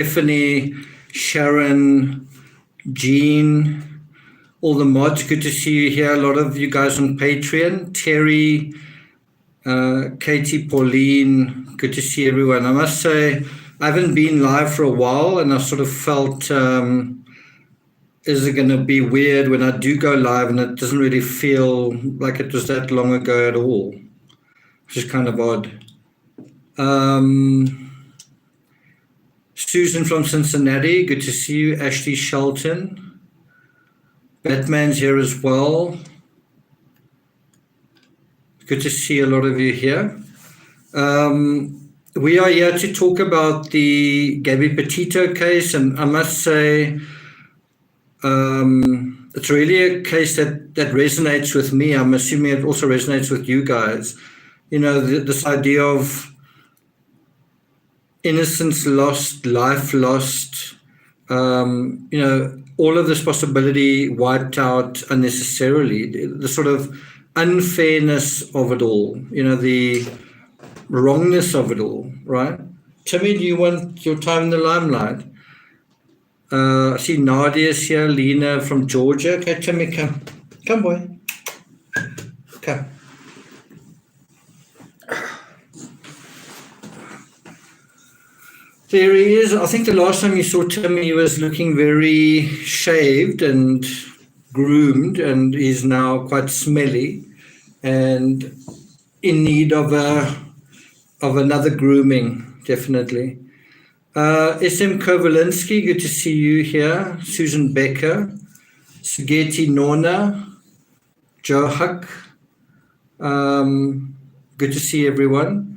Stephanie, Sharon, Jean, all the mods, good to see you here. A lot of you guys on Patreon. Terry, Katie, Pauline, good to see everyone. I must say, I haven't been live for a while, and I sort of felt, is it going to be weird when I do go live and it doesn't really feel like it was that long ago at all, which is kind of odd. Susan from Cincinnati, good to see you. Ashley Shelton. Batman's here as well. Good to see a lot of you here. We are here to talk about the Gabby Petito case, and I must say, it's really a case that resonates with me. I'm assuming it also resonates with you guys. You know, this idea of innocence lost, life lost, you know, all of this possibility wiped out unnecessarily, the sort of unfairness of it all, you know, the wrongness of it all, right? Timmy, do you want your time in the limelight? I see Nadia's here, Lena from Georgia. Okay, Timmy, come. Come, boy. Come. There he is. I think the last time you saw Timmy, he was looking very shaved and groomed, and he's now quite smelly and in need of another grooming, definitely. SM Kovalinsky, good to see you here. Susan Becker, Sugeti Norna, Joe Huck, good to see everyone.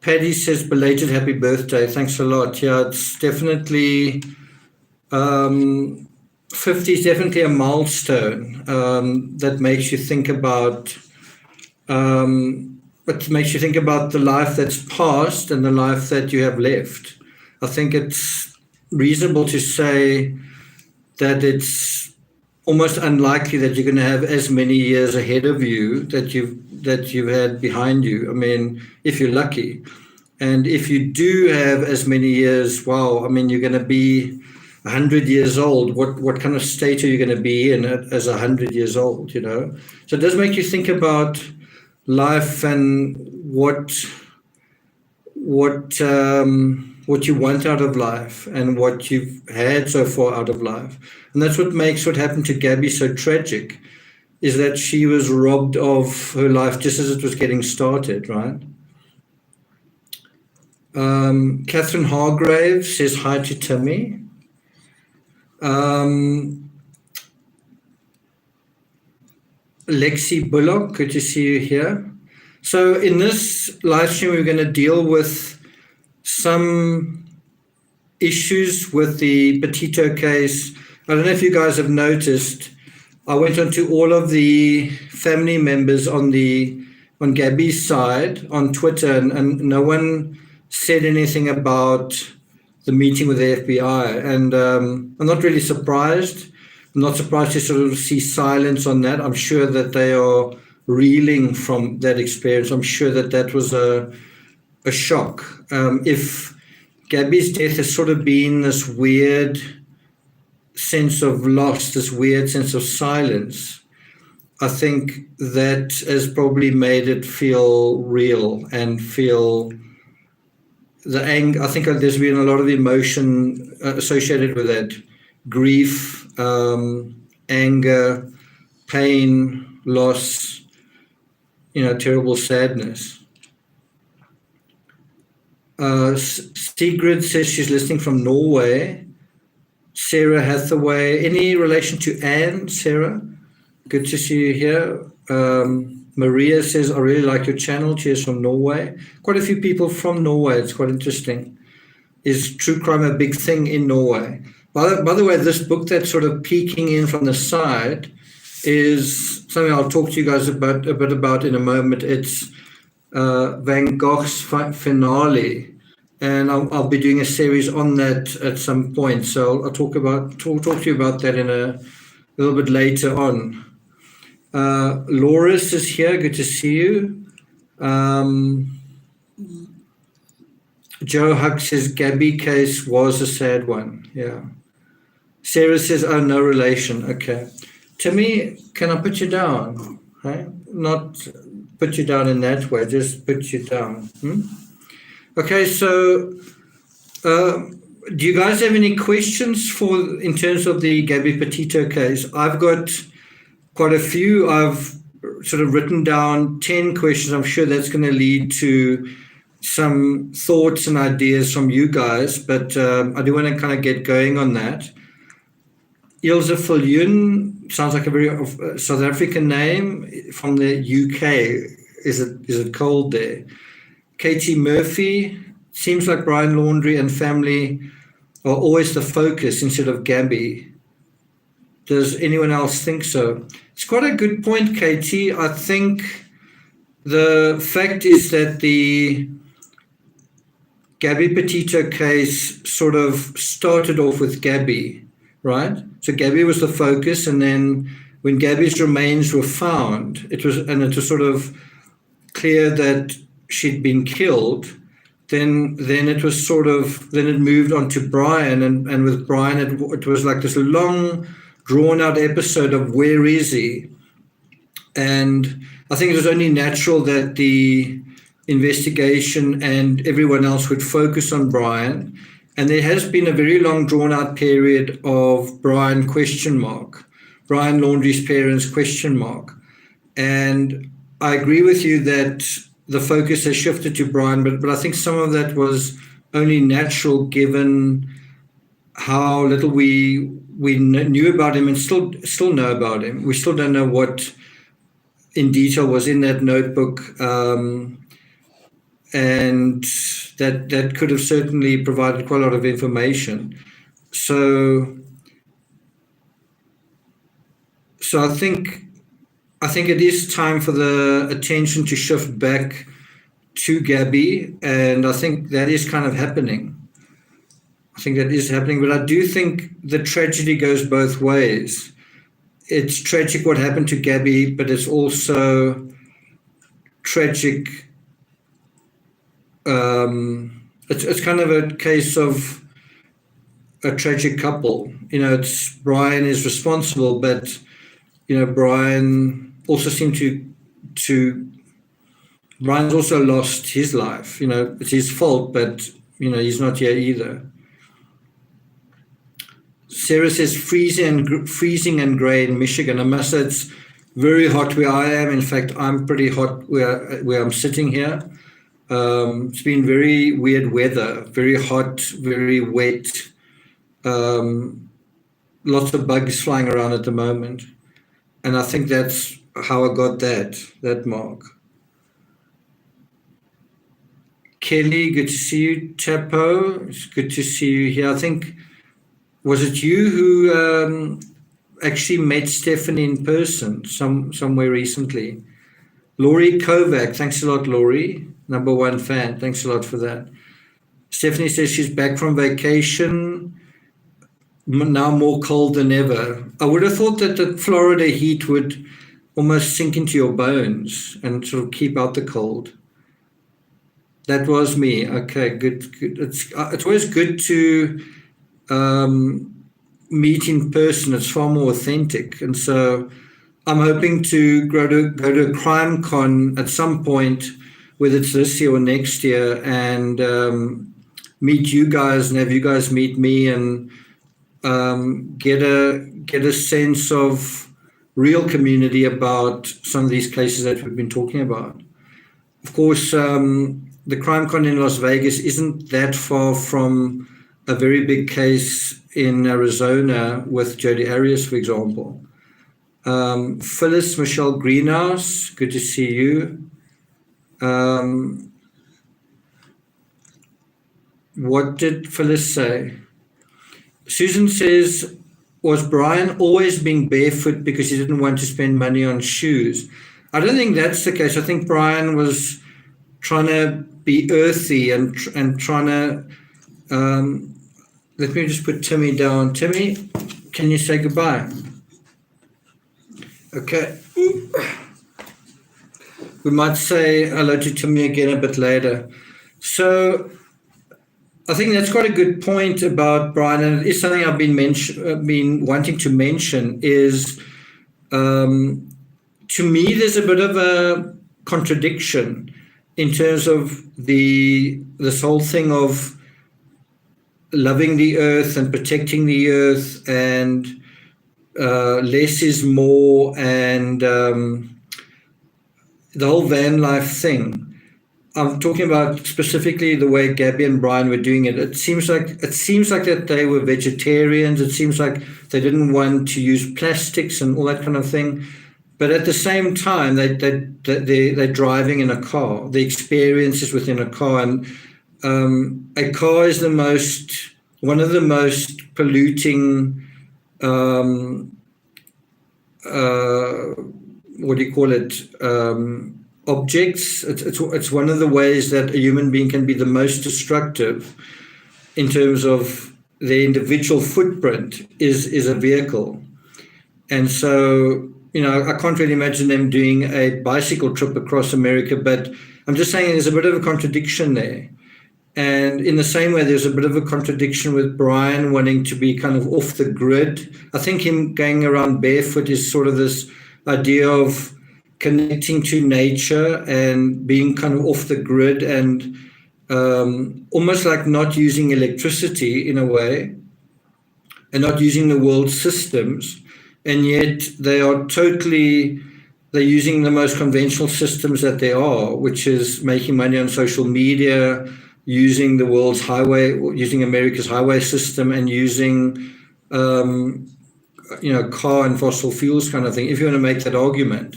Paddy says belated happy birthday. Thanks a lot. Yeah, it's definitely 50 is definitely a milestone that makes you think about the life that's passed and the life that you have left. I think it's reasonable to say that it's almost unlikely that you're going to have as many years ahead of you that you've had behind you. I mean, if you're lucky. And if you do have as many years, wow, I mean, you're going to be 100 years old. What kind of state are you going to be in as 100 years old, you know? So it does make you think about life and what you want out of life and what you've had so far out of life. And that's what makes what happened to Gabby so tragic, is that she was robbed of her life just as it was getting started, right? Catherine Hargrave says hi to Timmy. Lexi Bullock, good to see you here. So in this live stream, we're going to deal with some issues with the Petito case. I don't know if you guys have noticed, I went onto all of the family members on Gabby's side on Twitter, and no one said anything about the meeting with the FBI. And I'm not really surprised. I'm not surprised to sort of see silence on that. I'm sure that they are reeling from that experience. I'm sure that was a shock. If Gabby's death has sort of been this weird sense of loss, this weird sense of silence, I think that has probably made it feel real and feel the anger. I think there's been a lot of emotion associated with that. Grief, anger, pain, loss, you know, terrible sadness. Sigrid says she's listening from Norway. Sarah Hathaway, any relation to Anne, Sarah? Good to see you here. Maria says, I really like your channel. She is from Norway. Quite a few people from Norway. It's quite interesting. Is true crime a big thing in Norway? By the way, this book that's sort of peeking in from the side is something I'll talk to you guys a bit about in a moment. It's Van Gogh's Finale. And I'll be doing a series on that at some point. So I'll talk to you about that in a little bit later on. Loris is here. Good to see you. Joe Huck says Gabby case was a sad one. Yeah. Sarah says, oh, no relation. Okay. Timmy, can I put you down? Hey? Not put you down in that way, just put you down. Okay, so do you guys have any questions in terms of the Gabby Petito case? I've got quite a few. I've sort of written down 10 questions. I'm sure that's going to lead to some thoughts and ideas from you guys, but I do want to kind of get going on that. Ilse Viljoen sounds like a very South African name from the UK. Is it cold there? Katie Murphy, seems like Brian Laundrie and family are always the focus instead of Gabby. Does anyone else think so? It's quite a good point, Katie. I think the fact is that the Gabby Petito case sort of started off with Gabby, right? So Gabby was the focus, and then when Gabby's remains were found, it was sort of clear that she'd been killed. Then it was sort of, then it moved on to Brian, and with Brian it was like this long drawn out episode of where is he? And I think it was only natural that the investigation and everyone else would focus on Brian. And there has been a very long drawn out period of Brian ? Brian Laundrie's parents ? And I agree with you that the focus has shifted to Brian, but I think some of that was only natural given how little we knew about him and still know about him. We still don't know what in detail was in that notebook, and that could have certainly provided quite a lot of information. So I think it is time for the attention to shift back to Gabby, and I think that is kind of happening. But I do think the tragedy goes both ways. It's tragic what happened to Gabby, but it's also tragic. It's kind of a case of a tragic couple. It's Brian is responsible, but Brian also seemed to Brian's also lost his life. It's his fault, but he's not here either. Sarah says freezing and grey in Michigan. I must say it's very hot where I am. In fact, I'm pretty hot where I'm sitting here. It's been very weird weather, very hot, very wet. Lots of bugs flying around at the moment. And I think that's how I got that mark. Kelly, good to see you. Chapo, it's good to see you here. I think, was it you who actually met Stephanie in person somewhere recently? Laurie Kovac, thanks a lot, Laurie. #1 fan, thanks a lot for that. Stephanie says she's back from vacation, now more cold than ever. I would have thought that the Florida heat would almost sink into your bones and sort of keep out the cold. That was me. Okay, good. It's always good to meet in person. It's far more authentic. And so I'm hoping to go to a crime con at some point, whether it's this year or next year, and meet you guys and have you guys meet me and get a sense of real community about some of these cases that we've been talking about. Of course, the crime con in Las Vegas isn't that far from a very big case in Arizona with Jodi Arias, for example. Phyllis Michelle Greenhouse, good to see you. What did Phyllis say? Susan says, was Brian always being barefoot because he didn't want to spend money on shoes? I don't think that's the case. I think Brian was trying to be earthy and trying to, let me just put Timmy down. Timmy, can you say goodbye? Okay. We might say hello to Timmy again a bit later. So I think that's quite a good point about Brian, and it is something I've been wanting to mention. Is to me, there's a bit of a contradiction in terms of this whole thing of loving the earth and protecting the earth, and less is more, and the whole van life thing. I'm talking about specifically the way Gabby and Brian were doing it. It seems like that they were vegetarians. It seems like they didn't want to use plastics and all that kind of thing. But at the same time, they're driving in a car. The experience is within a car, and a car is one of the most polluting. What do you call it? Objects. It's one of the ways that a human being can be the most destructive in terms of their individual footprint is a vehicle. And so, I can't really imagine them doing a bicycle trip across America, but I'm just saying there's a bit of a contradiction there. And in the same way, there's a bit of a contradiction with Brian wanting to be kind of off the grid. I think him going around barefoot is sort of this idea of connecting to nature and being kind of off the grid, and almost like not using electricity in a way, and not using the world's systems. And yet they're using the most conventional systems that there are, which is making money on social media, using the world's highway, using America's highway system, and using, car and fossil fuels kind of thing, if you want to make that argument.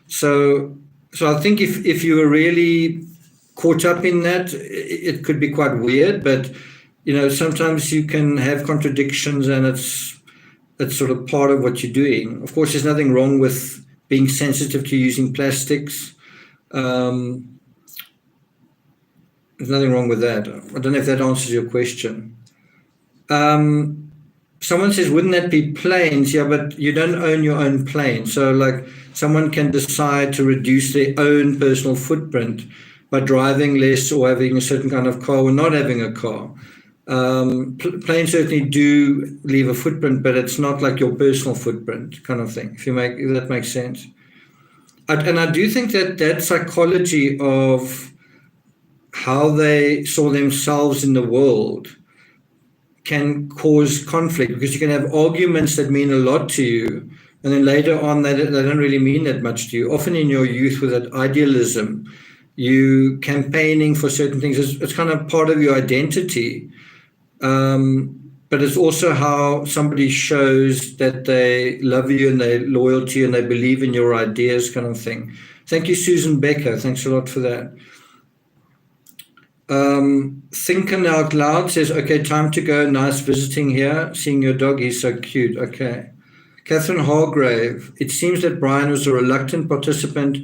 So I think if you were really caught up in that, it could be quite weird, but, sometimes you can have contradictions, and it's sort of part of what you're doing. Of course, there's nothing wrong with being sensitive to using plastics. There's nothing wrong with that. I don't know if that answers your question. Someone says, wouldn't that be planes? Yeah, but you don't own your own plane. So like someone can decide to reduce their own personal footprint by driving less or having a certain kind of car or not having a car. Planes certainly do leave a footprint, but it's not like your personal footprint kind of thing, if that makes sense. And I do think that psychology of how they saw themselves in the world can cause conflict, because you can have arguments that mean a lot to you, and then later on they don't really mean that much to you. Often in your youth, with that idealism, you campaigning for certain things, it's kind of part of your identity. But it's also how somebody shows that they love you and they're loyal to you and they believe in your ideas, kind of thing. Thank you, Susan Becker. Thanks a lot for that. Thinking Out Loud says, okay, time to go. Nice visiting here. Seeing your dog, he's so cute. Okay. Catherine Hargrave, it seems that Brian was a reluctant participant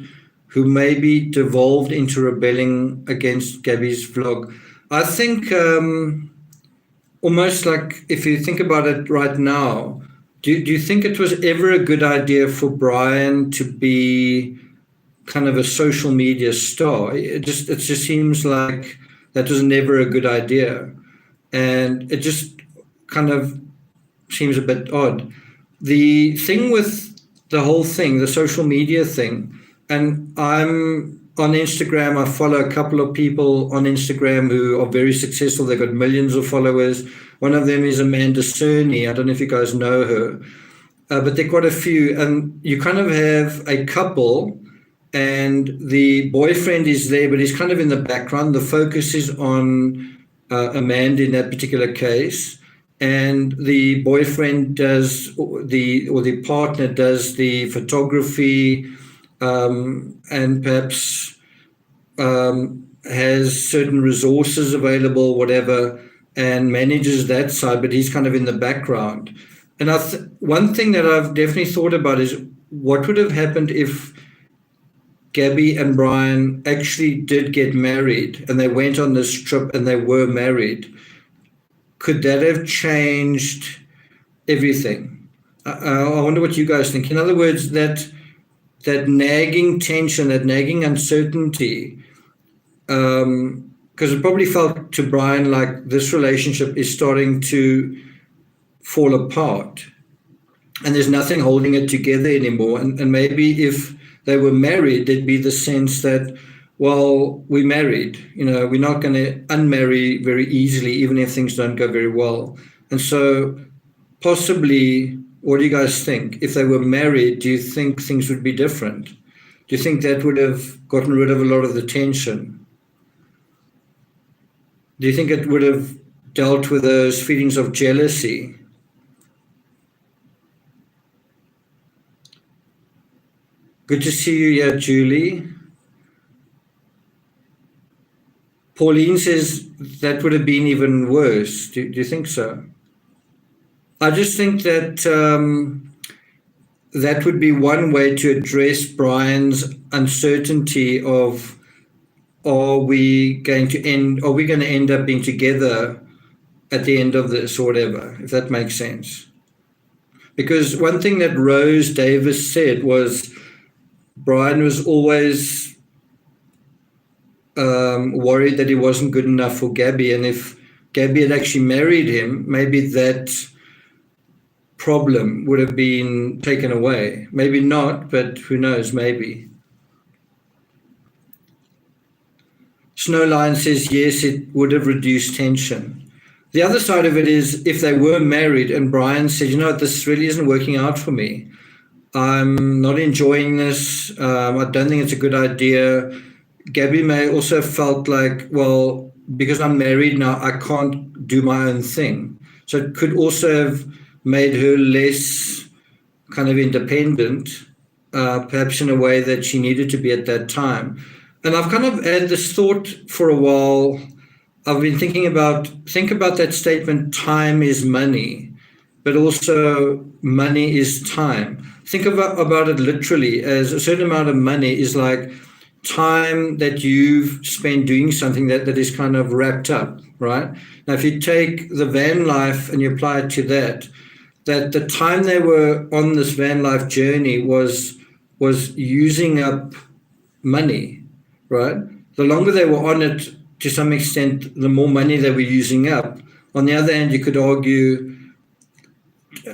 who maybe devolved into rebelling against Gabby's vlog. I think almost like, if you think about it right now, do you think it was ever a good idea for Brian to be kind of a social media star? It just seems like that was never a good idea. And it just kind of seems a bit odd. The thing with the whole thing, the social media thing, and I'm on Instagram, I follow a couple of people on Instagram who are very successful. They've got millions of followers. One of them is Amanda Cerny. I don't know if you guys know her, but there are quite a few. And you kind of have a couple, and the boyfriend is there, but he's kind of in the background. The focus is on Amanda in that particular case. And the boyfriend does, the partner does the photography, and perhaps has certain resources available, whatever, and manages that side, but he's kind of in the background. And one thing that I've definitely thought about is what would have happened if Gabby and Brian actually did get married and they went on this trip and they were married. Could that have changed everything? I wonder what you guys think. In other words, that nagging tension, that nagging uncertainty, because it probably felt to Brian like this relationship is starting to fall apart and there's nothing holding it together anymore. And maybe if they were married, there'd be the sense that, well, we're married, we're not going to unmarry very easily, even if things don't go very well. And so possibly, what do you guys think? If they were married, do you think things would be different? Do you think that would have gotten rid of a lot of the tension? Do you think it would have dealt with those feelings of jealousy? Good to see you here, Julie. Pauline says that would have been even worse. Do you think so? I just think that that would be one way to address Brian's uncertainty of, are we going to end up being together at the end of this or whatever, if that makes sense. Because one thing that Rose Davis said was Brian was always worried that he wasn't good enough for Gabby, and if Gabby had actually married him, maybe that problem would have been taken away. Maybe not, but who knows, maybe. Snowline says, yes, it would have reduced tension. The other side of it is if they were married and Brian said, this really isn't working out for me. I'm not enjoying this. I don't think it's a good idea. Gabby may also have felt like, well, because I'm married now, I can't do my own thing. So it could also have made her less kind of independent, perhaps in a way that she needed to be at that time. And I've kind of had this thought for a while. I've been think about that statement, time is money, but also money is time. Think about it literally as a certain amount of money is like time that you've spent doing something that is kind of wrapped up, right? Now, if you take the van life and you apply it to that the time they were on this van life journey was using up money, right? The longer they were on it, to some extent, the more money they were using up. On the other hand, you could argue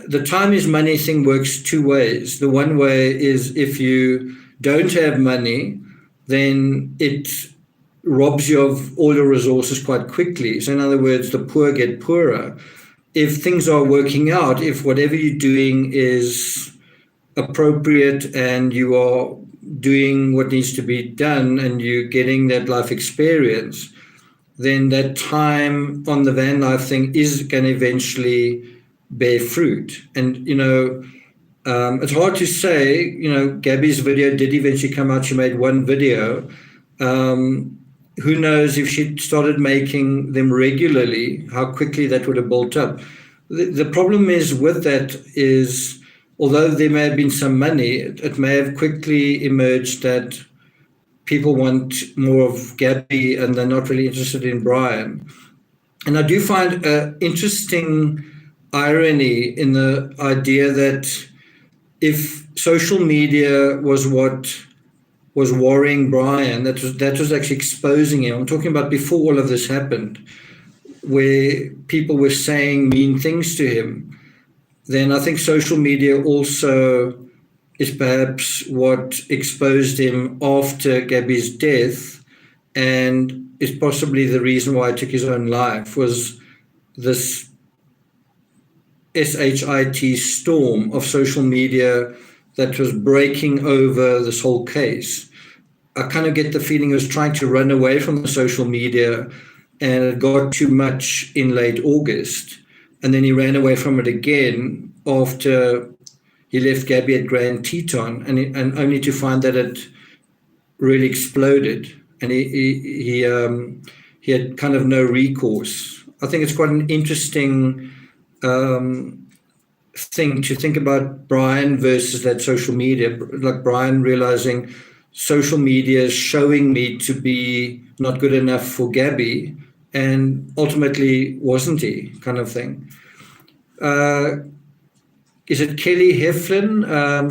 the time is money thing works two ways. The one way is if you don't have money, then it robs you of all your resources quite quickly. So in other words, the poor get poorer. If things are working out, if whatever you're doing is appropriate and you are doing what needs to be done and you're getting that life experience, then that time on the van life thing is going to eventually bear fruit. And, it's hard to say, Gabby's video did eventually come out. She made one video. Who knows if she started making them regularly, how quickly that would have built up. The problem is with that is, although there may have been some money, it may have quickly emerged that people want more of Gabby and they're not really interested in Brian. And I do find an interesting irony in the idea that if social media was what was worrying Brian, that was actually exposing him. I'm talking about before all of this happened, where people were saying mean things to him. Then I think social media also is perhaps what exposed him after Gabby's death, and is possibly the reason why he took his own life, was this SHIT storm of social media that was breaking over this whole case. I kind of get the feeling he was trying to run away from the social media, and it got too much in late August. And then he ran away from it again after he left Gabby at Grand Teton, and only to find that it really exploded, and he had kind of no recourse. I think it's quite an interesting thing to think about Brian versus that social media, like Brian realizing social media is showing me to be not good enough for Gabby, and ultimately wasn't he, kind of thing. Is it Kelly Heflin?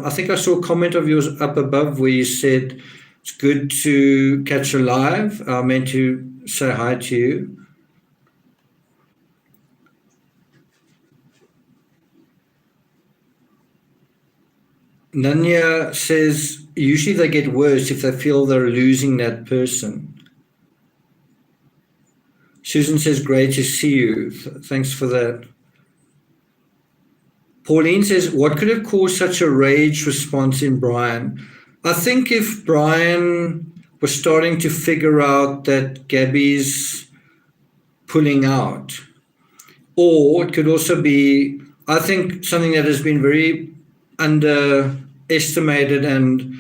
I think I saw a comment of yours up above where you said it's good to catch a live. I meant to say hi to you. Nanya says, usually they get worse if they feel they're losing that person. Susan says, great to see you. Thanks for that. Pauline says, what could have caused such a rage response in Brian? I think if Brian was starting to figure out that Gabby's pulling out, or it could also be, I think, something that has been very underestimated and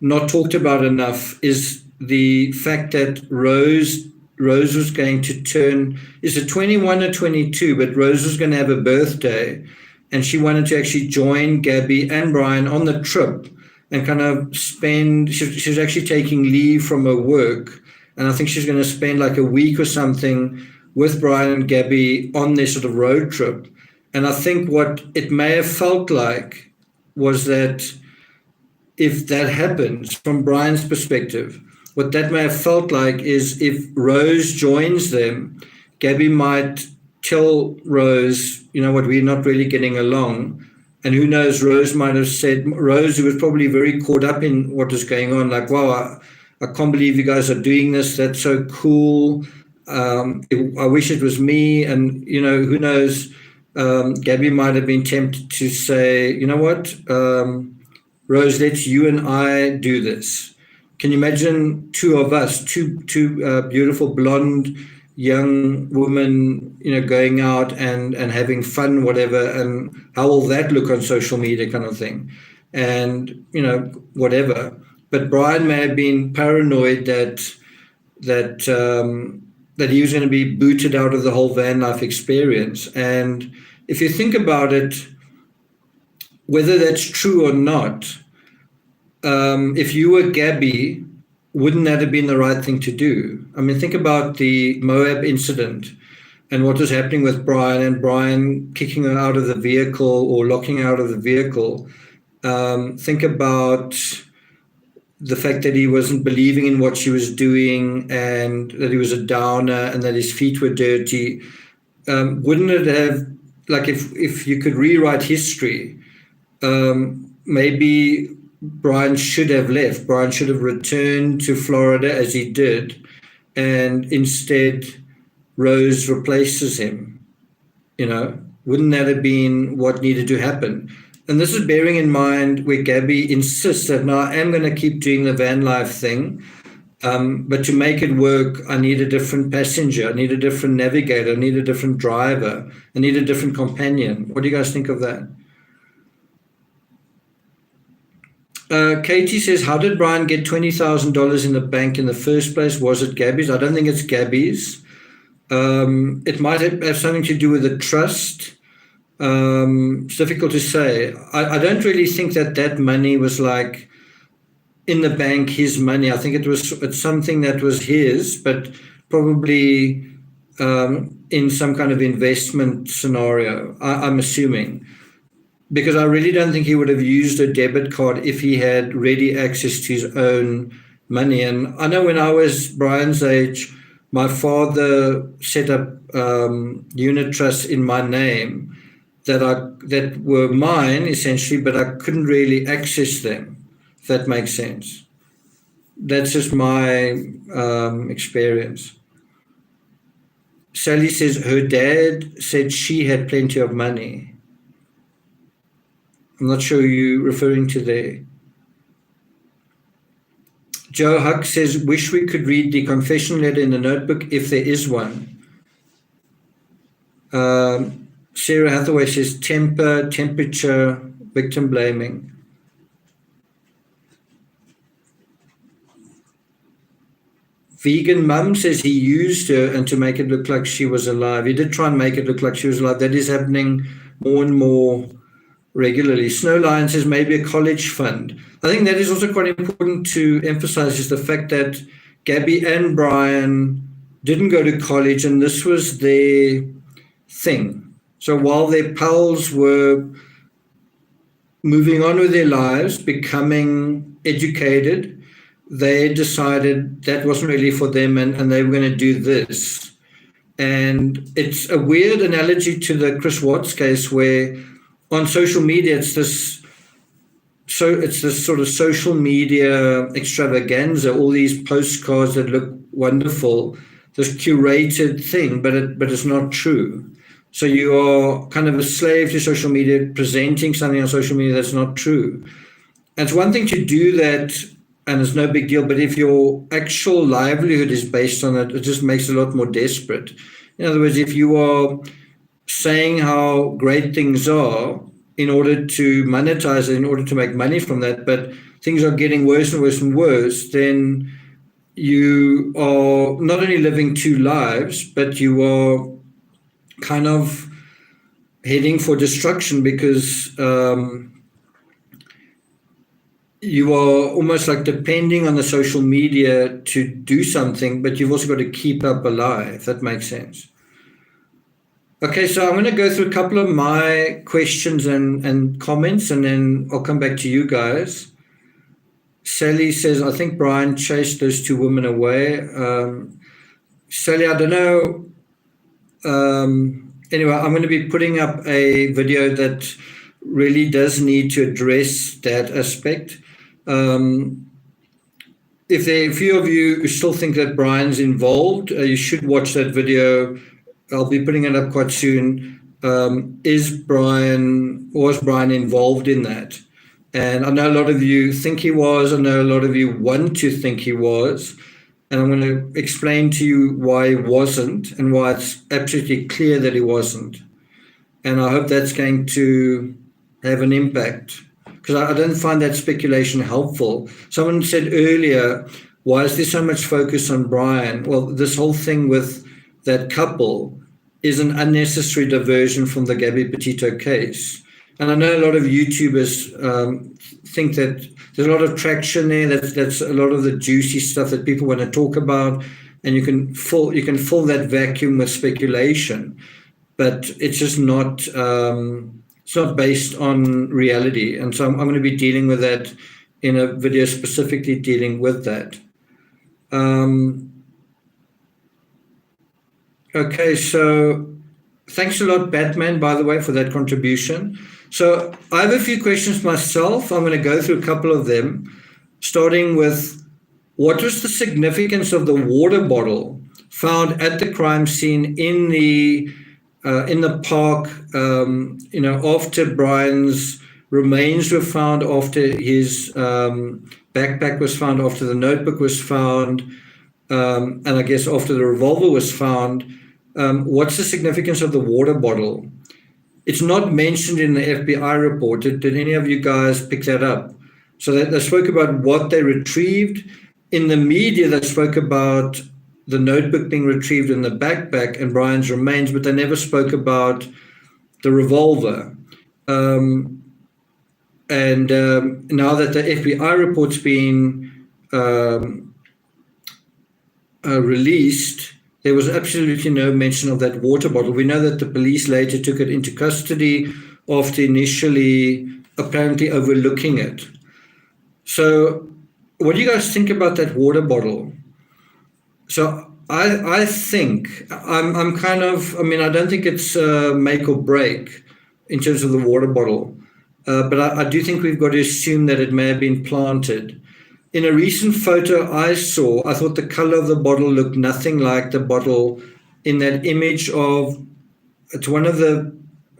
not talked about enough is the fact that Rose was going to turn, is it 21 or 22, but Rose was going to have a birthday, and she wanted to actually join Gabby and Brian on the trip and kind of spend, she was actually taking leave from her work, and I think she's going to spend like a week or something with Brian and Gabby on their sort of road trip. And I think what it may have felt like was that if that happens from Brian's perspective, what that may have felt like is if Rose joins them, Gabby might tell Rose, you know what, we're not really getting along. And who knows, Rose might have said, Rose, who was probably very caught up in what was going on, like, wow, I can't believe you guys are doing this. That's so cool. I wish it was me. And, you know, who knows, Gabby might have been tempted to say, you know what, Rose, let's you and I do this. Can you imagine two of us, two beautiful blonde young women, you know, going out and having fun, whatever, and how will that look on social media kind of thing? And, you know, whatever. But Brian may have been paranoid that he was going to be booted out of the whole van life experience. And if you think about it, whether that's true or not, if you were Gabby, wouldn't that have been the right thing to do? I mean, think about the Moab incident and what was happening with Brian, and Brian kicking her out of the vehicle or locking her out of the vehicle. Think about the fact that he wasn't believing in what she was doing and that he was a downer and that his feet were dirty. Wouldn't it have, like, if you could rewrite history, maybe Brian should have left. Brian should have returned to Florida as he did, and instead Rose replaces him. You know, wouldn't that have been what needed to happen? And this is bearing in mind where Gabby insists that, no, I am going to keep doing the van life thing, but to make it work, I need a different passenger, I need a different navigator, I need a different driver, I need a different companion. What do you guys think of that? Katie says, how did Brian get $20,000 in the bank in the first place? Was it Gabby's? I don't think it's Gabby's. It might have something to do with the trust. It's difficult to say. I don't really think that money was like in the bank, his money. I think it's something that was his, but probably in some kind of investment scenario, I'm assuming. Because I really don't think he would have used a debit card if he had ready access to his own money. And I know when I was Brian's age, my father set up unit trusts in my name that were mine essentially, but I couldn't really access them, if that makes sense. That's just my experience. Sally says her dad said she had plenty of money. I'm not sure who you're referring to there. Joe Huck says, wish we could read the confession letter in the notebook if there is one. Sarah Hathaway says temper, temperature, victim blaming. Vegan Mum says he used her and to make it look like she was alive. He did try and make it look like she was alive. That is happening more and more regularly. Snow Lion says maybe a college fund. I think that is also quite important to emphasize, is the fact that Gabby and Brian didn't go to college and this was their thing. So while their pals were moving on with their lives, becoming educated, they decided that wasn't really for them, and they were going to do this. And it's a weird analogy to the Chris Watts case, where on social media it's this sort of social media extravaganza, all these postcards that look wonderful, this curated thing, but it's not true. So you are kind of a slave to social media, presenting something on social media that's not true. And it's one thing to do that, and it's no big deal, but if your actual livelihood is based on it, it just makes it a lot more desperate. In other words, if you are saying how great things are in order to monetize it, in order to make money from that, but things are getting worse and worse and worse, then you are not only living two lives, but you are kind of heading for destruction, because you are almost like depending on the social media to do something, but you've also got to keep up a lie, if that makes sense. Okay, so I'm going to go through a couple of my questions and comments, and then I'll come back to you guys. Sally says, I think Brian chased those two women away. Sally, I don't know. Anyway, I'm going to be putting up a video that really does need to address that aspect. If there are a few of you who still think that Brian's involved, you should watch that video. I'll be putting it up quite soon. Was Brian involved in that? And I know a lot of you think he was. I know a lot of you want to think he was. And I'm going to explain to you why he wasn't, and why it's absolutely clear that he wasn't. And I hope that's going to have an impact, because I don't find that speculation helpful. Someone said earlier, why is there so much focus on Brian? Well, this whole thing with that couple is an unnecessary diversion from the Gabby Petito case. And I know a lot of YouTubers think that there's a lot of traction there. That's a lot of the juicy stuff that people want to talk about, and you can fill that vacuum with speculation, but it's just not. It's not based on reality, and so I'm going to be dealing with that in a video specifically dealing with that. Okay, so thanks a lot, Batman, by the way, for that contribution. So I have a few questions myself. I'm going to go through a couple of them, starting with, what was the significance of the water bottle found at the crime scene in the park, after Brian's remains were found, after his backpack was found, after the notebook was found, and I guess after the revolver was found? What's the significance of the water bottle? It's not mentioned in the FBI report. Did any of you guys pick that up? So they spoke about what they retrieved. In the media, they spoke about the notebook being retrieved in the backpack and Brian's remains, but they never spoke about the revolver. And now that the FBI report's been released, there was absolutely no mention of that water bottle. We know that the police later took it into custody after initially apparently overlooking it. So what do you guys think about that water bottle? So I think I'm kind of, I don't think it's make or break in terms of the water bottle, but I do think we've got to assume that it may have been planted. In a recent photo I saw, I thought the color of the bottle looked nothing like the bottle in that image of, it's one of the,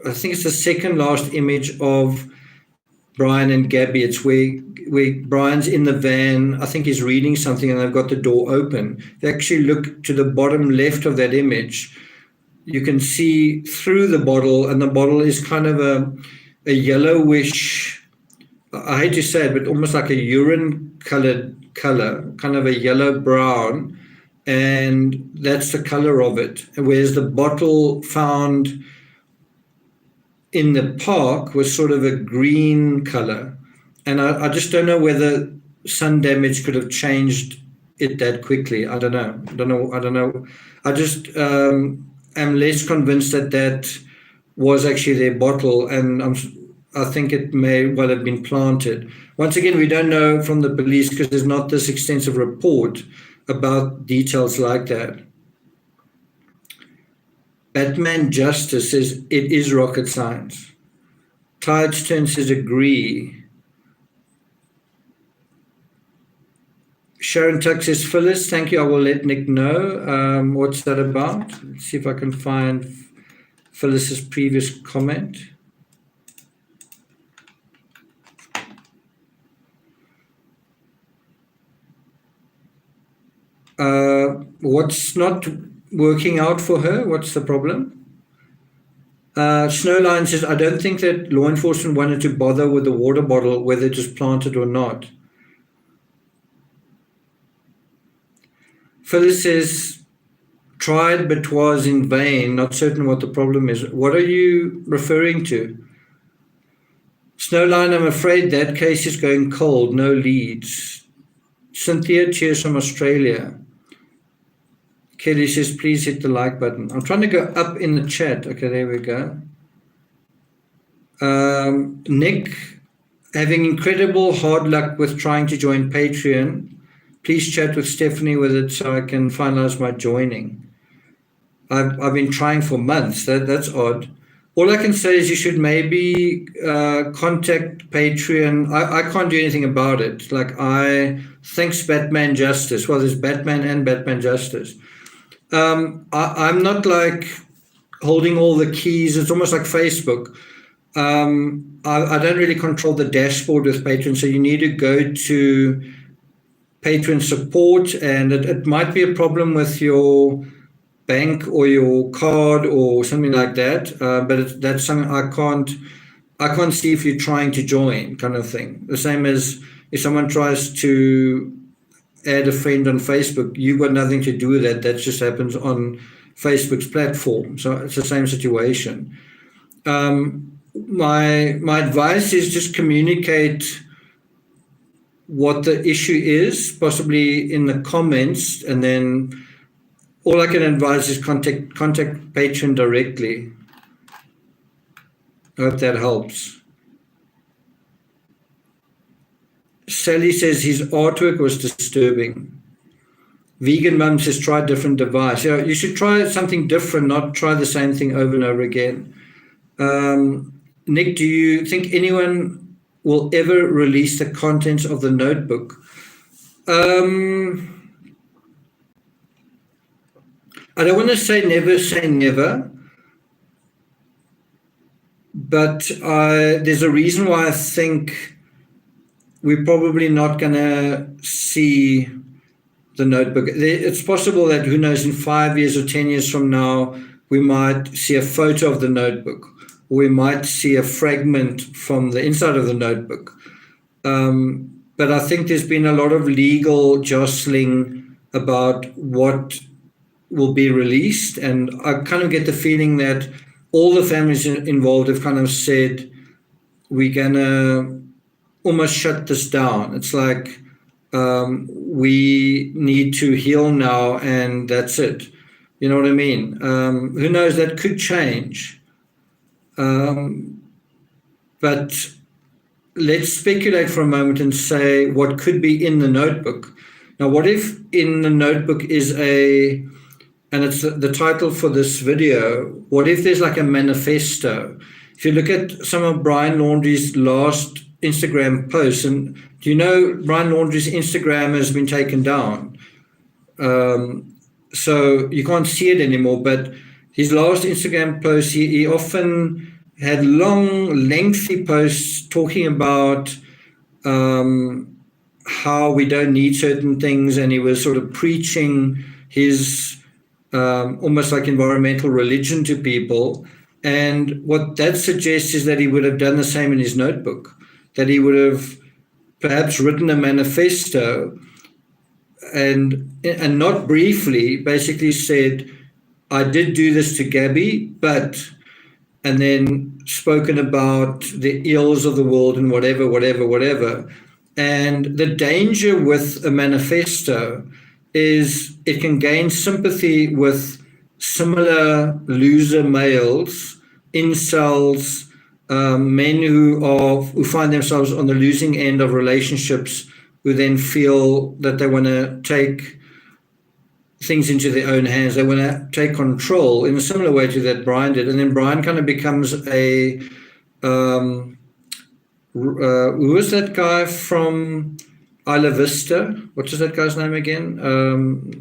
I think it's the second last image of Brian and Gabby. It's where Brian's in the van. I think he's reading something and they've got the door open. If you actually look to the bottom left of that image, you can see through the bottle, and the bottle is kind of a yellowish, I hate to say it, but almost like a urine colored color, kind of a yellow brown, and that's the color of it. Whereas the bottle found in the park was sort of a green color. And I just don't know whether sun damage could have changed it that quickly. I don't know. I just am less convinced that was actually their bottle, and I think it may well have been planted. Once again, we don't know from the police because there's not this extensive report about details like that. Batman Justice says it is rocket science. Tidestone says agree. Sharon Tuck says Phyllis, thank you. I will let Nick know. What's that about? Let's see if I can find Phyllis's previous comment. What's not working out for her? What's the problem? Snowline says, I don't think that law enforcement wanted to bother with the water bottle, whether it was planted or not. Phyllis says, tried but was in vain, not certain what the problem is. What are you referring to? Snowline, I'm afraid that case is going cold, no leads. Cynthia, cheers from Australia. Kelly says, please hit the like button. I'm trying to go up in the chat. Okay, there we go. Nick, having incredible hard luck with trying to join Patreon. Please chat with Stephanie with it so I can finalize my joining. I've been trying for months. That's odd. All I can say is you should maybe contact Patreon. I can't do anything about it. Thanks Batman Justice. Well, there's Batman and Batman Justice. I'm not like holding all the keys. It's almost like Facebook. I don't really control the dashboard with Patreon, so you need to go to Patreon support, and it might be a problem with your bank or your card or something like that. But that's something I can't see if you're trying to join, kind of thing. The same as if someone tries to add a friend on Facebook, you've got nothing to do with that. That just happens on Facebook's platform. So it's the same situation. My advice is just communicate what the issue is, possibly in the comments, and then all I can advise is contact Patreon directly. I hope that helps. Sally says his artwork was disturbing. Vegan Mum says try a different device. Yeah, you should try something different, not try the same thing over and over again. Nick, do you think anyone will ever release the contents of the notebook? I don't want to say never, but there's a reason why I think we're probably not going to see the notebook. It's possible that, who knows, in 5 years or 10 years from now, we might see a photo of the notebook. We might see a fragment from the inside of the notebook. But I think there's been a lot of legal jostling about what will be released. And I kind of get the feeling that all the families involved have kind of said, we're going to almost shut this down. It's like we need to heal now and that's it. You know what I mean? Who knows, that could change. But let's speculate for a moment and say what could be in the notebook. Now, what if in the notebook is and it's the title for this video, what if there's like a manifesto? If you look at some of Brian Laundrie's last Instagram posts, and do you know Brian Laundrie's Instagram has been taken down? So you can't see it anymore, but his last Instagram post, he often had long, lengthy posts talking about how we don't need certain things, and he was sort of preaching his almost like environmental religion to people. And what that suggests is that he would have done the same in his notebook, that he would have perhaps written a manifesto and not briefly, basically said, I did do this to Gabby, but, and then spoken about the ills of the world and whatever. And the danger with a manifesto is it can gain sympathy with similar loser males, incels, men who find themselves on the losing end of relationships, who then feel that they want to take things into their own hands. They want to take control in a similar way to that Brian did. And then Brian kind of becomes a, who was that guy from Isla Vista? What is that guy's name again?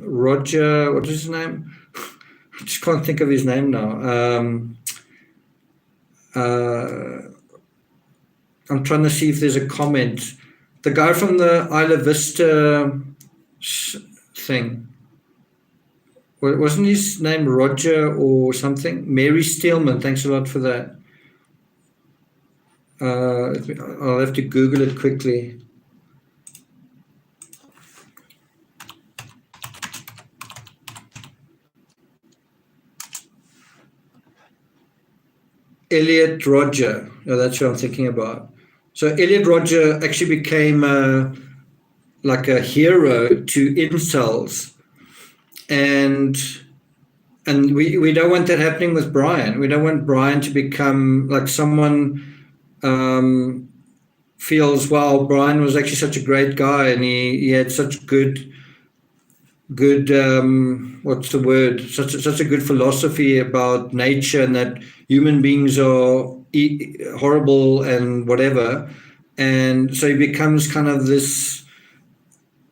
Roger, what is his name? I just can't think of his name now. I'm trying to see if there's a comment. The guy from the Isla Vista thing. Wasn't his name Roger or something? Mary Steelman, thanks a lot for that. I'll have to Google it quickly. Elliot Rodger, that's what I'm thinking about. So Elliot Rodger actually became like a hero to incels, and we don't want that happening with Brian. We don't want Brian to become like someone feels, wow, Brian was actually such a great guy, and he had such good what's the word, such a good philosophy about nature, and that human beings are horrible and whatever, and so he becomes kind of this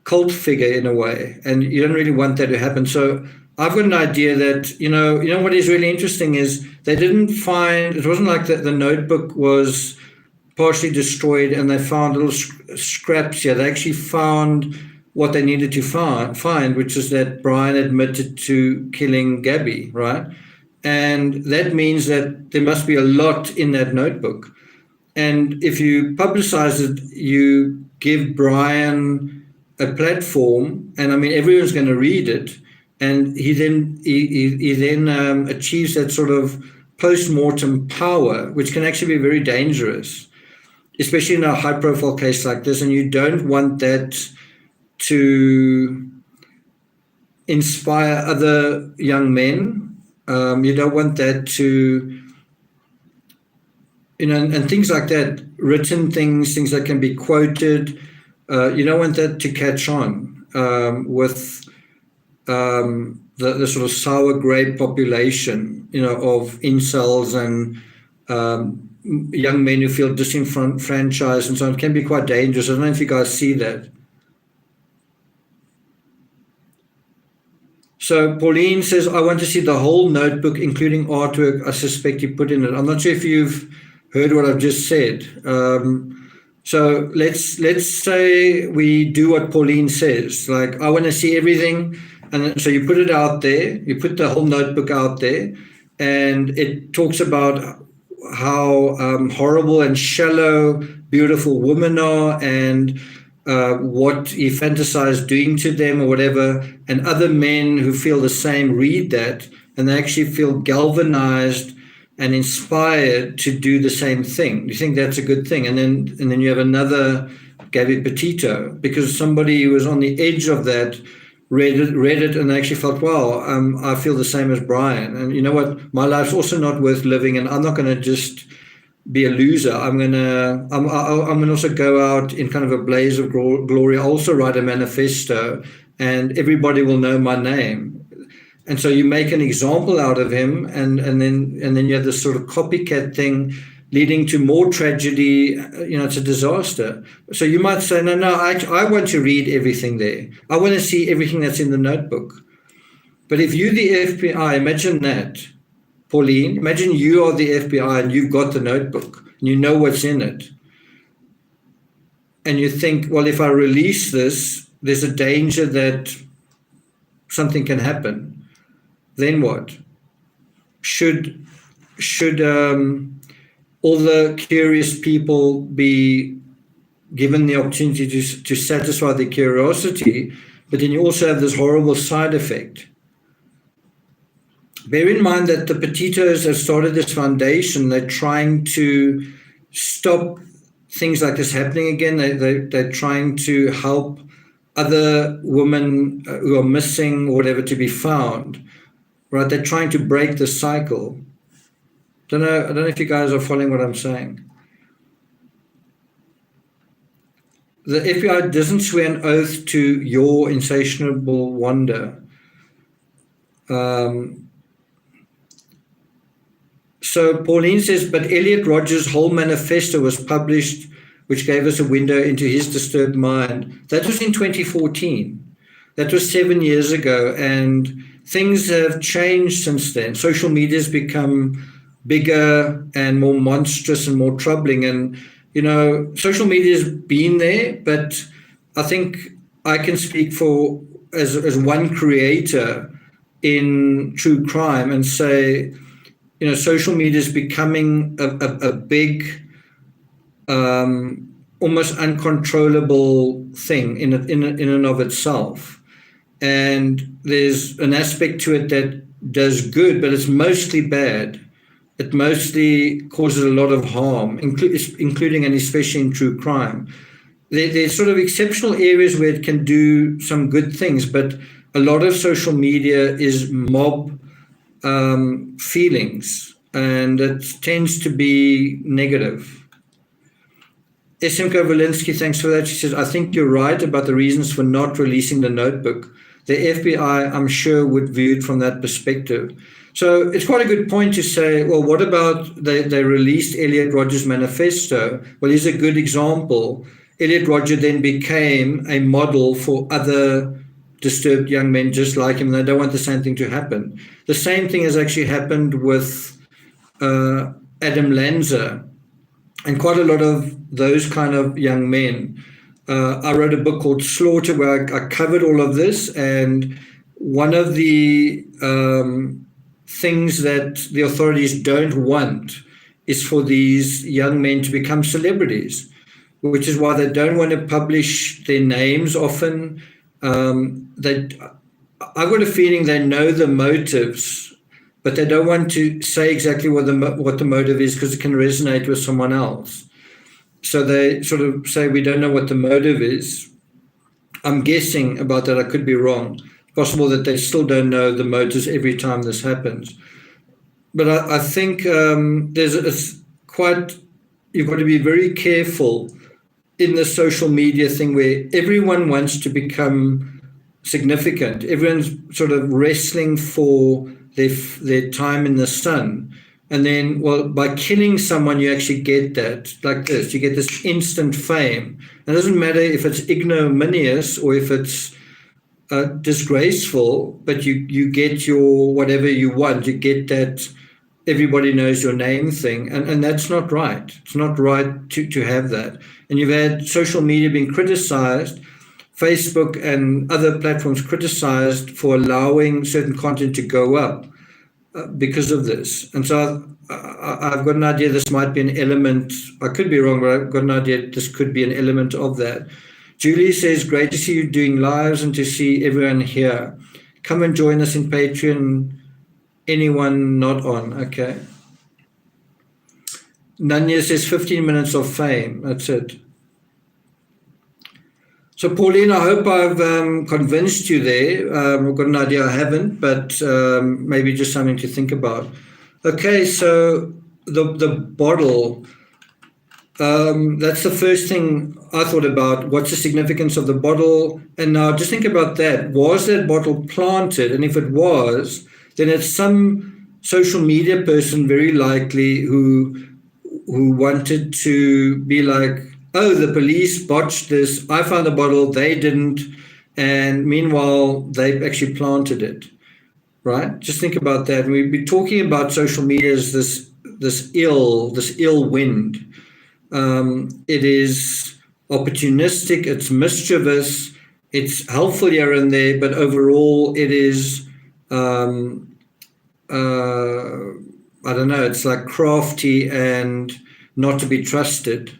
cult figure in a way, and you don't really want that to happen. So I've got an idea that you know what is really interesting is they didn't find, it wasn't like that the notebook was partially destroyed and they found little scraps here. They actually found what they needed to find, which is that Brian admitted to killing Gabby, right? And that means that there must be a lot in that notebook. And if you publicize it, you give Brian a platform, and I mean, everyone's going to read it. And he then achieves that sort of post-mortem power, which can actually be very dangerous, especially in a high-profile case like this. And you don't want that to inspire other young men. You don't want that to, and things like that, written things that can be quoted. You don't want that to catch on with the sort of sour grape population, of incels and young men who feel disenfranchised and so on. It can be quite dangerous. I don't know if you guys see that. So Pauline says, I want to see the whole notebook, including artwork I suspect you put in it. I'm not sure if you've heard what I've just said. So let's say we do what Pauline says. Like, I want to see everything. And so you put it out there. You put the whole notebook out there. And it talks about how horrible and shallow beautiful women are, and what he fantasized doing to them or whatever, and other men who feel the same read that, and they actually feel galvanized and inspired to do the same thing. Do you think that's a good thing? And then you have another Gabby Petito, because somebody who was on the edge of that read it and actually felt, wow, I feel the same as Brian. And you know what? My life's also not worth living, and I'm not going to just be a loser. I'm gonna also go out in kind of a blaze of glory. I'll also write a manifesto, and everybody will know my name. And so you make an example out of him, and then you have this sort of copycat thing leading to more tragedy. It's a disaster. So you might say, no, I want to read everything there. I want to see everything that's in the notebook. But if you're the FBI, imagine that. Pauline, imagine you are the FBI and you've got the notebook and you know what's in it. And you think, well, if I release this, there's a danger that something can happen. Then what? Should all the curious people be given the opportunity to satisfy their curiosity? But then you also have this horrible side effect. Bear in mind that the Petitos have started this foundation. They're trying to stop things like this happening again. They're trying to help other women who are missing or whatever to be found, right? They're trying to break the cycle. I don't know if you guys are following what I'm saying. The FBI doesn't swear an oath to your insatiable wonder. So Pauline says, but Elliot Rodgers' whole manifesto was published, which gave us a window into his disturbed mind. That was in 2014. That was 7 years ago, and things have changed since then. Social media has become bigger and more monstrous and more troubling. And, you know, social media has been there, but I think I can speak for as one creator in true crime and say, you know, social media is becoming a big, almost uncontrollable thing in and of itself. And there's an aspect to it that does good, but it's mostly bad. It mostly causes a lot of harm, including and especially in true crime. There's sort of exceptional areas where it can do some good things, but a lot of social media is mob feelings, and it tends to be negative. Esemko Valinsky, thanks for that. She says, I think you're right about the reasons for not releasing the notebook. The FBI, I'm sure, would view it from that perspective. So it's quite a good point to say, well, what about they released Elliot Rodgers' manifesto? Well, here's a good example. Elliot Rodgers then became a model for other disturbed young men just like him, and they don't want the same thing to happen. The same thing has actually happened with Adam Lanza and quite a lot of those kind of young men. I wrote a book called Slaughter where I covered all of this, and one of the things that the authorities don't want is for these young men to become celebrities, which is why they don't want to publish their names often. I've got a feeling they know the motives, but they don't want to say exactly what the motive is because it can resonate with someone else. So they sort of say, we don't know what the motive is. I'm guessing about that. I could be wrong. Possible that they still don't know the motives every time this happens. But I think you've got to be very careful in the social media thing where everyone wants to become significant. Everyone's sort of wrestling for their time in the sun. And then, well, by killing someone, you actually get that, like this. You get this instant fame. And it doesn't matter if it's ignominious or if it's disgraceful, but you get your whatever you want. You get that everybody knows your name thing. And that's not right. It's not right to have that. And you've had social media being criticized, Facebook and other platforms criticized for allowing certain content to go up because of this. And so I've got an idea this might be an element. I could be wrong, but I've got an idea this could be an element of that. Julie says, great to see you doing lives and to see everyone here. Come and join us in Patreon. Anyone not on? Okay. Nanya says 15 minutes of fame. That's it. So, Pauline, I hope I've convinced you there. I've got an idea I haven't, but maybe just something to think about. Okay, so the bottle, that's the first thing I thought about. What's the significance of the bottle? And now just think about that. Was that bottle planted? And if it was, then it's some social media person, very likely, who wanted to be like, oh, the police botched this. I found the bottle, they didn't. And meanwhile, they actually planted it, right? Just think about that. We'd be talking about social media as this ill wind. It is opportunistic, it's mischievous, it's helpful here and there, but overall it is, I don't know, it's like crafty and not to be trusted.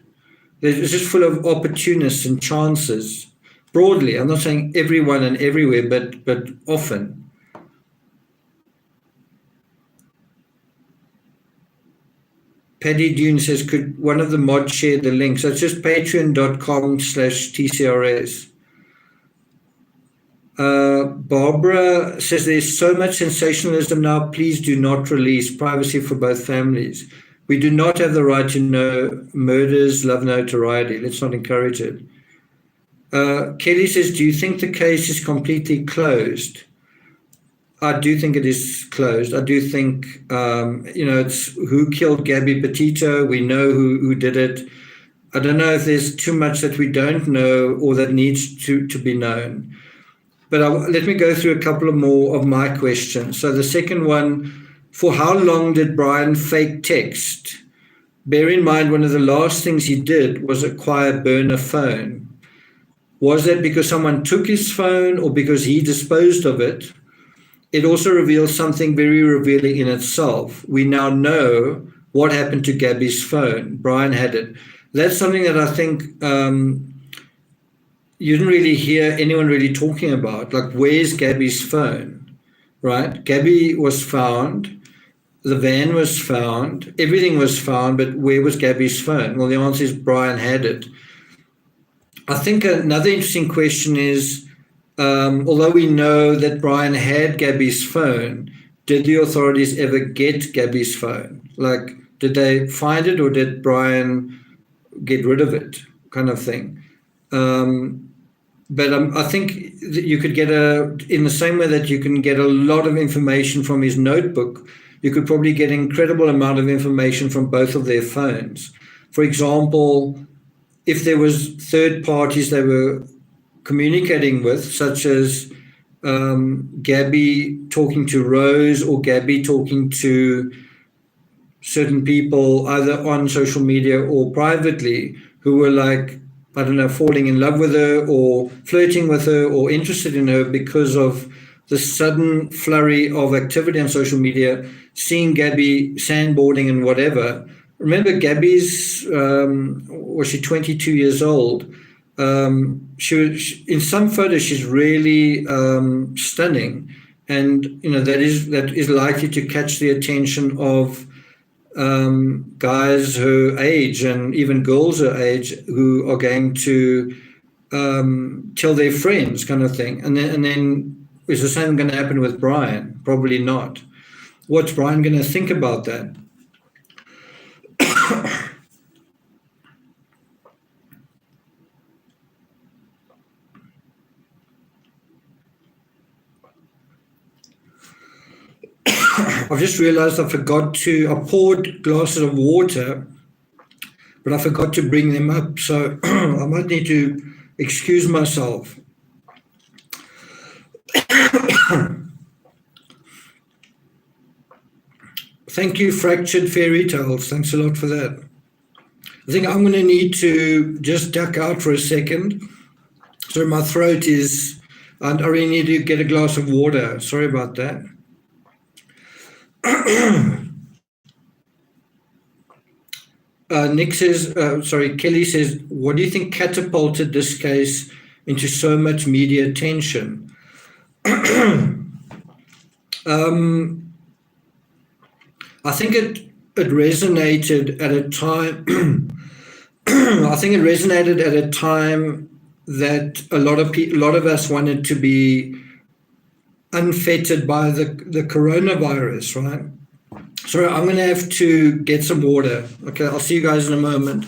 It's just full of opportunists and chances. Broadly, I'm not saying everyone and everywhere, but often. Paddy Dune says, could one of the mods share the link? So it's just patreon.com/TCRS. Barbara says there's so much sensationalism now. Please do not release. Privacy for both families. We do not have the right to know murders, love notoriety. Let's not encourage it. Kelly says, do you think the case is completely closed? I do think it is closed. I do think, it's who killed Gabby Petito. We know who did it. I don't know if there's too much that we don't know or that needs to be known. But let me go through a couple of more of my questions. So the second one, for how long did Brian fake text? Bear in mind, one of the last things he did was acquire a burner phone. Was that because someone took his phone or because he disposed of it? It also reveals something very revealing in itself. We now know what happened to Gabby's phone. Brian had it. That's something that I think you didn't really hear anyone really talking about. Like, where's Gabby's phone, right? Gabby was found. The van was found. Everything was found, but where was Gabby's phone? Well, the answer is Brian had it. I think another interesting question is, although we know that Brian had Gabby's phone, did the authorities ever get Gabby's phone? Like, did they find it or did Brian get rid of it, kind of thing? But I think that you could get in the same way that you can get a lot of information from his notebook, you could probably get an incredible amount of information from both of their phones. For example, if there was third parties they were communicating with, such as Gabby talking to Rose or Gabby talking to certain people either on social media or privately who were like, I don't know, falling in love with her or flirting with her or interested in her because of the sudden flurry of activity on social media, seeing Gabby sandboarding and whatever. Remember, Gabby's, was she 22 years old? She in some photos, she's really stunning. And, that is likely to catch the attention of guys her age and even girls her age who are going to tell their friends, kind of thing. And then is the same going to happen with Brian? Probably not. What's Brian going to think about that? I've just realized I poured glasses of water, but I forgot to bring them up. So I might need to excuse myself. Thank you, Fractured Fairy Tales. Thanks a lot for that. I think I'm going to need to just duck out for a second. So my throat is, and I really need to get a glass of water. Sorry about that. Kelly says, what do you think catapulted this case into so much media attention? I think it resonated at a time. I think it resonated at a time that a lot of us wanted to be unfettered by the coronavirus, right? Sorry, I'm going to have to get some water. Okay, I'll see you guys in a moment.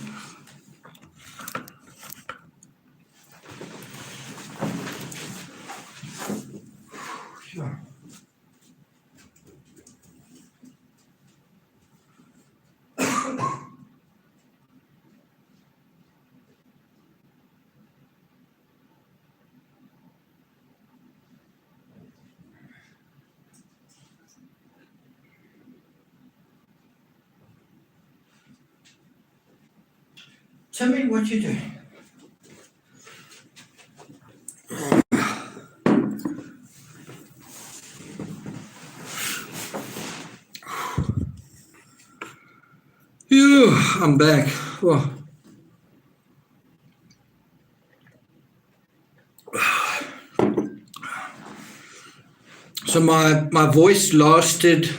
Tell me what you're doing. Phew, I'm back. Whoa. So my voice lasted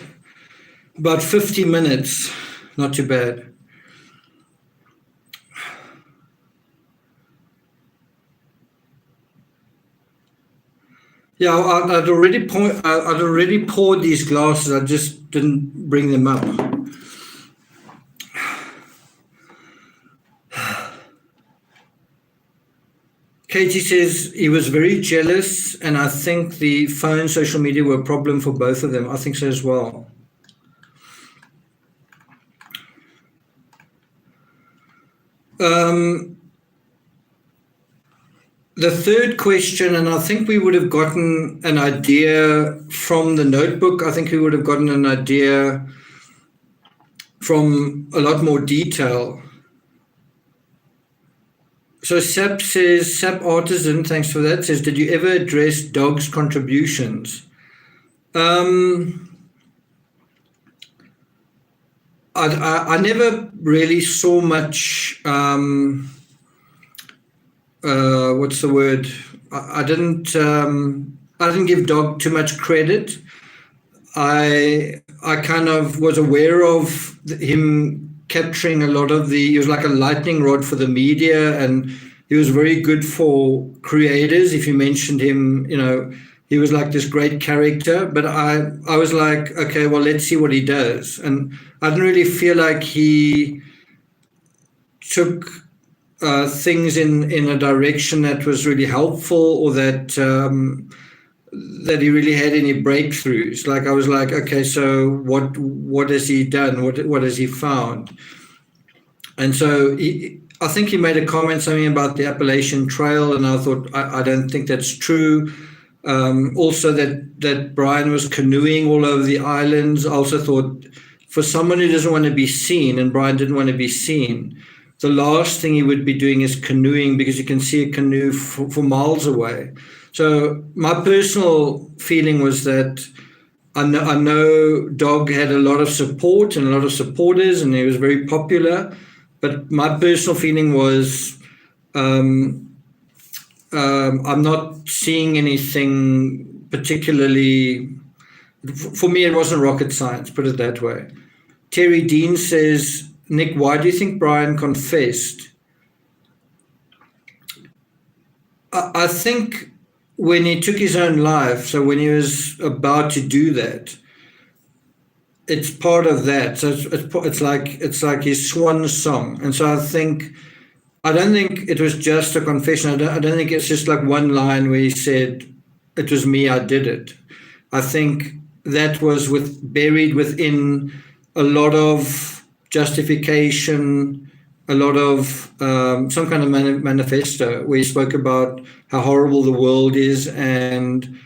about 50 minutes. Not too bad. Yeah, I'd already poured these glasses. I just didn't bring them up. Katie says he was very jealous, and I think the phone, social media were a problem for both of them. I think so as well. The third question, and I think we would have gotten an idea from the notebook. I think we would have gotten an idea from a lot more detail. So Sap says, Sap Artisan, thanks for that, says, did you ever address dogs' contributions? I never really saw much, what's the word? I didn't give Dog too much credit. I kind of was aware of him capturing a lot of he was like a lightning rod for the media, and he was very good for creators. If you mentioned him, he was like this great character, but I was like, okay, well, let's see what he does. And I didn't really feel like he took things in a direction that was really helpful, or that he really had any breakthroughs. Like I was like, okay, so what has he done? What has he found? And so I think he made a comment, something about the Appalachian Trail, and I thought, I don't think that's true. Also that Brian was canoeing all over the islands. I also thought, for someone who doesn't want to be seen, and Brian didn't want to be seen, the last thing he would be doing is canoeing, because you can see a canoe for miles away. So my personal feeling was that I know Dog had a lot of support and a lot of supporters, and he was very popular. But my personal feeling was I'm not seeing anything particularly. For me, it wasn't rocket science, put it that way. Terry Dean says, Nick, why do you think Brian confessed? I think when he took his own life, so when he was about to do that, it's part of that. So it's like his swan song. And so I don't think it was just a confession. I don't think it's just like one line where he said, it was me, I did it. I think that was buried within a lot of justification, a lot of some kind of manifesto, where he spoke about how horrible the world is, and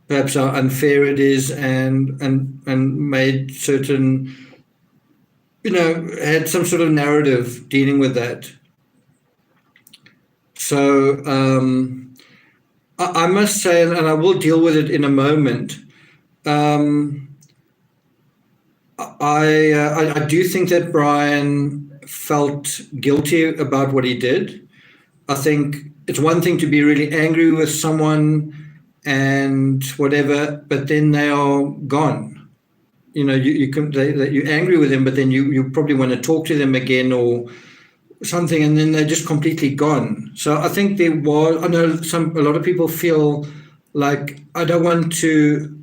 perhaps how unfair it is, and made certain, had some sort of narrative dealing with that. So I must say, and I will deal with it in a moment, I do think that Brian felt guilty about what he did. I think it's one thing to be really angry with someone and whatever, but then they are gone. You're angry with them, but then you probably want to talk to them again or something, and then they're just completely gone. So I think I know a lot of people feel like I don't want to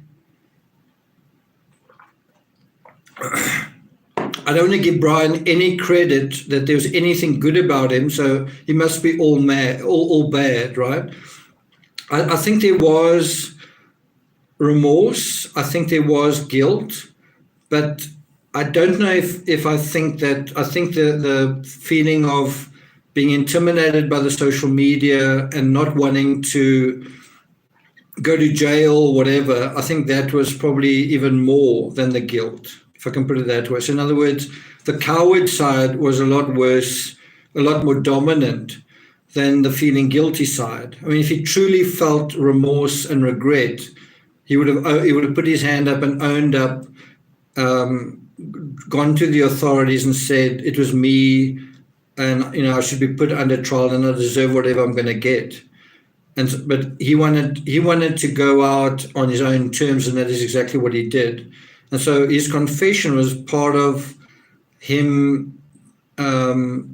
give Brian any credit that there was anything good about him, so he must be all bad, right? I think there was remorse. I think there was guilt, but I don't know if I think the feeling of being intimidated by the social media and not wanting to go to jail or whatever, I think that was probably even more than the guilt, if I can put it that way. So in other words, the coward side was a lot worse, a lot more dominant than the feeling guilty side. I mean, if he truly felt remorse and regret, he would have put his hand up and owned up, gone to the authorities and said, it was me, and I should be put under trial and I deserve whatever I'm going to get. But he wanted to go out on his own terms, and that is exactly what he did. And so his confession was part of him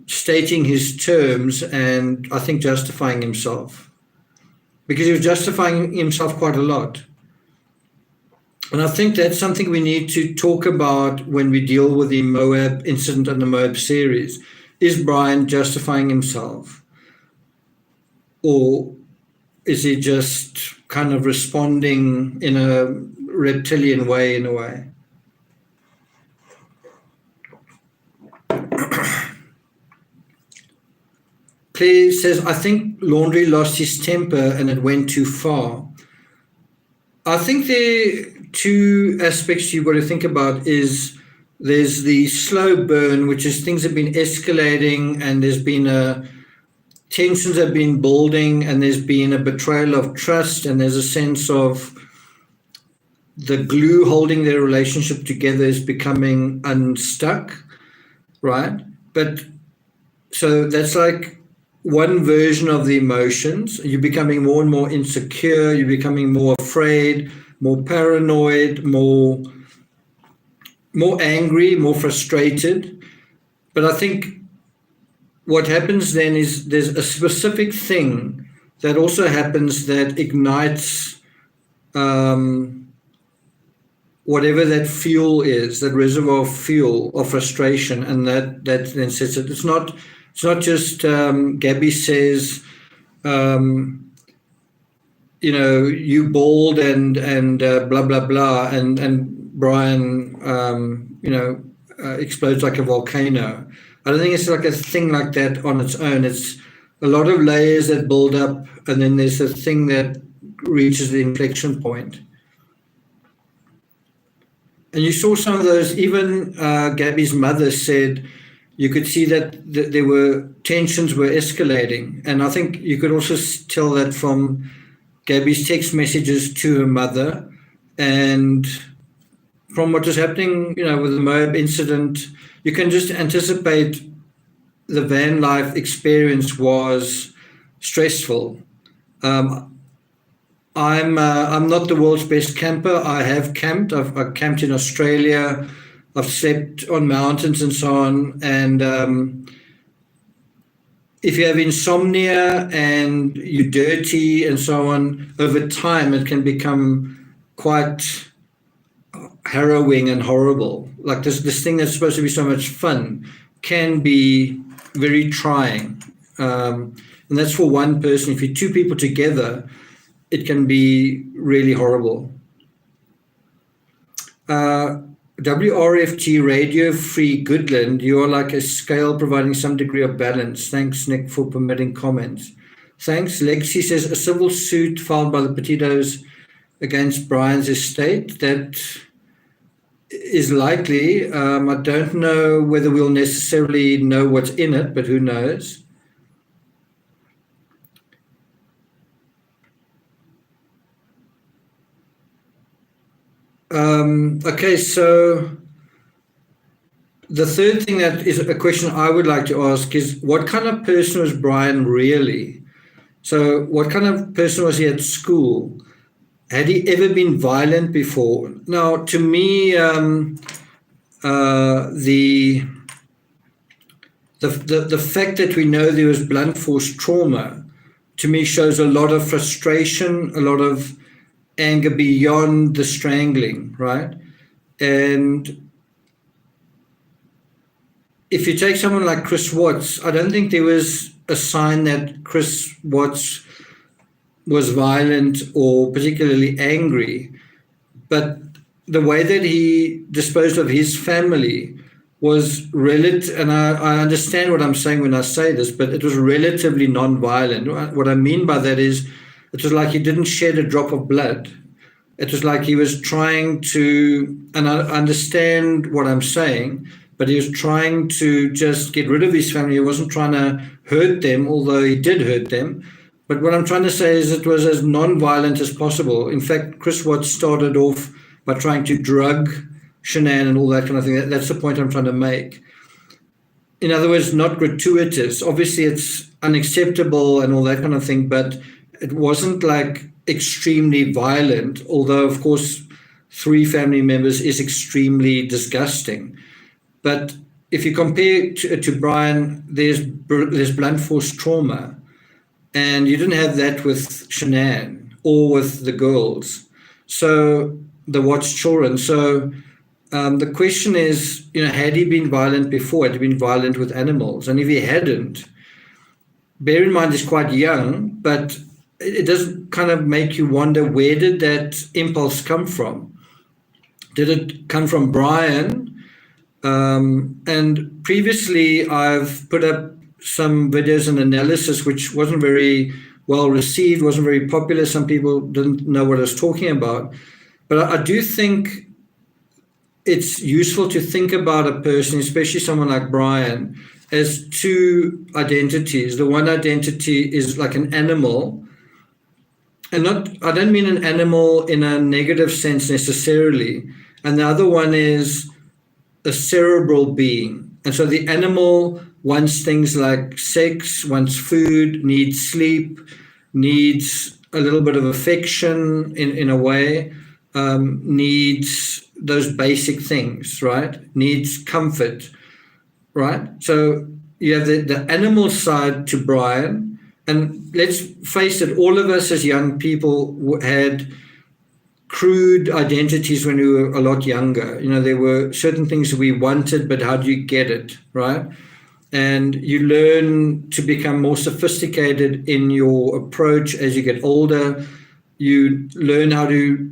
stating his terms and I think justifying himself. because he was justifying himself quite a lot. And I think that's something we need to talk about when we deal with the Moab incident and the Moab series. Is Brian justifying himself? Or is he just kind of responding in a reptilian way, in a way? Claire says, I think Laundrie lost his temper and it went too far. I think there are two aspects you've got to think about. Is there's the slow burn, which is things have been escalating and there's been tensions have been building and there's been a betrayal of trust and there's a sense of the glue holding their relationship together is becoming unstuck, right? But so that's like one version of the emotions. You're becoming more and more insecure, you're becoming more afraid, more paranoid, more angry, more frustrated. But I think what happens then is there's a specific thing that also happens that ignites whatever that fuel is, that reservoir of fuel of frustration, and that then sets it. It's not just Gabby says, you bald and blah blah blah, and Brian explodes like a volcano. I don't think it's like a thing like that on its own. It's a lot of layers that build up, and then there's a thing that reaches the inflection point. And you saw some of those. Even Gabby's mother said you could see that there were tensions were escalating, and I think you could also tell that from Gabby's text messages to her mother, and from what was happening, with the Moab incident. You can just anticipate the van life experience was stressful. I'm not the world's best camper. I have camped. I've camped in Australia. I've slept on mountains and so on. And if you have insomnia and you're dirty and so on, over time it can become quite harrowing and horrible. Like this thing that's supposed to be so much fun can be very trying. And that's for one person. If you're two people together, it can be really horrible. WRFG Radio Free Goodland, you are like a scale providing some degree of balance. Thanks, Nick, for permitting comments. Thanks. Lexi says a civil suit filed by the Petitos against Brian's estate. That is likely. I don't know whether we'll necessarily know what's in it, but who knows? Okay, so the third thing that is a question I would like to ask is, what kind of person was Brian really? So what kind of person was he at school? Had he ever been violent before? Now, to me, the fact that we know there was blunt force trauma, to me, shows a lot of frustration, a lot of anger beyond the strangling, right? And if you take someone like Chris Watts, I don't think there was a sign that Chris Watts was violent or particularly angry, but the way that he disposed of his family was relative, and I understand what I'm saying when I say this, but it was relatively non-violent. What I mean by that is it was like he didn't shed a drop of blood. It was like he was trying to, and I understand what I'm saying, but he was trying to just get rid of his family. He wasn't trying to hurt them, although he did hurt them. But what I'm trying to say is it was as non-violent as possible. In fact, Chris Watts started off by trying to drug Shanann and all that kind of thing. That's the point I'm trying to make. In other words, not gratuitous. Obviously, it's unacceptable and all that kind of thing, but it wasn't like extremely violent, although, of course, 3 family members is extremely disgusting. But if you compare to Brian, there's blunt force trauma. And you didn't have that with Shanann or with the girls. So the Watts children. So the question is, had he been violent before? Had he been violent with animals? And if he hadn't, bear in mind he's quite young, but it does kind of make you wonder, where did that impulse come from? Did it come from Brian? And previously I've put up some videos and analysis which wasn't very well received, wasn't very popular. Some people didn't know what I was talking about. But I do think it's useful to think about a person, especially someone like Brian, as two identities. The one identity is like an animal, and I don't mean an animal in a negative sense necessarily. And the other one is a cerebral being. And so the animal wants things like sex, wants food, needs sleep, needs a little bit of affection in a way, needs those basic things, right? Needs comfort, right? So you have the animal side to Brian, and let's face it, all of us as young people had crude identities when we were a lot younger. There were certain things we wanted, but how do you get it, right? And you learn to become more sophisticated in your approach as you get older. You learn how to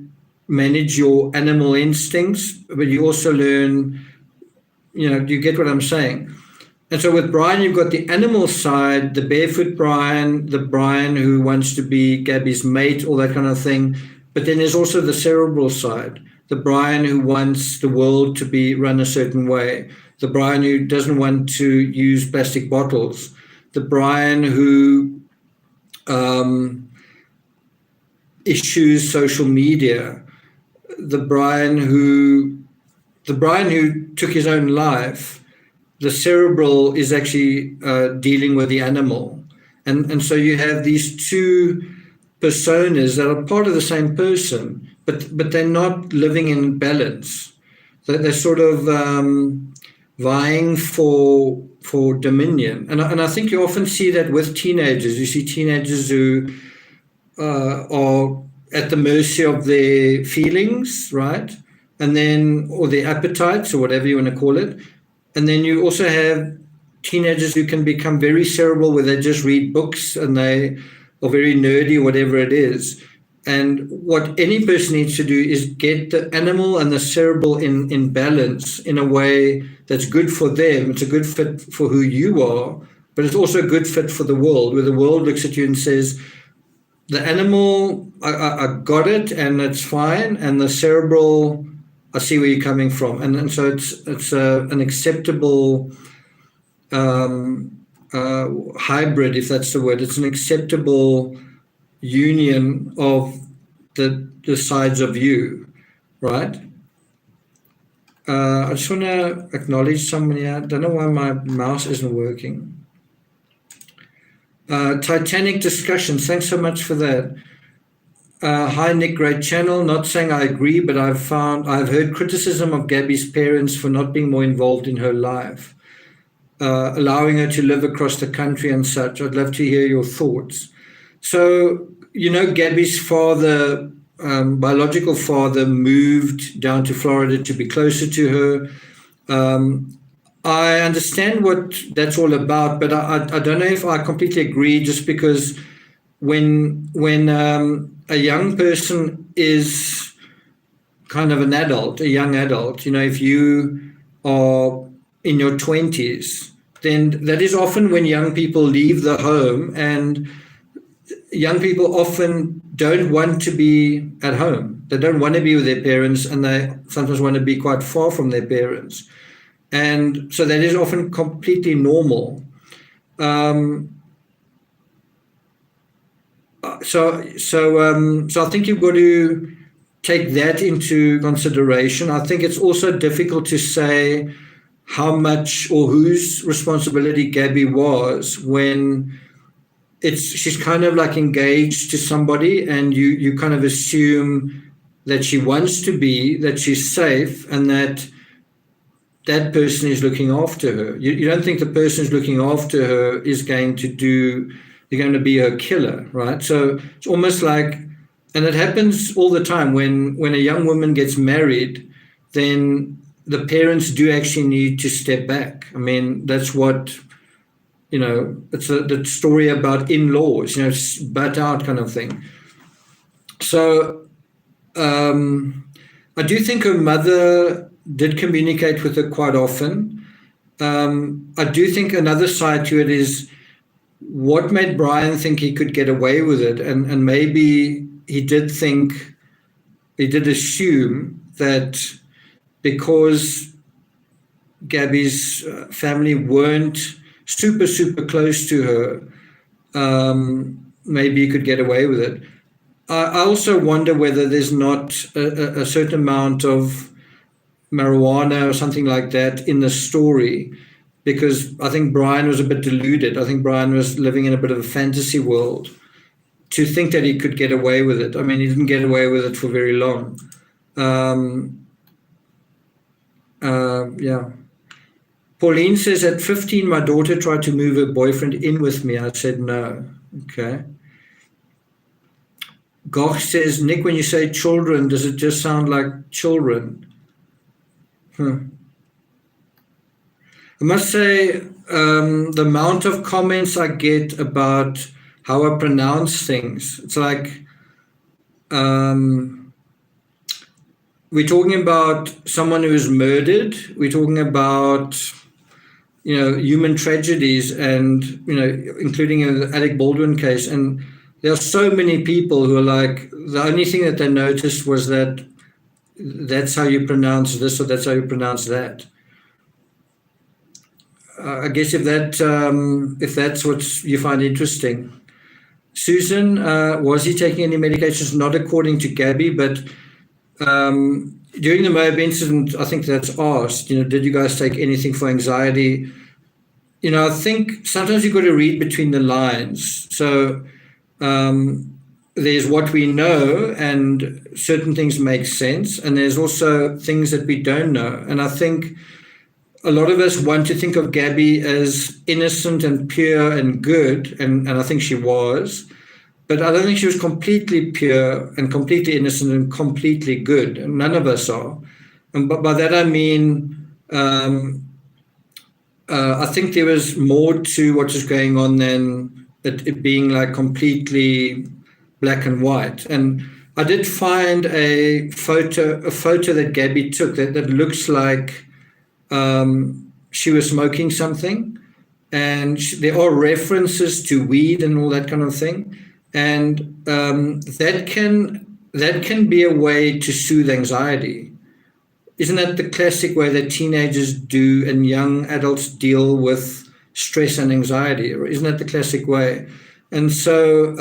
manage your animal instincts, but you also learn, you get what I'm saying. And so with Brian, you've got the animal side, the barefoot Brian, the Brian who wants to be Gabby's mate, all that kind of thing. But then there's also the cerebral side, the Brian who wants the world to be run a certain way, the Brian who doesn't want to use plastic bottles, the Brian who issues social media, the Brian who took his own life. The cerebral is actually dealing with the animal. And so you have these two personas that are part of the same person, but they're not living in balance. They're sort of vying for dominion. And I think you often see that with teenagers. You see teenagers who are at the mercy of their feelings, right? And then, or their appetites, or whatever you want to call it. And then you also have teenagers who can become very cerebral, where they just read books and they are very nerdy, whatever it is. And what any person needs to do is get the animal and the cerebral in balance in a way that's good for them. It's a good fit for who you are, but it's also a good fit for the world, where the world looks at you and says, the animal, I got it and it's fine, and the cerebral, I see where you're coming from. And so it's an acceptable hybrid, if that's the word. It's an acceptable union of the sides of you, right? I just want to acknowledge somebody. I don't know why my mouse isn't working. Titanic discussions. Thanks so much for that. Hi, Nick, great channel. Not saying I agree, but I've heard criticism of Gabby's parents for not being more involved in her life, allowing her to live across the country and such. I'd love to hear your thoughts. So, Gabby's father, biological father, moved down to Florida to be closer to her. I understand what that's all about, but I don't know if I completely agree, just because when a young person is kind of an adult, a young adult, if you are in your 20s, then that is often when young people leave the home, and young people often don't want to be at home. They don't want to be with their parents, and they sometimes want to be quite far from their parents. And so that is often completely normal. So I think you've got to take that into consideration. I think it's also difficult to say how much or whose responsibility Gabby was when she's kind of like engaged to somebody, and you kind of assume that she wants to be, that she's safe, and that person is looking after her. You don't think the person who's looking after her is going to do you're going to be her killer, right? So it's almost like, and it happens all the time when a young woman gets married, then the parents do actually need to step back. I mean, that's what, it's the story about in-laws, butt out kind of thing. So I do think her mother did communicate with her quite often. I do think another side to it is what made Brian think he could get away with it, and maybe he did assume that because Gabby's family weren't super, super close to her, maybe he could get away with it. I also wonder whether there's not a certain amount of marijuana or something like that in the story, because I think Brian was a bit deluded. I think Brian was living in a bit of a fantasy world to think that he could get away with it. I mean, he didn't get away with it for very long. Yeah. Pauline says, at 15, my daughter tried to move her boyfriend in with me. I said no. Okay. Goch says, Nick, when you say children, does it just sound like children? I must say, the amount of comments I get about how I pronounce things, it's like we're talking about someone who is murdered. We're talking about, human tragedies, and, including the Alec Baldwin case. And there are so many people who are like, the only thing that they noticed was that that's how you pronounce this or that's how you pronounce that. I guess if that's what you find interesting. Susan, was he taking any medications? Not according to Gabby, but during the Moab incident, I think that's asked, did you guys take anything for anxiety? I think sometimes you've got to read between the lines. So there's what we know, and certain things make sense, and there's also things that we don't know. And I think a lot of us want to think of Gabby as innocent and pure and good, and I think she was, but I don't think she was completely pure and completely innocent and completely good. And none of us are. And by that I mean, I think there was more to what was going on than it being like completely black and white. And I did find a photo that Gabby took that looks like she was smoking something, and there are references to weed and all that kind of thing, and that can be a way to soothe anxiety. Isn't that the classic way that teenagers do and young adults deal with stress and anxiety? Or isn't that the classic way? And so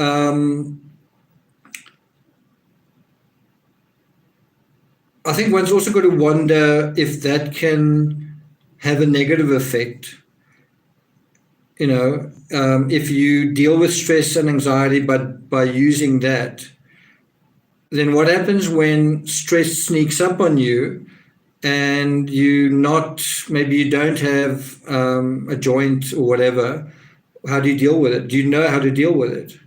I think one's also got to wonder if that can have a negative effect. If you deal with stress and anxiety by using that, then what happens when stress sneaks up on you and maybe you don't have a joint or whatever? How do you deal with it? Do you know how to deal with it?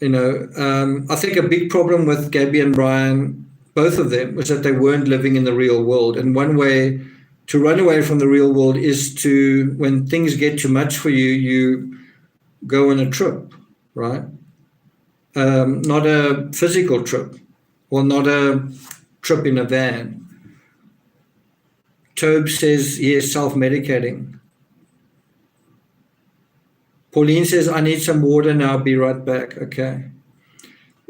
I think a big problem with Gabby and Brian, both of them, was that they weren't living in the real world. And one way to run away from the real world is to, when things get too much for you, you go on a trip, right? Not a physical trip, or not a trip in a van. Tobe says he is self-medicating. Pauline says, I need some water now, be right back. Okay.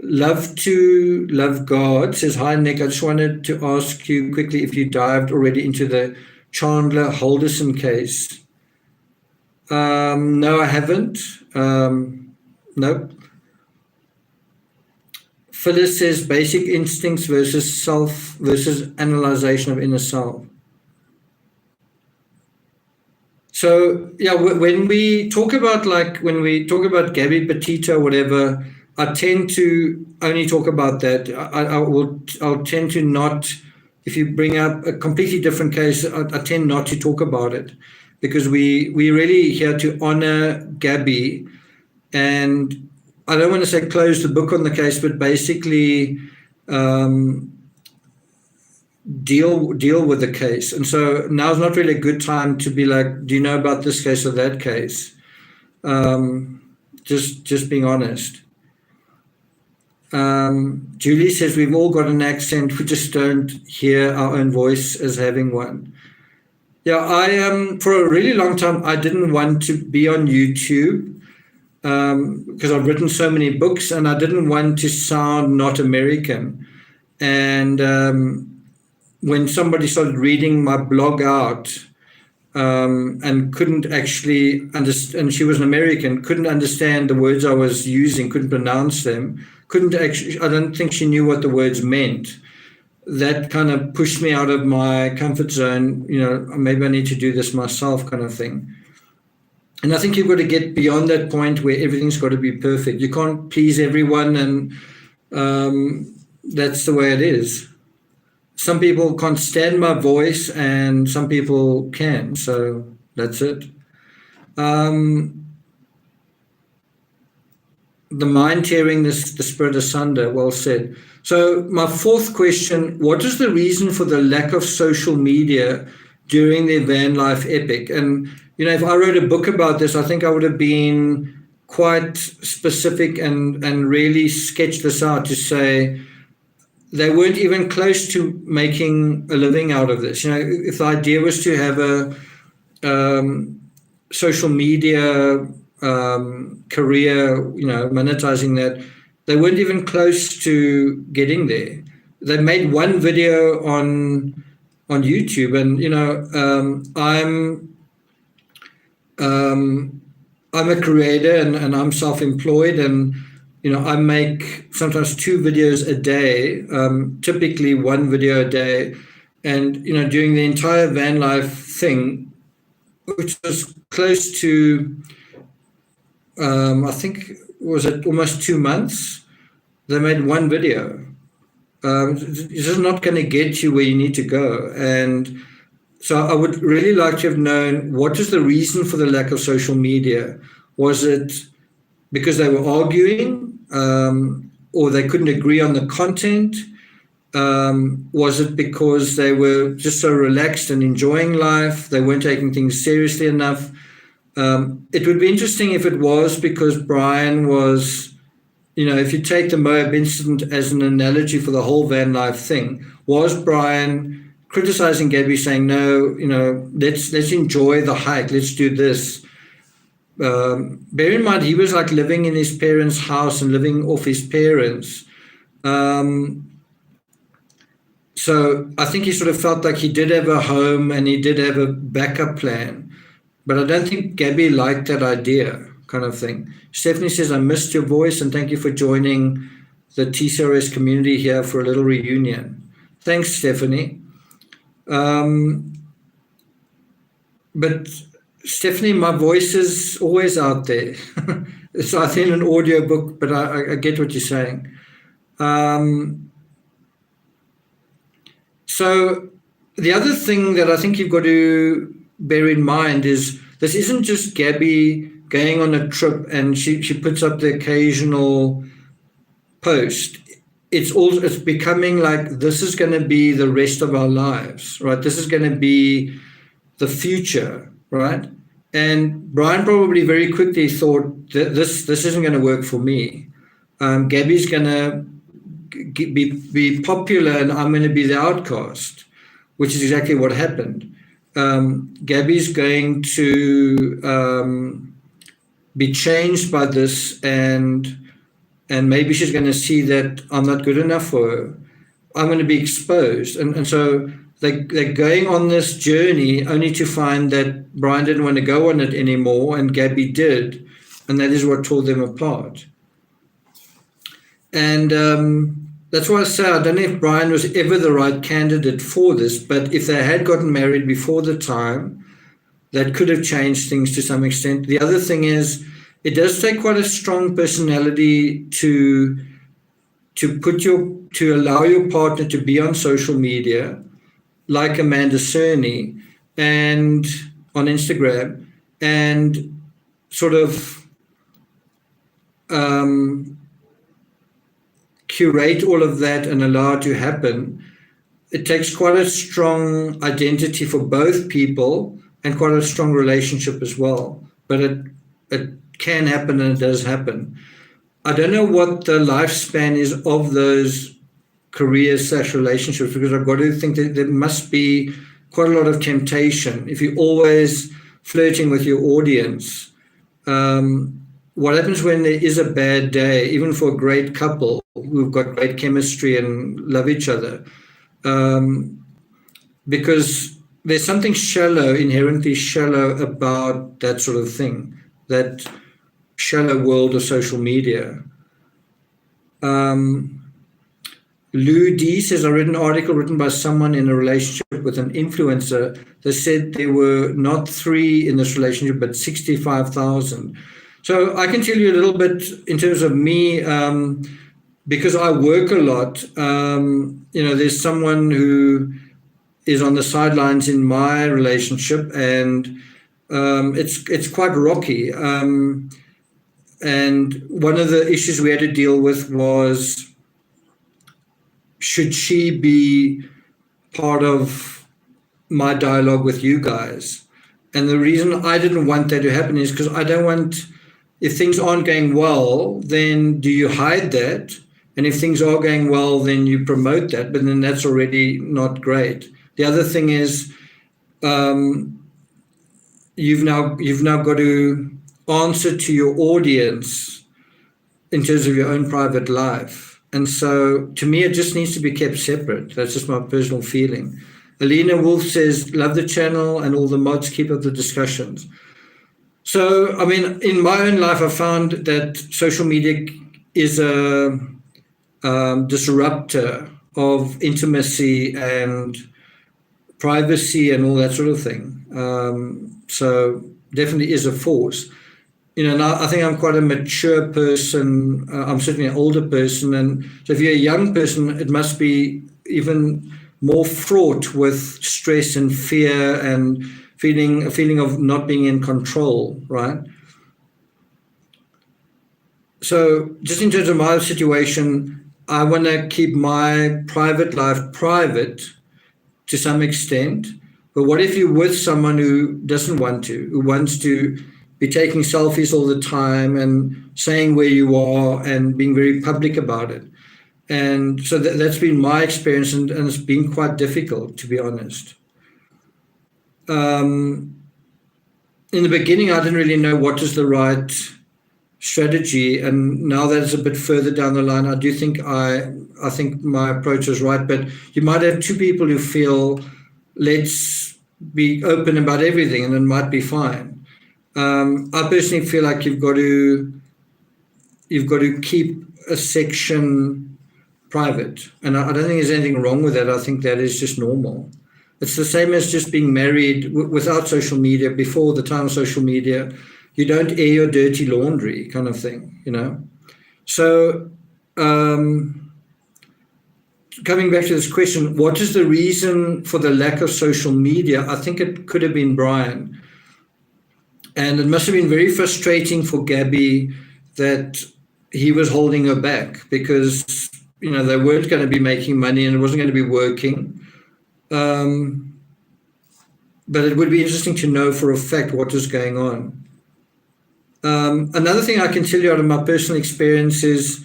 Love to Love God says, hi, Nick. I just wanted to ask you quickly if you dived already into the Chandler Halderson case. No, I haven't. Nope. Phyllis says, basic instincts versus analyzation of inner self. So, yeah, when we talk about Gabby Petito or whatever, I tend to only talk about that. I'll tend to not, if you bring up a completely different case, I tend not to talk about it, because we really here to honor Gabby and I don't want to say close the book on the case, but basically deal with the case. And so now's not really a good time to be like, do you know about this case or that case? Just being honest. Julie says we've all got an accent, we just don't hear our own voice as having one. Yeah, I for a really long time I didn't want to be on YouTube because I've written so many books and I didn't want to sound not American. And when somebody started reading my blog out and couldn't actually understand, and she was an American, couldn't understand the words I was using, couldn't pronounce them, couldn't actually, I don't think she knew what the words meant. That kind of pushed me out of my comfort zone, maybe I need to do this myself kind of thing. And I think you've got to get beyond that point where everything's got to be perfect. You can't please everyone, and that's the way it is. Some people can't stand my voice and some people can, so that's it. The mind tearing the spirit asunder, well said. So my fourth question, what is the reason for the lack of social media during the van life epic? And, if I wrote a book about this, I think I would have been quite specific and really sketched this out to say they weren't even close to making a living out of this. If the idea was to have a social media career, monetizing that, they weren't even close to getting there. They made one video on YouTube, and I'm a creator and I'm self-employed, and I make sometimes 2 videos a day, typically 1 video a day, and during the entire van life thing, which was close to I think, was it almost 2 months? They made 1 video. This is not going to get you where you need to go. And so I would really like to have known, what is the reason for the lack of social media? Was it because they were arguing, or they couldn't agree on the content? Was it because they were just so relaxed and enjoying life? They weren't taking things seriously enough? It would be interesting if it was because Brian was, if you take the Moab incident as an analogy for the whole van life thing, was Brian criticizing Gabby, saying, no, let's enjoy the hike, let's do this. Bear in mind, he was like living in his parents' house and living off his parents. So I think he sort of felt like he did have a home and he did have a backup plan. But I don't think Gabby liked that idea, kind of thing. Stephanie says, I missed your voice and thank you for joining the TCRS community here for a little reunion. Thanks, Stephanie. But Stephanie, my voice is always out there. It's, I think, an audio book, but I get what you're saying. So the other thing that I think you've got to bear in mind is this isn't just Gabby going on a trip and she puts up the occasional post. It's becoming like this is going to be the rest of our lives, right? This is going to be the future, right? And Brian probably very quickly thought that this isn't going to work for me. Gabby's going to be popular and I'm going to be the outcast, which is exactly what happened. Gabby's going to be changed by this, and maybe she's going to see that I'm not good enough for her. I'm going to be exposed. And so they're going on this journey only to find that Brian didn't want to go on it anymore and Gabby did. And that is what tore them apart. And that's why I say I don't know if Brian was ever the right candidate for this, but if they had gotten married before the time, that could have changed things to some extent. The other thing is, it does take quite a strong personality to allow your partner to be on social media, like Amanda Cerny, and on Instagram, and sort of curate all of that and allow it to happen, it takes quite a strong identity for both people and quite a strong relationship as well. But it can happen, and it does happen. I don't know what the lifespan is of those careers/relationships, because I've got to think that there must be quite a lot of temptation. If you're always flirting with your audience, what happens when there is a bad day, even for a great couple who've got great chemistry and love each other? Because there's something shallow, inherently shallow about that sort of thing, that shallow world of social media. Lou D says, I read an article written by someone in a relationship with an influencer that said there were not 3 in this relationship, but 65,000. So I can tell you a little bit in terms of me, because I work a lot. There's someone who is on the sidelines in my relationship, and it's quite rocky. And one of the issues we had to deal with was, should she be part of my dialogue with you guys? And the reason I didn't want that to happen is because I don't want, if things aren't going well, then do you hide that? And if things are going well, then you promote that, but then that's already not great. The other thing is, you've now got to answer to your audience in terms of your own private life. And so to me, it just needs to be kept separate. That's just my personal feeling. Alina Wolf says, love the channel and all the mods, keep up the discussions. So, I mean, in my own life, I found that social media is a disruptor of intimacy and privacy and all that sort of thing. So definitely is a force. And I think I'm quite a mature person. I'm certainly an older person. And so if you're a young person, it must be even more fraught with stress and fear and a feeling of not being in control, right? So just in terms of my situation, I want to keep my private life private to some extent. But what if you're with someone who doesn't want to, who wants to be taking selfies all the time and saying where you are and being very public about it? And so that's been my experience, and it's been quite difficult, to be honest. In the beginning, I didn't really know what is the right strategy, and now that it's a bit further down the line, I do think I think my approach is right. But you might have 2 people who feel, let's be open about everything, and it might be fine. I personally feel like you've got to keep a section private, and I don't think there's anything wrong with that. I think that is just normal. It's the same as just being married without social media. Before the time of social media, you don't air your dirty laundry, kind of thing, So coming back to this question, what is the reason for the lack of social media? I think it could have been Brian. And it must have been very frustrating for Gabby that he was holding her back, because, they weren't going to be making money and it wasn't going to be working. But it would be interesting to know for a fact what is going on. Another thing I can tell you out of my personal experience is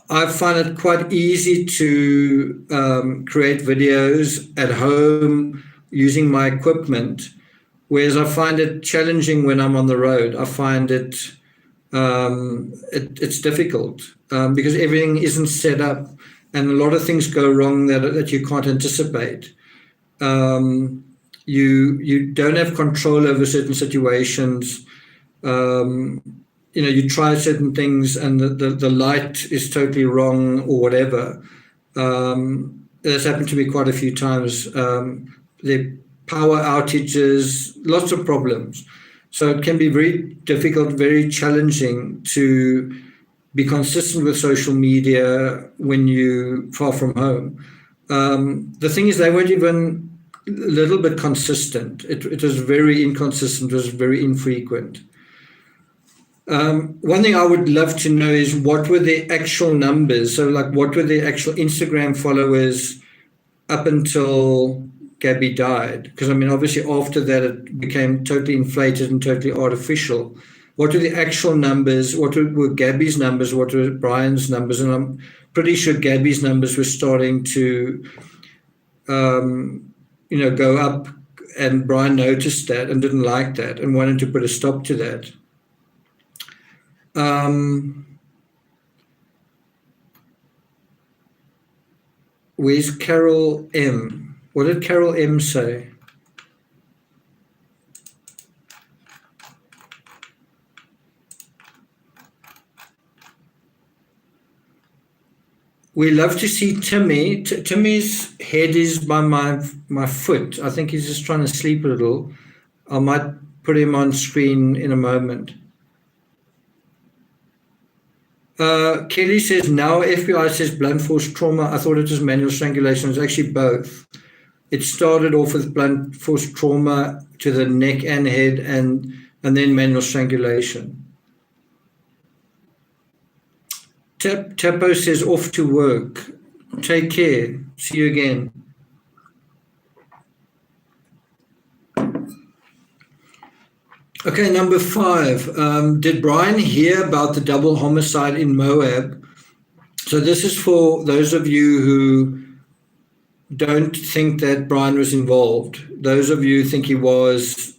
I find it quite easy to create videos at home using my equipment, whereas I find it challenging when I'm on the road. I find it's difficult because everything isn't set up, and a lot of things go wrong that you can't anticipate. You don't have control over certain situations. You try certain things and the light is totally wrong or whatever. That's happened to me quite a few times. The power outages, lots of problems. So it can be very difficult, very challenging to be consistent with social media when you're far from home. The thing is, they weren't even a little bit consistent. It was very inconsistent, it was very infrequent. One thing I would love to know is what were the actual numbers? So, like, what were the actual Instagram followers up until Gabby died? Because, I mean, obviously after that it became totally inflated and totally artificial. What were the actual numbers? What were Gabby's numbers? What were Brian's numbers? And I'm pretty sure Gabby's numbers were starting to, go up, and Brian noticed that and didn't like that and wanted to put a stop to that. Where's Carol M? What did Carol M say? We love to see Timmy. Timmy's head is by my foot. I think he's just trying to sleep a little. I might put him on screen in a moment. Kelly says, now FBI says blunt force trauma. I thought it was manual strangulation. It's actually both. It started off with blunt force trauma to the neck and head, and then manual strangulation. Tapo says, off to work. Take care. See you again. Okay, number 5. Did Brian hear about the double homicide in Moab? So this is for those of you who don't think that Brian was involved. Those of you who think he was,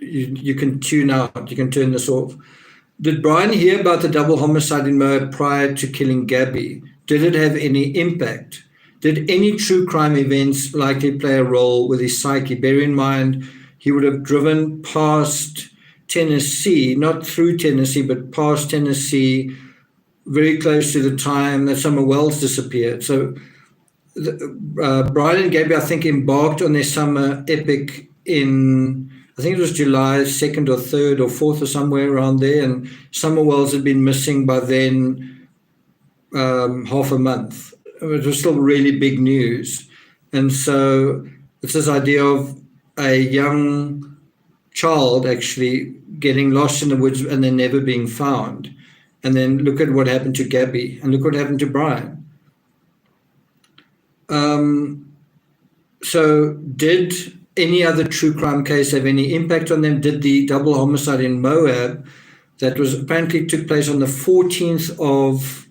you can tune out. You can turn this off. Did Brian hear about the double homicide in Moab prior to killing Gabby? Did it have any impact? Did any true crime events likely play a role with his psyche? Bear in mind, he would have driven past Tennessee, not through Tennessee, but past Tennessee, very close to the time that Summer Wells disappeared. So Brian and Gabby, I think, embarked on their summer epic in, I think it was July 2nd or 3rd or 4th or somewhere around there. And Summer Wells had been missing by then half a month. It was still really big news. And so it's this idea of a young child actually getting lost in the woods and then never being found. And then look at what happened to Gabby and look what happened to Brian. So did any other true crime case have any impact on them? Did the double homicide in Moab that was apparently took place on the 14th of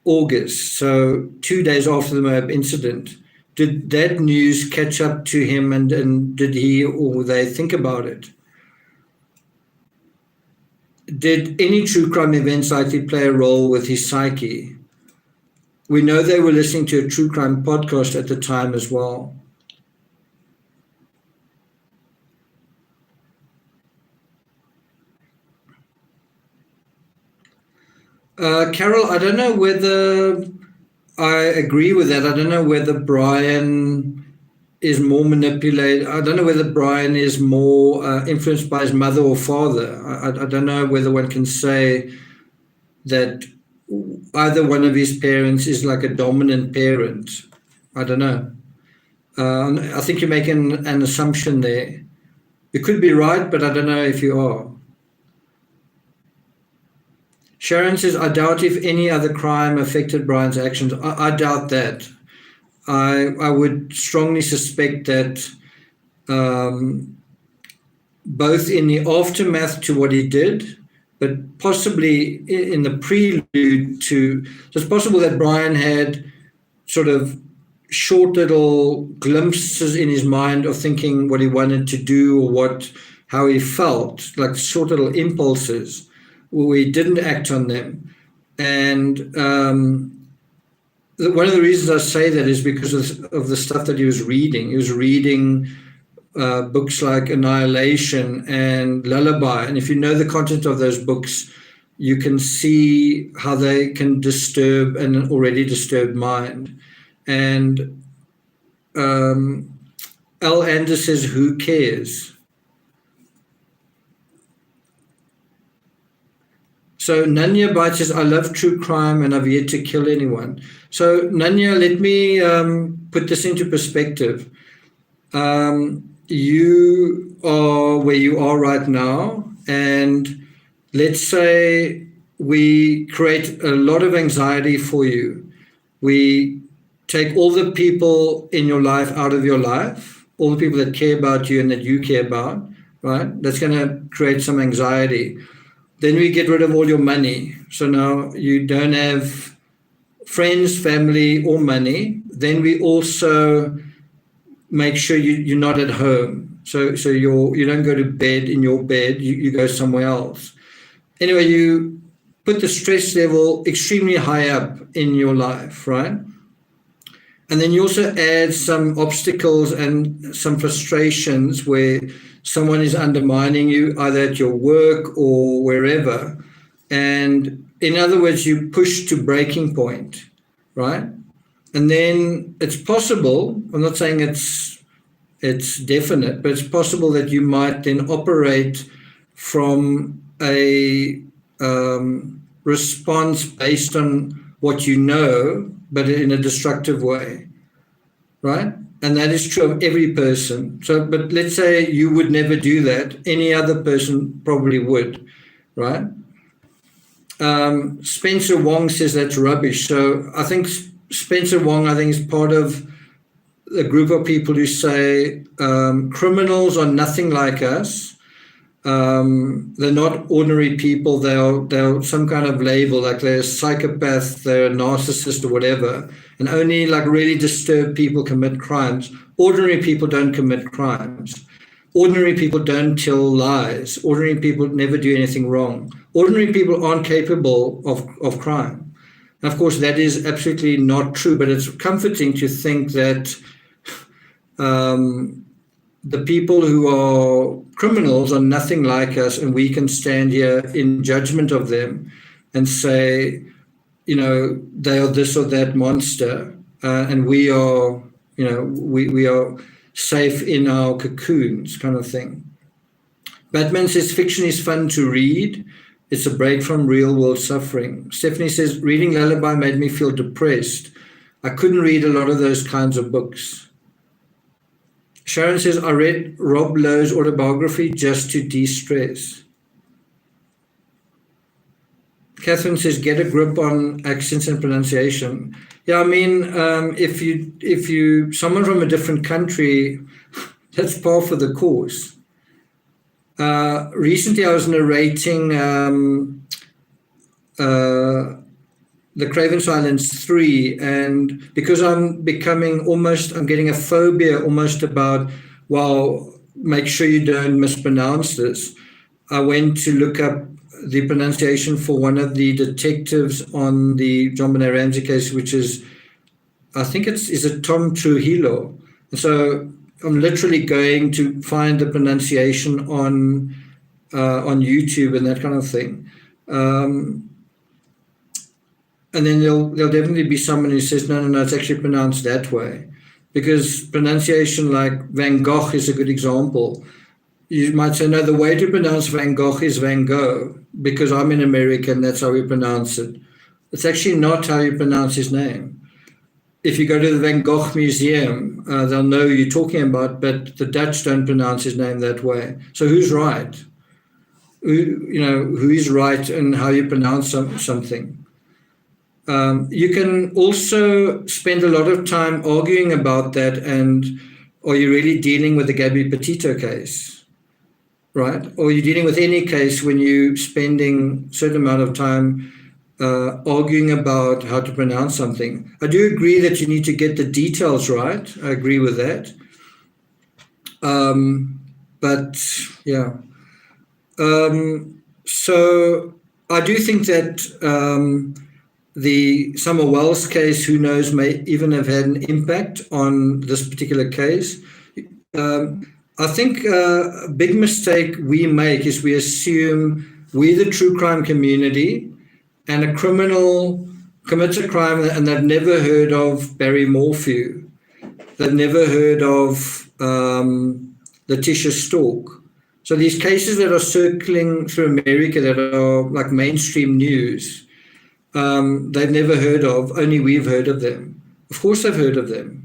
August, so 2 days after the Moab incident, did that news catch up to him and did he or they think about it? Did any true crime events likely play a role with his psyche? We know they were listening to a true crime podcast at the time as well. Carol, I don't know whether I agree with that. I don't know whether Brian is more manipulated. I don't know whether Brian is more influenced by his mother or father. I don't know whether one can say that either one of his parents is like a dominant parent. I don't know. I think you're making an assumption there. You could be right, but I don't know if you are. Sharon says, I doubt if any other crime affected Brian's actions. I doubt that. I would strongly suspect that both in the aftermath to what he did, but possibly in the prelude to, so it's possible that Brian had sort of short little glimpses in his mind of thinking what he wanted to do or how he felt, like short little impulses where he didn't act on them. And one of the reasons I say that is because of the stuff that he was reading. He was reading books like Annihilation and Lullaby. And if you know the content of those books, you can see how they can disturb an already disturbed mind. And Al Anders says, who cares? So Nanya Bite says, I love true crime and I've yet to kill anyone. So Nanya, let me put this into perspective. You are where you are right now, and let's say we create a lot of anxiety for you. We take all the people in your life out of your life, all the people that care about you and that you care about, right? That's going to create some anxiety. Then we get rid of all your money. So now you don't have friends, family, or money. Then we also make sure you're not at home. So you don't go to bed in your bed, you go somewhere else. Anyway, you put the stress level extremely high up in your life, right? And then you also add some obstacles and some frustrations where someone is undermining you, either at your work or wherever. And in other words, you push to breaking point, right? And then it's possible, I'm not saying it's definite, but it's possible that you might then operate from a response based on what you know, but in a destructive way, right? And that is true of every person. So, but let's say you would never do that. Any other person probably would, right? Spencer Wong says that's rubbish. So I think Spencer Wong, I think, is part of a group of people who say criminals are nothing like us. They're not ordinary people. They're some kind of label, like they're a psychopath, they're a narcissist or whatever. And only like really disturbed people commit crimes. Ordinary people don't commit crimes. Ordinary people don't tell lies. Ordinary people never do anything wrong. Ordinary people aren't capable of crime. And of course, that is absolutely not true, but it's comforting to think that the people who are criminals are nothing like us, and we can stand here in judgment of them and say, you know, they are this or that monster, and we are, you know, we are safe in our cocoons, kind of thing. Batman says fiction is fun to read. It's a break from real world suffering. Stephanie says reading Lullaby made me feel depressed. I couldn't read a lot of those kinds of books. Sharon says, I read Rob Lowe's autobiography just to de-stress. Catherine says, get a grip on accents and pronunciation. Yeah, I mean, if you someone from a different country, that's par for the course. Recently, I was narrating The Craven Silence 3, and because I'm getting a phobia almost about, well, make sure you don't mispronounce this, I went to look up the pronunciation for one of the detectives on the John Benet Ramsey case, which is, I think is it Tom Trujillo? And so I'm literally going to find the pronunciation on YouTube and that kind of thing. And then there'll definitely be someone who says, no, it's actually pronounced that way. Because pronunciation like Van Gogh is a good example. You might say, no, the way to pronounce Van Gogh is Van Gogh, because I'm in America and that's how we pronounce it. It's actually not how you pronounce his name. If you go to the Van Gogh Museum, they'll know who you're talking about, but the Dutch don't pronounce his name that way. So who's right? Who is right in how you pronounce something? You can also spend a lot of time arguing about that, and are you really dealing with the Gabby Petito case, right? Or are you dealing with any case when you're spending a certain amount of time arguing about how to pronounce something? I do agree that you need to get the details right. I agree with that. But yeah. So I do think that the Summer Wells case, who knows, may even have had an impact on this particular case. I think a big mistake we make is we assume we're the true crime community and a criminal commits a crime and they've never heard of Barry Morphew. They've never heard of Letitia Stalk. So these cases that are circling through America that are like mainstream news, they've never heard of, only we've heard of them. Of course they've heard of them.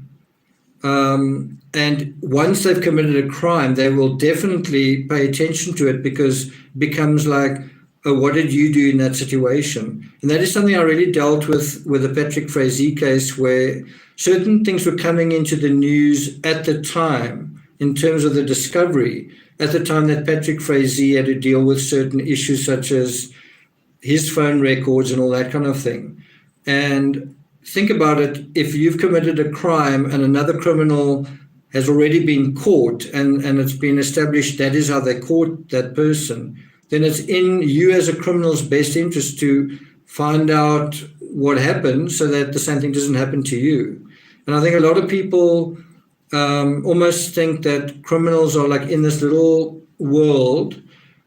And once they've committed a crime, they will definitely pay attention to it because it becomes like, oh, what did you do in that situation? And that is something I really dealt with the Patrick Frazee case, where certain things were coming into the news at the time in terms of the discovery, at the time that Patrick Frazee had to deal with certain issues such as his phone records and all that kind of thing. And think about it, if you've committed a crime and another criminal has already been caught and it's been established that is how they caught that person, then it's in you as a criminal's best interest to find out what happened so that the same thing doesn't happen to you. And I think a lot of people almost think that criminals are like in this little world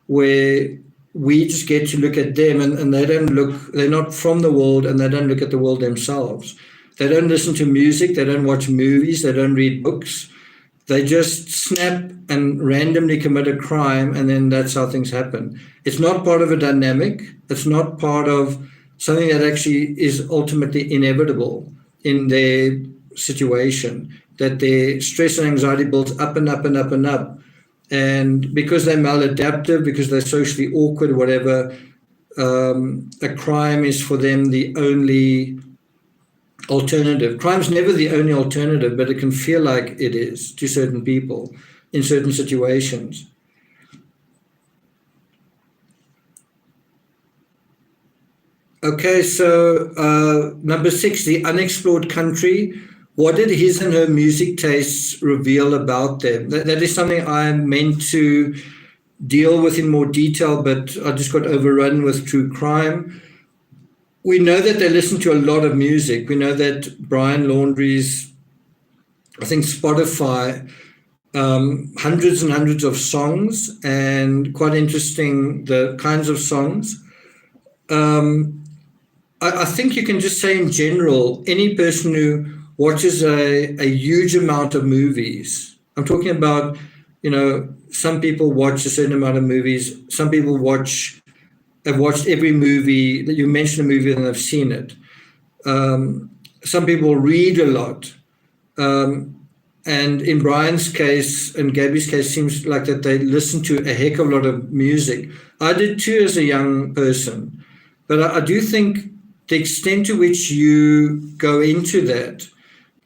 where we just get to look at them and they're not from the world and they don't look at the world themselves. They don't listen to music, they don't watch movies, they don't read books. They just snap and randomly commit a crime, and then that's how things happen. It's not part of a dynamic. It's not part of something that actually is ultimately inevitable in their situation, that their stress and anxiety builds up and up and up and up. And because they're maladaptive, because they're socially awkward, whatever, a crime is for them the only alternative. Crime's never the only alternative, but it can feel like it is to certain people in certain situations. Okay, so number 6, the unexplored country. What did his and her music tastes reveal about them? That is something I meant to deal with in more detail, but I just got overrun with true crime. We know that they listen to a lot of music. We know that Brian Laundrie's, I think, Spotify, hundreds and hundreds of songs, and quite interesting, the kinds of songs. I think you can just say in general, any person who watches a huge amount of movies, I'm talking about, some people watch a certain amount of movies, some people have watched every movie that you mention a movie and they've seen it. Some people read a lot. And in Brian's case and Gabby's case, seems like that they listen to a heck of a lot of music. I did too as a young person. But I do think the extent to which you go into that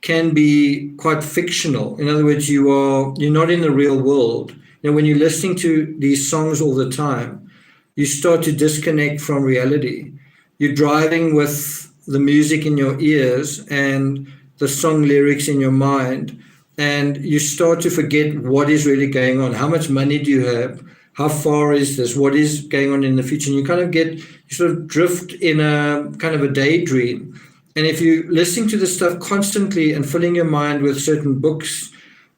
can be quite fictional. In other words, you're not in the real world. When you're listening to these songs all the time, you start to disconnect from reality. You're driving with the music in your ears and the song lyrics in your mind, and you start to forget what is really going on. How much money do you have? How far is this? What is going on in the future? And you sort of drift in a kind of a daydream. And if you're listening to this stuff constantly and filling your mind with certain books,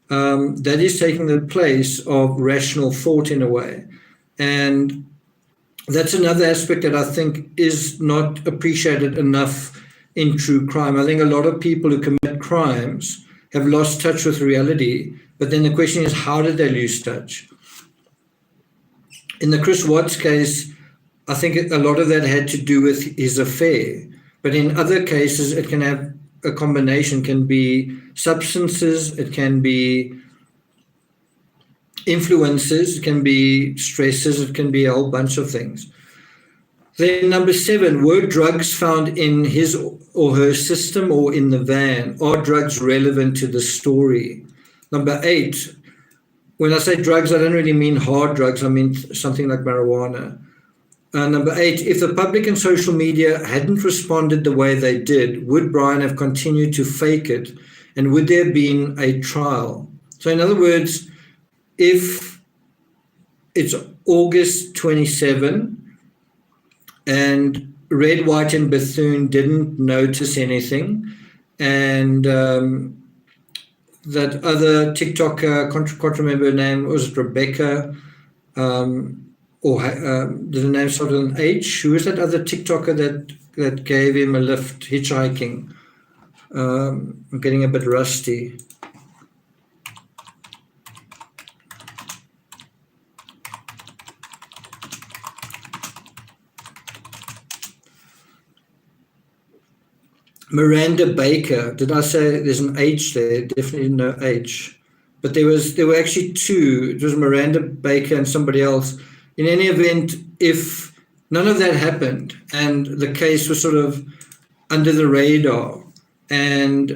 that is taking the place of rational thought in a way. And that's another aspect that I think is not appreciated enough in true crime. I think a lot of people who commit crimes have lost touch with reality, but then the question is, how did they lose touch? In the Chris Watts case, I think a lot of that had to do with his affair, but in other cases, it can have a combination, can be substances, it can be influences, it can be stresses, it can be a whole bunch of things. Then number 7, were drugs found in his or her system or in the van? Are drugs relevant to the story? Number 8, when I say drugs, I don't really mean hard drugs, I mean something like marijuana. Number 8, if the public and social media hadn't responded the way they did, would Brian have continued to fake it? And would there have been a trial? So in other words, if it's August 27 and Red, White and Bethune didn't notice anything, and that other TikToker, can't remember her name, was it Rebecca, or did the name start with an H? Who was that other TikToker that gave him a lift hitchhiking? I'm getting a bit rusty. Miranda Baker. Did I say there's an H there? Definitely no H. But there were actually 2. It was Miranda Baker and somebody else. In any event, if none of that happened, and the case was sort of under the radar, and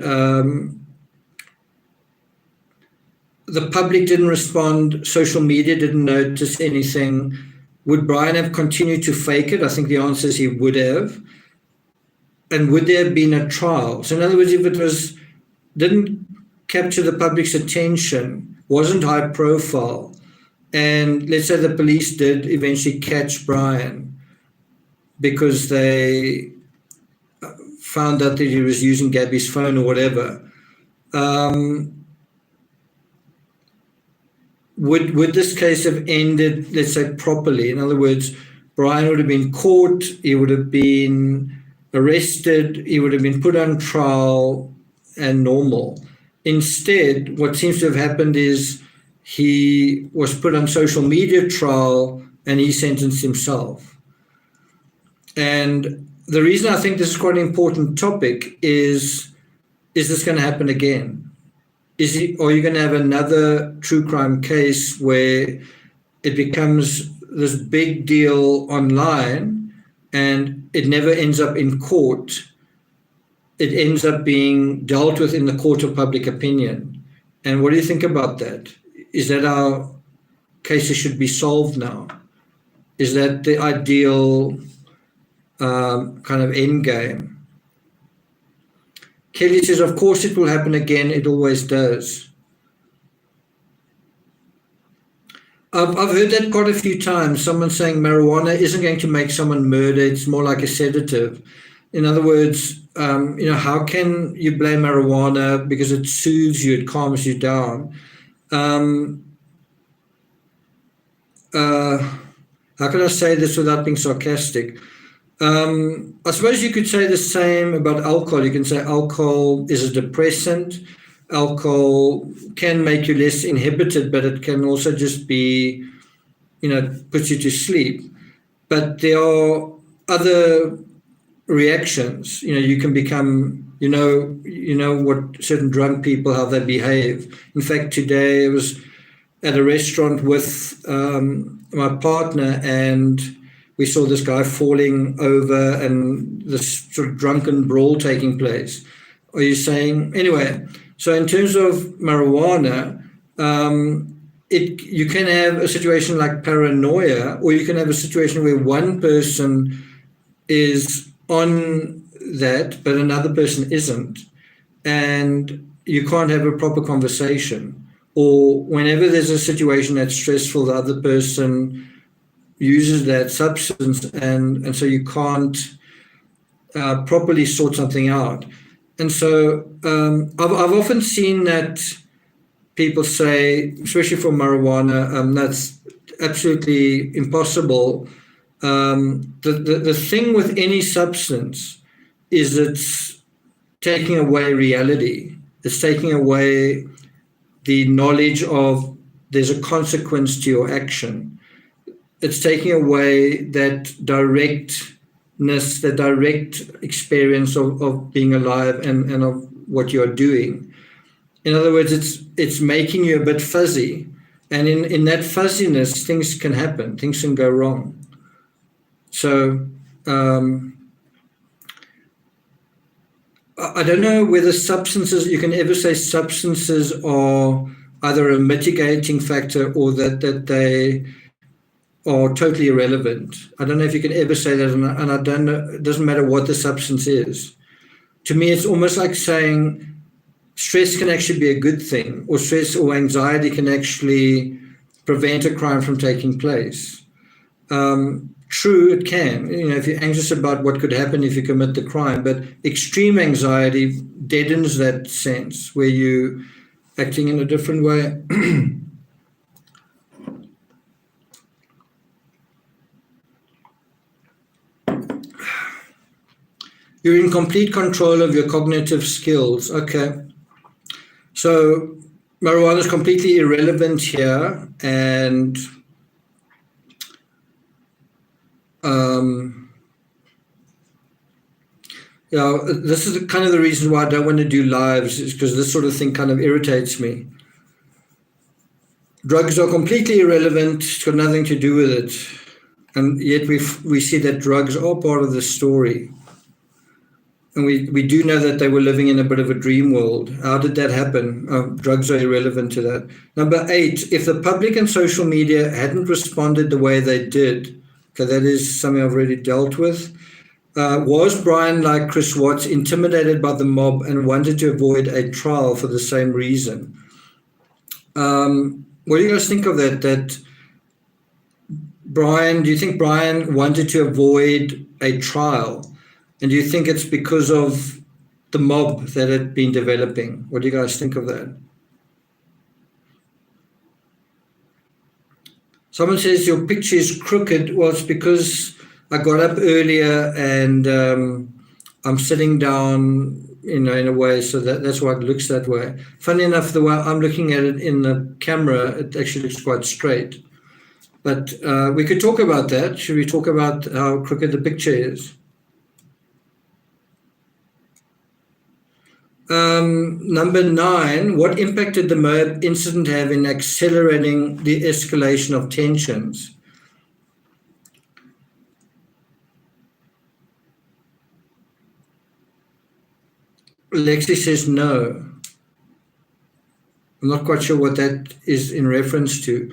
the public didn't respond, social media didn't notice anything. Would Brian have continued to fake it? I think the answer is he would have. And would there have been a trial? So in other words, if it didn't capture the public's attention, wasn't high profile, and let's say the police did eventually catch Brian because they found out that he was using Gabby's phone or whatever, would this case have ended, let's say, properly? In other words, Brian would have been caught, he would have been arrested, he would have been put on trial and normal. Instead, what seems to have happened is he was put on social media trial and he sentenced himself. And the reason I think this is quite an important topic is this going to happen again? Are you going to have another true crime case where it becomes this big deal online and it never ends up in court? It ends up being dealt with in the court of public opinion. And what do you think about that? Is that how cases should be solved now? Is that the ideal kind of end game? Kelly says, of course it will happen again. It always does. I've heard that quite a few times. Someone saying marijuana isn't going to make someone murder. It's more like a sedative. In other words, how can you blame marijuana because it soothes you, it calms you down? How can I say this without being sarcastic? I suppose you could say the same about alcohol. You can say alcohol is a depressant. Alcohol can make you less inhibited, but it can also just be, puts you to sleep. But there are other reactions. You can become, what certain drunk people, how they behave. In fact, today I was at a restaurant with my partner, and we saw this guy falling over and this sort of drunken brawl taking place. Are you saying, anyway, so in terms of marijuana, you can have a situation like paranoia, or you can have a situation where one person is on that, but another person isn't. And you can't have a proper conversation. Or whenever there's a situation that's stressful, the other person uses that substance, and so you can't properly sort something out. And so I've often seen that people say, especially for marijuana, that's absolutely impossible. The thing with any substance is it's taking away reality. It's taking away the knowledge of there's a consequence to your action. It's taking away that directness, the direct experience of being alive and of what you're doing. In other words, it's making you a bit fuzzy. And in that fuzziness, things can happen, things can go wrong. So I don't know whether you can ever say substances are either a mitigating factor or that they are totally irrelevant. I don't know if you can ever say that, and I don't know, it doesn't matter what the substance is. To me, it's almost like saying stress can actually be a good thing, or stress or anxiety can actually prevent a crime from taking place. True, it can. If you're anxious about what could happen if you commit the crime, but extreme anxiety deadens that sense where you're acting in a different way. You're in complete control of your cognitive skills. Okay. So marijuana is completely irrelevant here, and this is kind of the reason why I don't want to do lives, is because this sort of thing kind of irritates me. Drugs are completely irrelevant. It's got nothing to do with it. and yet we see that drugs are part of the story. And we do know that they were living in a bit of a dream world. How did that happen? Drugs are irrelevant to that. Number 8, if the public and social media hadn't responded the way they did, okay, that is something I've already dealt with. Was Brian, like Chris Watts, intimidated by the mob and wanted to avoid a trial for the same reason? What do you guys think of that? That Brian, do you think Brian wanted to avoid a trial? And do you think it's because of the mob that had been developing? What do you guys think of that? Someone says your picture is crooked. Well, it's because I got up earlier and I'm sitting down, in a way, so that's why it looks that way. Funny enough, the way I'm looking at it in the camera, it actually looks quite straight. But we could talk about that. Should we talk about how crooked the picture is? Number 9, what impact did the Moab incident have in accelerating the escalation of tensions? Lexi says no. I'm not quite sure what that is in reference to.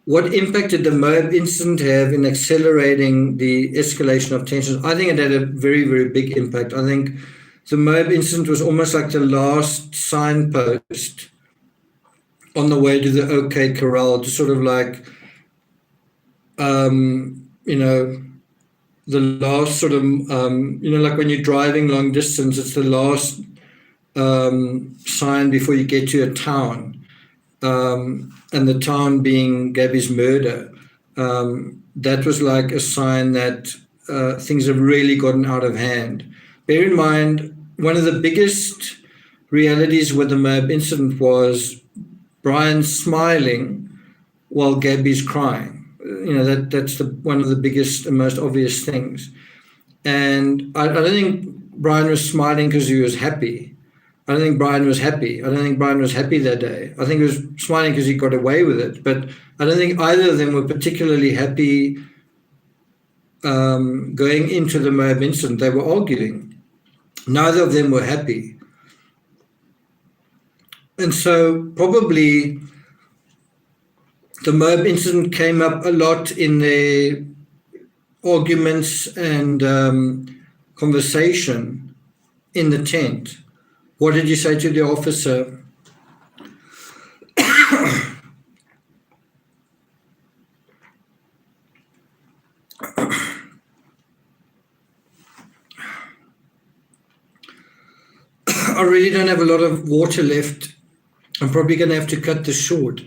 What impact did the Moab incident have in accelerating the escalation of tensions? I think it had a very, very big impact. I think the Moab incident was almost like the last signpost on the way to the OK Corral, to sort of like, the last sort of, like when you're driving long distance, it's the last sign before you get to a town. And the town being Gabby's murder. That was like a sign that things have really gotten out of hand. Bear in mind, one of the biggest realities with the Moab incident was Brian smiling while Gabby's crying. That's one of the biggest and most obvious things. And I don't think Brian was smiling because he was happy. I don't think Brian was happy. I don't think Brian was happy that day. I think he was smiling because he got away with it. But I don't think either of them were particularly happy going into the Moab incident. They were arguing. Neither of them were happy. And so probably the Moab incident came up a lot in their arguments and conversation in the tent. What did you say to the officer? I really don't have a lot of water left. I'm probably going to have to cut this short.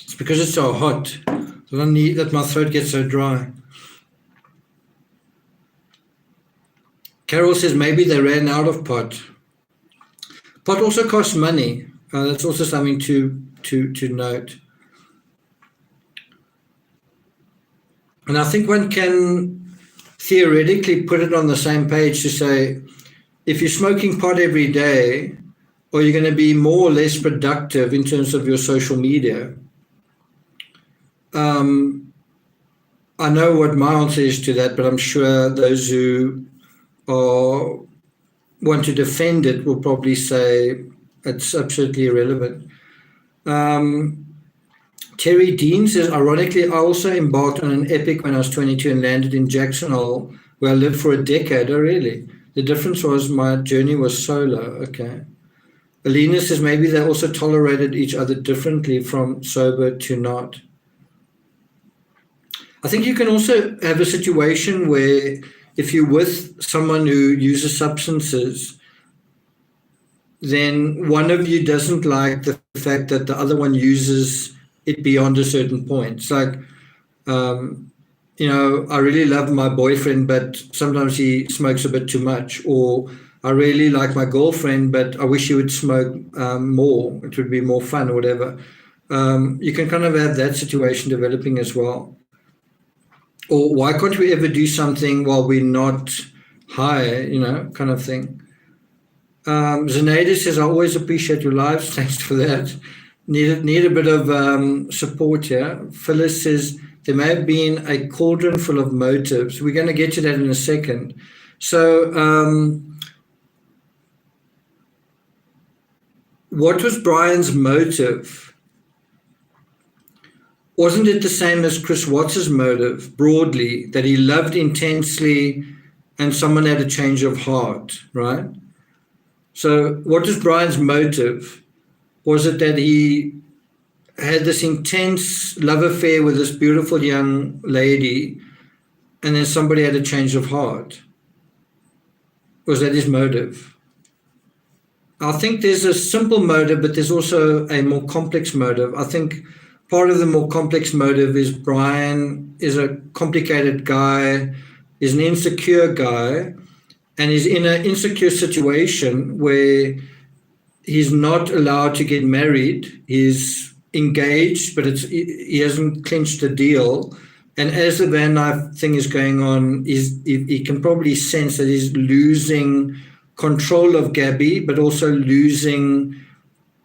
It's because it's so hot. I don't need that my throat gets so dry. Carol says maybe they ran out of pot. Pot also costs money. That's also something to note. And I think one can theoretically put it on the same page to say, if you're smoking pot every day, are you going to be more or less productive in terms of your social media? I know what my answer is to that, but I'm sure those who want to defend it will probably say it's absolutely irrelevant. Terry Dean says, ironically, I also embarked on an epic when I was 22 and landed in Jackson Hole, where I lived for a decade. Oh, really? The difference was my journey was solo. Okay. Alina says, maybe they also tolerated each other differently from sober to not. I think you can also have a situation where if you're with someone who uses substances, then one of you doesn't like the fact that the other one uses it beyond a certain point. It's like, I really love my boyfriend, but sometimes he smokes a bit too much. Or I really like my girlfriend, but I wish he would smoke more. It would be more fun or whatever. You can kind of have that situation developing as well. Or why can't we ever do something while we're not high, kind of thing. Zenaida says, I always appreciate your lives. Thanks for that. Need a bit of support here. Phyllis says, there may have been a cauldron full of motives. We're going to get to that in a second. So what was Brian's motive? Wasn't it the same as Chris Watts's motive, broadly, that he loved intensely and someone had a change of heart, right? So what was Brian's motive? Was it that he had this intense love affair with this beautiful young lady and then somebody had a change of heart? Was that his motive? I think there's a simple motive, but there's also a more complex motive. I think part of the more complex motive is Brian is a complicated guy, is an insecure guy, and he's in an insecure situation where he's not allowed to get married. He's engaged, but he hasn't clinched a deal. And as the van life thing is going on, he can probably sense that he's losing control of Gabby, but also losing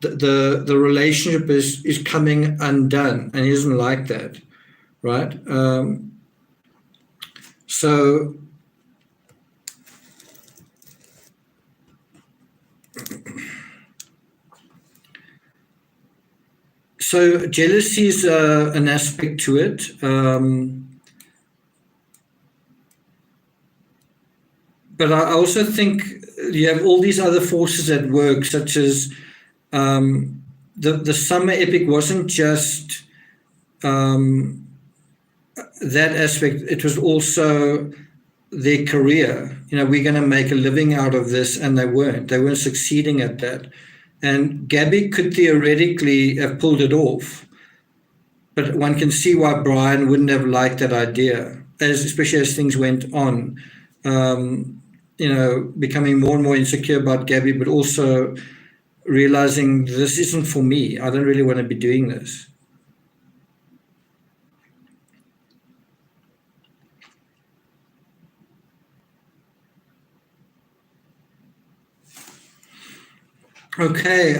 the relationship is coming undone, and he doesn't like that, right? So jealousy is an aspect to it. But I also think you have all these other forces at work, such as the summer epic wasn't just that aspect. It was also their career. We're going to make a living out of this, and they weren't. They weren't succeeding at that. And Gabby could theoretically have pulled it off, but one can see why Brian wouldn't have liked that idea, especially as things went on. Becoming more and more insecure about Gabby, but also realizing this isn't for me. I don't really want to be doing this. Okay.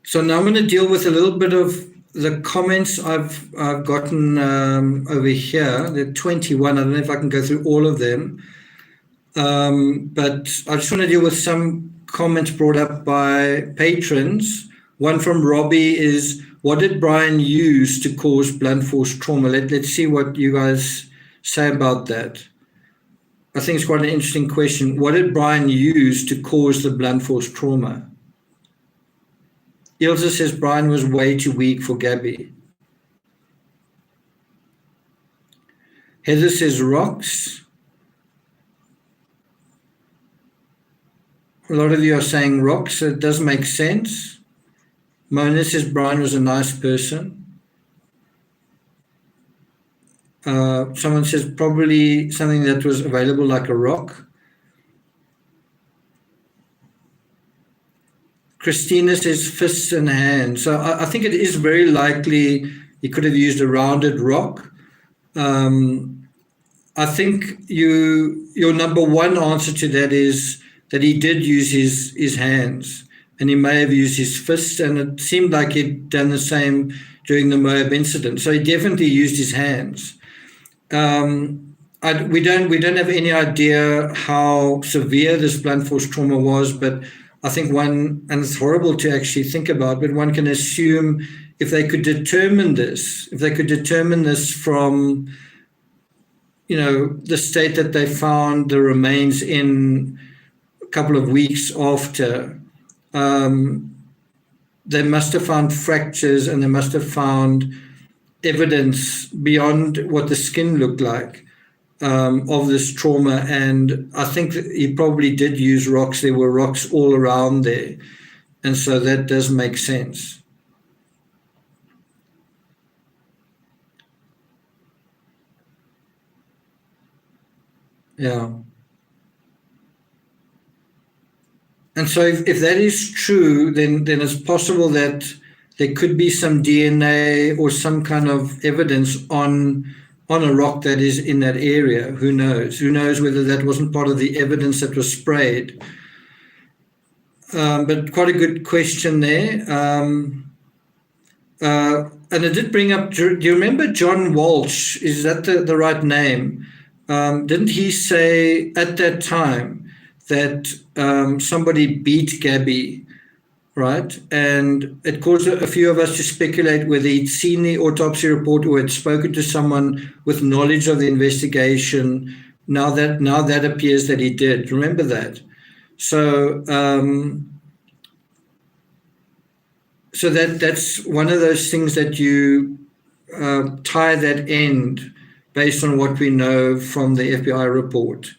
So now I'm going to deal with a little bit of the comments I've gotten over here. There are 21. I don't know if I can go through all of them. But I just want to deal with some comments brought up by patrons. One from Robbie is, what did Brian use to cause blunt force trauma? Let's see what you guys say about that. I think it's quite an interesting question. What did Brian use to cause the blunt force trauma? Ilse says Brian was way too weak for Gabby. Heather says rocks. A lot of you are saying rocks, so it does make sense. Mona says Brian was a nice person. Someone says probably something that was available like a rock. Christina says fists and hands. So I think it is very likely he could have used a rounded rock. I think your number one answer to that is that he did use his hands, and he may have used his fists, and it seemed like he'd done the same during the Moab incident. So he definitely used his hands. We don't have any idea how severe this blunt force trauma was, but I think and it's horrible to actually think about, but one can assume if they could determine this from, the state that they found the remains in a couple of weeks after, they must have found fractures, and they must have found evidence beyond what the skin looked like of this trauma. And I think that he probably did use rocks. There were rocks all around there. And so that does make sense. Yeah. And so if that is true, then it's possible that there could be some DNA or some kind of evidence on on a rock that is in that area. Who knows? Who knows whether that wasn't part of the evidence that was sprayed? But quite a good question there. And it did bring up, do you remember John Walsh? Is that the right name? Didn't he say at that time that somebody beat Gabby, right? And it caused a few of us to speculate whether he'd seen the autopsy report or had spoken to someone with knowledge of the investigation. Now that appears that he did. Remember that? So so that's one of those things that you tie that end based on what we know from the FBI report.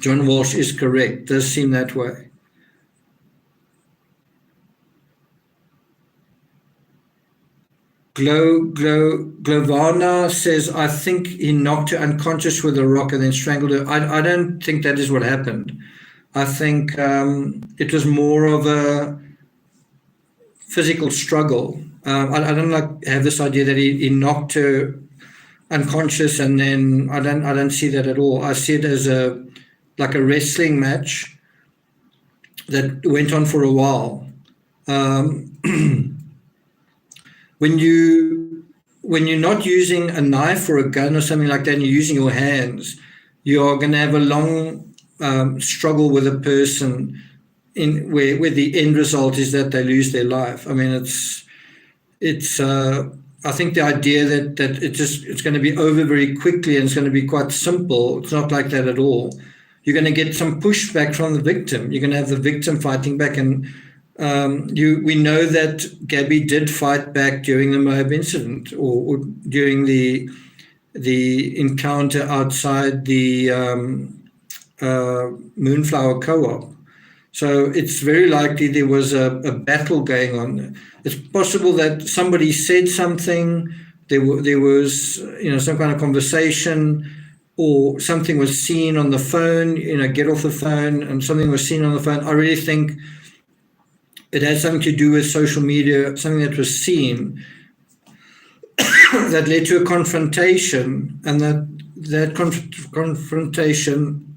John Walsh is correct. Does seem that way. Glovana says, I think he knocked her unconscious with a rock and then strangled her. I don't think that is what happened. I think it was more of a physical struggle. I don't have this idea that he knocked her unconscious, and then I don't see that at all. I see it as like a wrestling match that went on for a while. When you're not using a knife or a gun or something like that, and you're using your hands, you are going to have a long struggle with a person where the end result is that they lose their life. I mean, it's I think the idea that it's going to be over very quickly and it's going to be quite simple, it's not like that at all. You're going to get some pushback from the victim. You're going to have the victim fighting back, and we know that Gabby did fight back during the Moab incident or during the encounter outside the Moonflower Co-op. So it's very likely there was a battle going on. It's possible that somebody said something, there was some kind of conversation, or something was seen on the phone, get off the phone, and something was seen on the phone. I really think it had something to do with social media, something that was seen that led to a confrontation, and that confrontation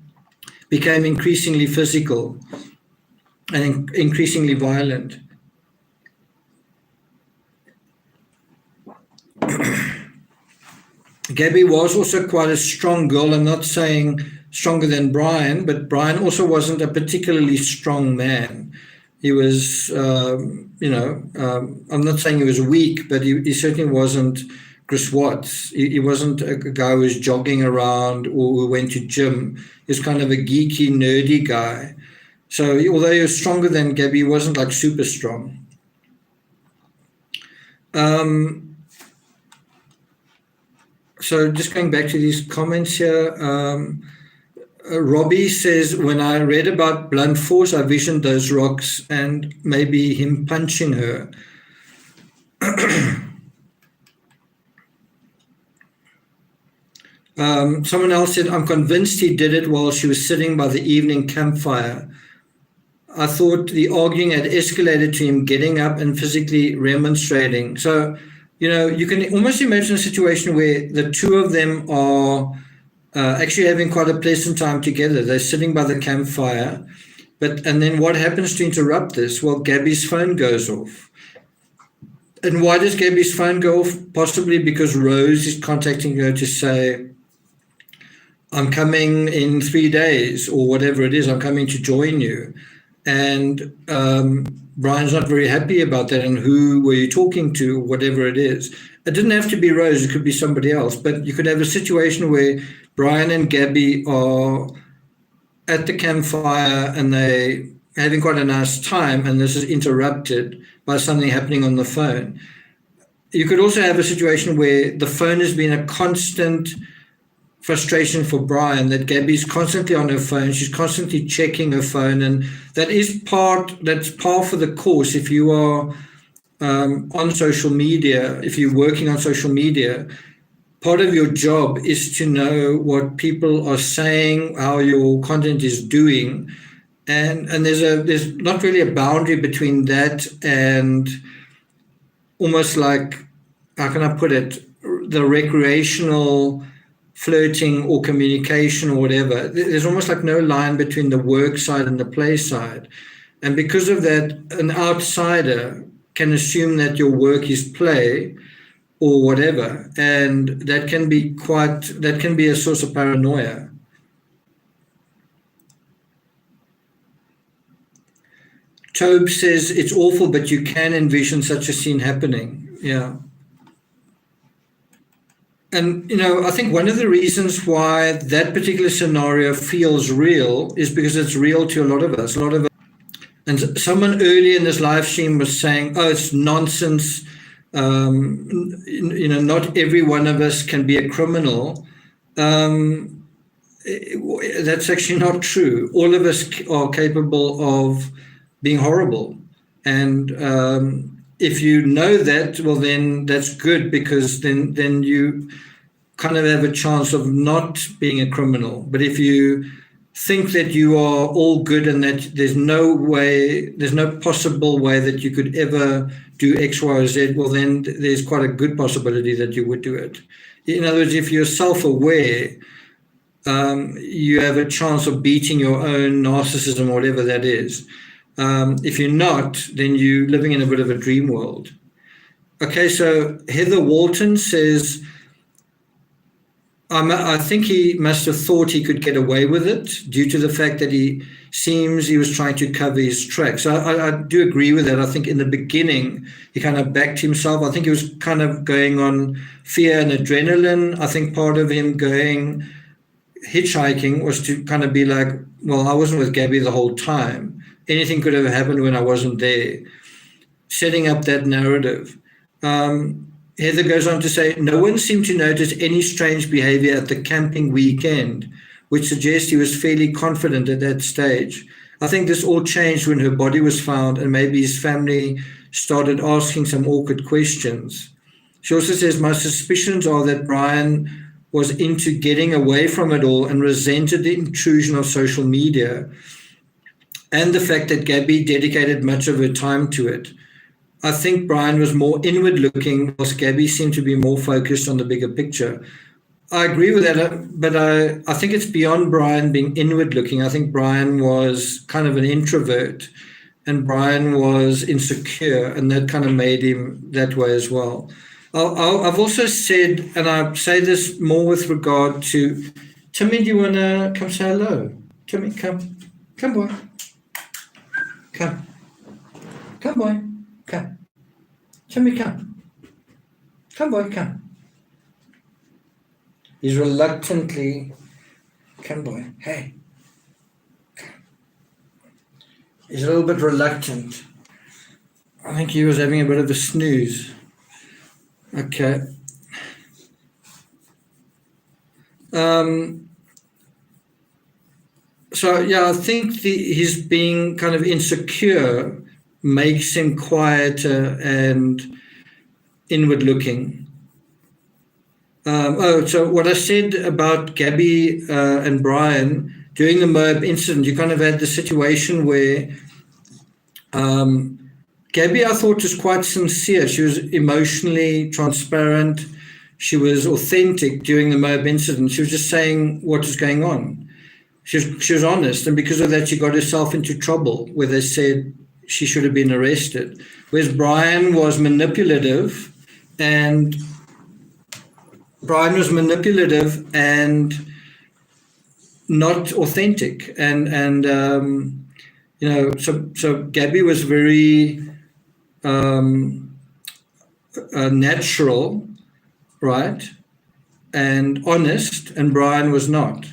became increasingly physical and increasingly violent. Gabby was also quite a strong girl. I'm not saying stronger than Brian, but Brian also wasn't a particularly strong man. He was, I'm not saying he was weak, but he certainly wasn't Chris Watts. He wasn't a guy who was jogging around or who went to gym. He was kind of a geeky, nerdy guy. So although he was stronger than Gabby, he wasn't like super strong. So just going back to these comments here, Robbie says, when I read about blunt force, I visioned those rocks and maybe him punching her. Someone else said, I'm convinced he did it while she was sitting by the evening campfire. I thought the arguing had escalated to him getting up and physically remonstrating. So, you can almost imagine a situation where the two of them are actually having quite a pleasant time together. They're sitting by the campfire, and then what happens to interrupt this? Well, Gabby's phone goes off. And why does Gabby's phone go off? Possibly because Rose is contacting her to say, I'm coming in 3 days, or whatever it is, I'm coming to join you. And Brian's not very happy about that. And who were you talking to, whatever it is? It didn't have to be Rose, it could be somebody else. But you could have a situation where Brian and Gabby are at the campfire and they're having quite a nice time, and this is interrupted by something happening on the phone. You could also have a situation where the phone has been a constant frustration for Brian, that Gabby's constantly on her phone, she's constantly checking her phone, and that's par for the course. If you are on social media, if you're working on social media, part of your job is to know what people are saying, how your content is doing, and there's not really a boundary between that and almost like, how can I put it, the recreational flirting or communication or whatever. There's almost like no line between the work side and the play side. And because of that, an outsider can assume that your work is play or whatever. And that can be a source of paranoia. Tobe says it's awful, but you can envision such a scene happening. Yeah. And, I think one of the reasons why that particular scenario feels real is because it's real to a lot of us. And someone earlier in this live stream was saying, oh, it's nonsense. Not every one of us can be a criminal. That's actually not true. All of us are capable of being horrible. And if you know that, well, then that's good, because then you kind of have a chance of not being a criminal. But if you think that you are all good and that there's no possible way that you could ever do X, Y, or Z, well, then there's quite a good possibility that you would do it. In other words, if you're self-aware, you have a chance of beating your own narcissism, or whatever that is. If you're not, then you're living in a bit of a dream world. Okay, so Heather Walton says, I think he must have thought he could get away with it due to the fact that he was trying to cover his tracks. I do agree with that. I think in the beginning, he kind of backed himself. I think he was kind of going on fear and adrenaline. I think part of him going hitchhiking was to kind of be like, well, I wasn't with Gabby the whole time. Anything could have happened when I wasn't there. Setting up that narrative. Heather goes on to say, no one seemed to notice any strange behavior at the camping weekend, which suggests he was fairly confident at that stage. I think this all changed when her body was found and maybe his family started asking some awkward questions. She also says, my suspicions are that Brian was into getting away from it all and resented the intrusion of social media and the fact that Gabby dedicated much of her time to it. I think Brian was more inward looking, whilst Gabby seemed to be more focused on the bigger picture. I agree with that, but I think it's beyond Brian being inward looking. I think Brian was kind of an introvert, and Brian was insecure, and that kind of made him that way as well. I've also said, and I say this more with regard to, Timmy, do you want to come say hello? Timmy, come. Come, boy. Come. Come, boy. Come. Timmy, come. Come, boy, come. He's reluctantly, come, boy, hey. Come. He's a little bit reluctant. I think he was having a bit of a snooze. Okay. So, yeah, I think his being kind of insecure makes him quieter and inward looking. So what I said about Gabby and Brian during the Moab incident, you kind of had the situation where Gabby, I thought, was quite sincere. She was emotionally transparent. She was authentic during the Moab incident. She was just saying what was going on. She was honest, and because of that, she got herself into trouble where they said she should have been arrested. Whereas Brian was manipulative and not authentic. So Gabby was very natural, right, and honest, and Brian was not.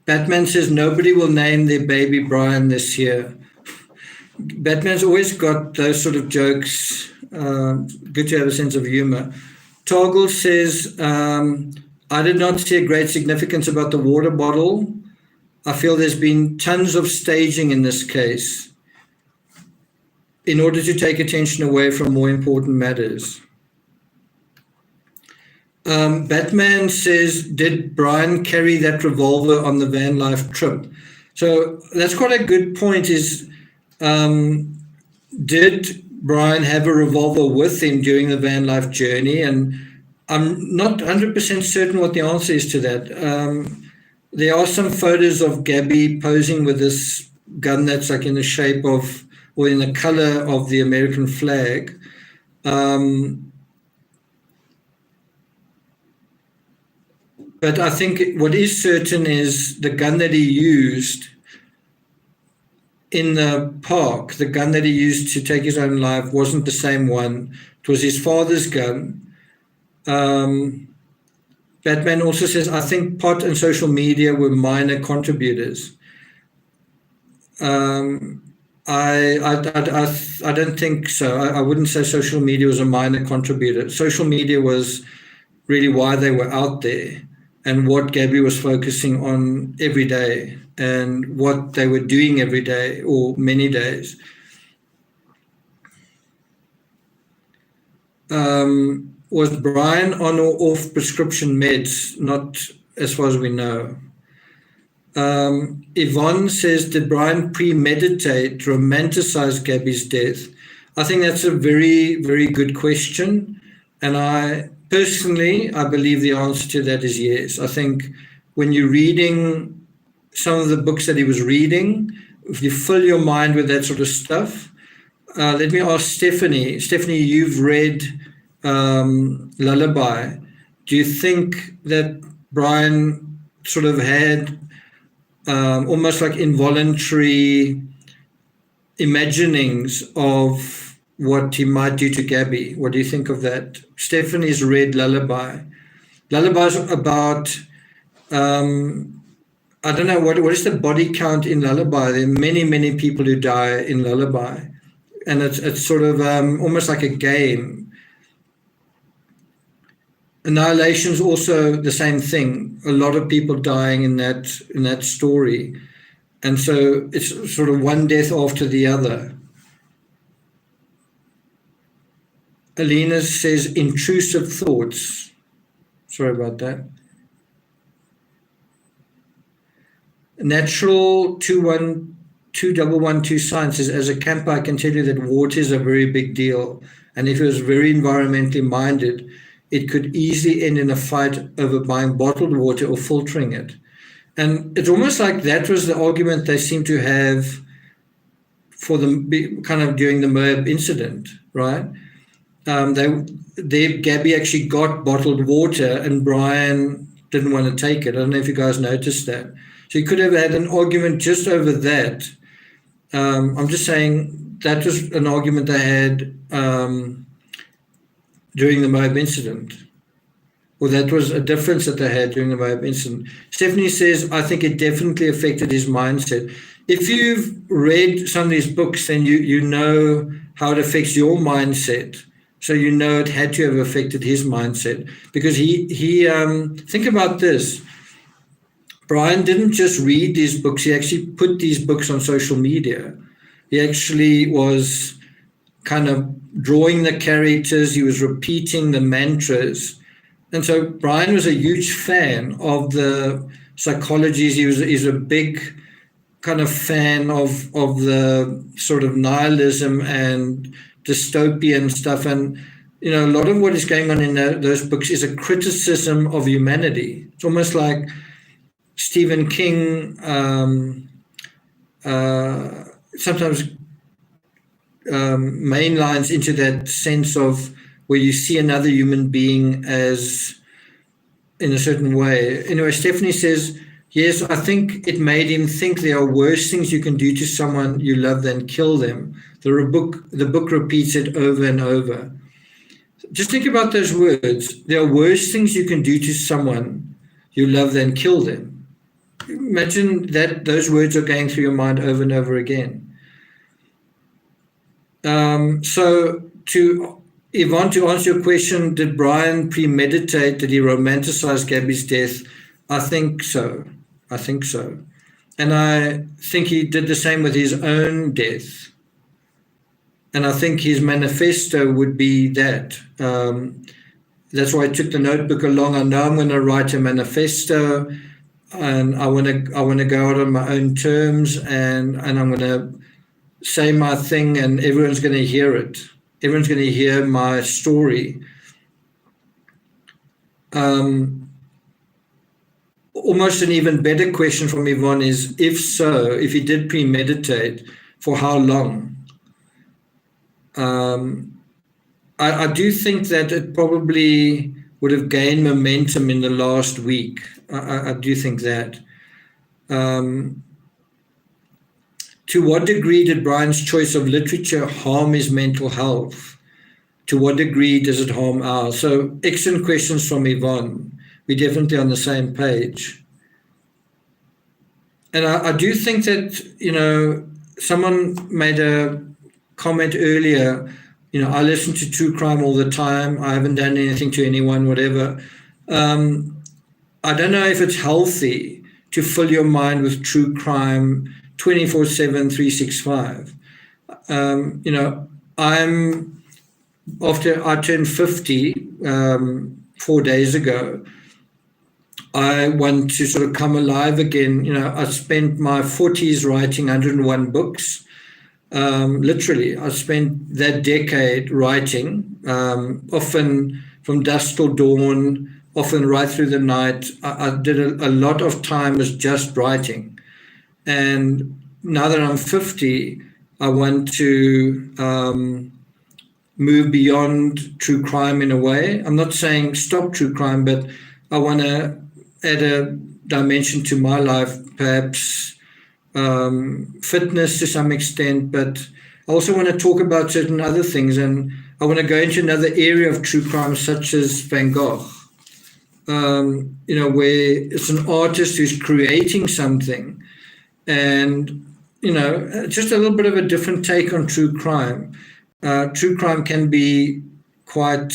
Batman says nobody will name their baby Brian this year. Batman's always got those sort of jokes. Good to have a sense of humor. Toggle says, I did not see a great significance about the water bottle. I feel there's been tons of staging in this case in order to take attention away from more important matters. Batman says, did Brian carry that revolver on the van life trip? So that's quite a good point, is did Brian have a revolver with him during the van life journey? And I'm not 100% certain what the answer is to that. There are some photos of Gabby posing with this gun that's like in the shape of, or in the color of the American flag. But I think what is certain is the gun that he used in the park, the gun that he used to take his own life, wasn't the same one. It was his father's gun. Batman also says, I think pot and social media were minor contributors. I don't think so. I wouldn't say social media was a minor contributor. Social media was really why they were out there and what Gabby was focusing on every day and what they were doing every day or many days. Was Brian on or off prescription meds? Not as far as we know. Yvonne says, did Brian premeditate, romanticize Gabby's death? I think that's a very, very good question. And I believe the answer to that is yes. I think when you're reading some of the books that he was reading, if you fill your mind with that sort of stuff, let me ask Stephanie. Stephanie, you've read Lullaby. Do you think that Brian sort of had almost like involuntary imaginings of what he might do to Gabby? What do you think of that? Stephanie's read Lullaby. Lullaby is about, I don't know, what is the body count in Lullaby? There are many, many people who die in Lullaby. And it's sort of almost like a game. Annihilation is also the same thing. A lot of people dying in that story. And so it's sort of one death after the other. Alina says intrusive thoughts. Sorry about that. Natural 2112 science says, as a camper, I can tell you that water is a very big deal. And if it was very environmentally minded, it could easily end in a fight over buying bottled water or filtering it. And it's almost like that was the argument they seem to have for the kind of during the Moab incident, right? Gabby actually got bottled water and Brian didn't want to take it. I don't know if you guys noticed that. So you could have had an argument just over that. I'm just saying that was an argument they had during the Moab incident. Or that was a difference that they had during the Moab incident. Stephanie says, I think it definitely affected his mindset. If you've read some of these books, then you know how it affects your mindset. So you know it had to have affected his mindset. Because he think about this. Brian didn't just read these books, he actually put these books on social media. He actually was kind of drawing the characters, he was repeating the mantras. And so Brian was a huge fan of the psychologies. He's a big kind of fan of the sort of nihilism and dystopian stuff. And, you know, a lot of what is going on in those books is a criticism of humanity. It's almost like Stephen King sometimes mainlines into that sense of where you see another human being as in a certain way. Anyway, Stephanie says, yes, I think it made him think there are worse things you can do to someone you love than kill them. The book repeats it over and over. Just think about those words. There are worse things you can do to someone you love than kill them. Imagine that those words are going through your mind over and over again. So to Yvonne, to answer your question, did Brian premeditate? Did he romanticize Gabby's death? I think so. And I think he did the same with his own death. And I think his manifesto would be that. That's why I took the notebook along. I know I'm going to write a manifesto, and I want to go out on my own terms, and I'm going to say my thing, and everyone's going to hear it. everyone's going to hear my story. Almost an even better question from Yvonne is, if so, if he did premeditate, for how long? I do think that it probably would have gained momentum in the last week. I do think that. To what degree did Brian's choice of literature harm his mental health? To what degree does it harm ours? So excellent questions from Yvonne. We're definitely on the same page. And I do think that, someone made a comment earlier, I listen to true crime all the time. I haven't done anything to anyone, whatever. I don't know if it's healthy to fill your mind with true crime 24/7, 365. After I turned 50 4 days ago, I want to sort of come alive again. I spent my 40s writing 101 books. Literally, I spent that decade writing, often from dusk till dawn, often right through the night. I did a lot of time was just writing. And now that I'm 50, I want to move beyond true crime in a way. I'm not saying stop true crime, but I want to add a dimension to my life, perhaps fitness to some extent, but I also want to talk about certain other things, and I want to go into another area of true crime, such as Van Gogh, where it's an artist who's creating something, and just a little bit of a different take on true crime. True crime can be quite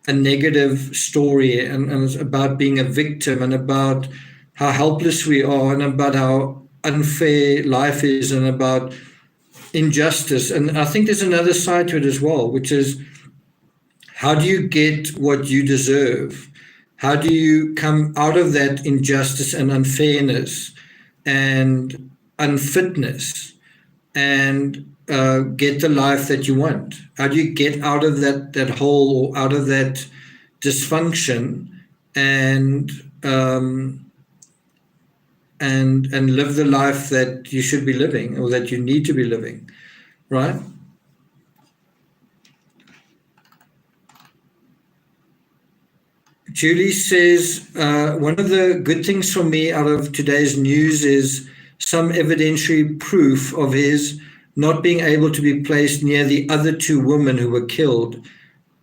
a negative story, and it's about being a victim, and about how helpless we are, and about how unfair life is, and about injustice. And I think there's another side to it as well, which is, how do you get what you deserve? How do you come out of that injustice and unfairness and unfitness and get the life that you want? How do you get out of that hole, or out of that dysfunction, and live the life that you should be living, or that you need to be living, right? Julie says, one of the good things for me out of today's news is some evidentiary proof of his not being able to be placed near the other two women who were killed.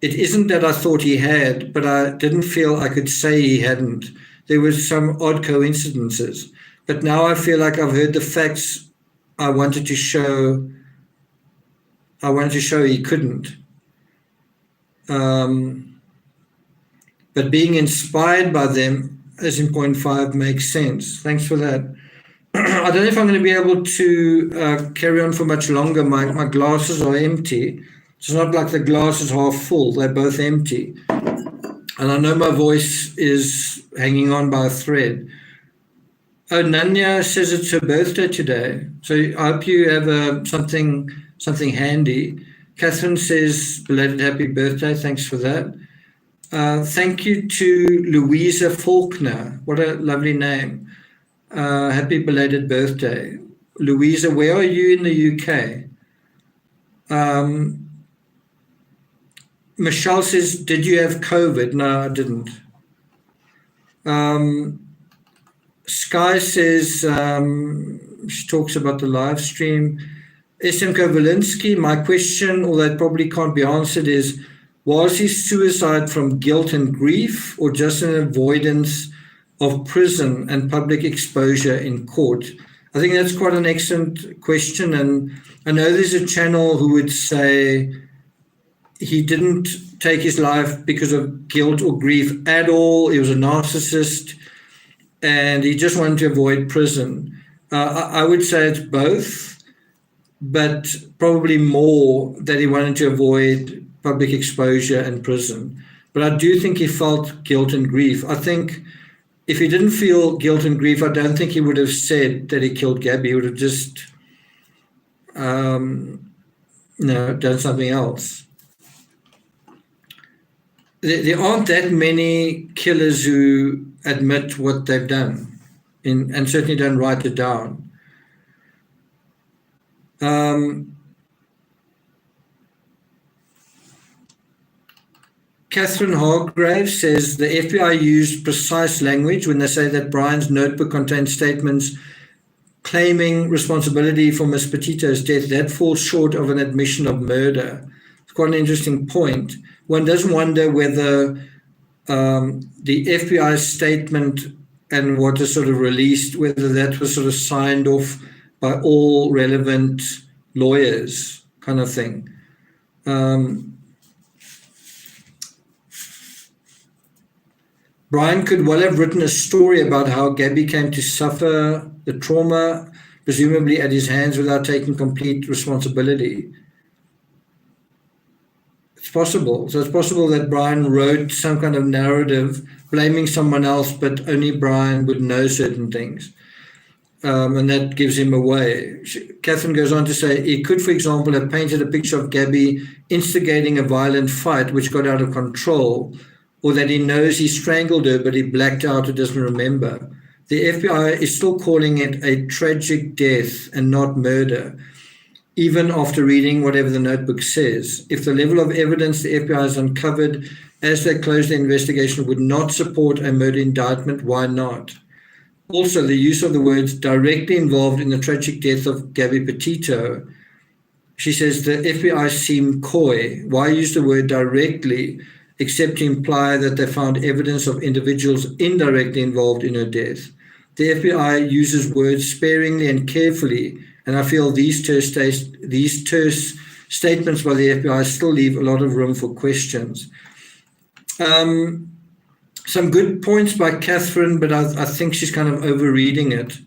It isn't that I thought he had, but I didn't feel I could say he hadn't. There were some odd coincidences. But now I feel like I've heard the facts I wanted to show he couldn't. But being inspired by them, as in point 5, makes sense. Thanks for that. I don't know if I'm going to be able to carry on for much longer. My glasses are empty. It's not like the glass is half full. They're both empty. And I know my voice is hanging on by a thread. Oh, Nanya says it's her birthday today. So I hope you have something handy. Catherine says, belated happy birthday. Thanks for that. Thank you to Louisa Faulkner. What a lovely name. Happy belated birthday. Louisa, where are you in the UK? Michelle says, did you have COVID? No, I didn't. Sky says, she talks about the live stream. SM Kovalinsky, my question, although it probably can't be answered, is, was his suicide from guilt and grief, or just an avoidance of prison and public exposure in court? I think that's quite an excellent question. And I know there's a channel who would say he didn't take his life because of guilt or grief at all. He was a narcissist and he just wanted to avoid prison. I would say it's both, but probably more that he wanted to avoid public exposure and prison. But I do think he felt guilt and grief. I think if he didn't feel guilt and grief, I don't think he would have said that he killed Gabby. He would have just done something else. there aren't that many killers who admit what they've done and certainly don't write it down. Catherine Hargrave says the FBI used precise language when they say that Brian's notebook contained statements claiming responsibility for Miss Petito's death. That falls short of an admission of murder. It's quite an interesting point. One does wonder whether the FBI statement and what is sort of released, whether that was sort of signed off by all relevant lawyers, kind of thing. Brian could well have written a story about how Gabby came to suffer the trauma, presumably at his hands, without taking complete responsibility. It's possible. So it's possible that Brian wrote some kind of narrative blaming someone else, but only Brian would know certain things. And that gives him away. Catherine goes on to say, he could, for example, have painted a picture of Gabby instigating a violent fight which got out of control, or that he knows he strangled her, but he blacked out or doesn't remember. The FBI is still calling it a tragic death and not murder, even after reading whatever the notebook says. If the level of evidence the FBI has uncovered as they close the investigation would not support a murder indictment, why not? Also, the use of the words directly involved in the tragic death of Gabby Petito. She says the FBI seemed coy. Why use the word directly except to imply that they found evidence of individuals indirectly involved in her death? The FBI uses words sparingly and carefully, and I feel these terse statements by the FBI still leave a lot of room for questions. Some good points by Catherine, but I think she's kind of overreading it.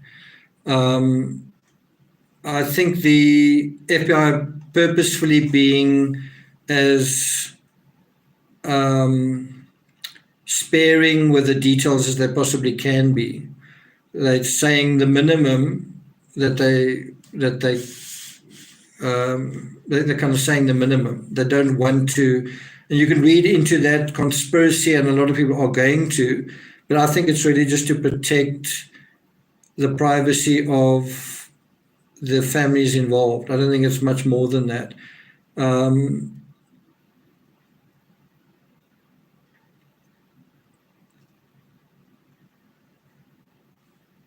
I think the FBI purposefully being as sparing with the details as they possibly can be. They're saying the minimum that they're kind of saying the minimum. They don't want to, and you can read into that conspiracy, and a lot of people are going to, but I think it's really just to protect the privacy of the families involved. I don't think it's much more than that.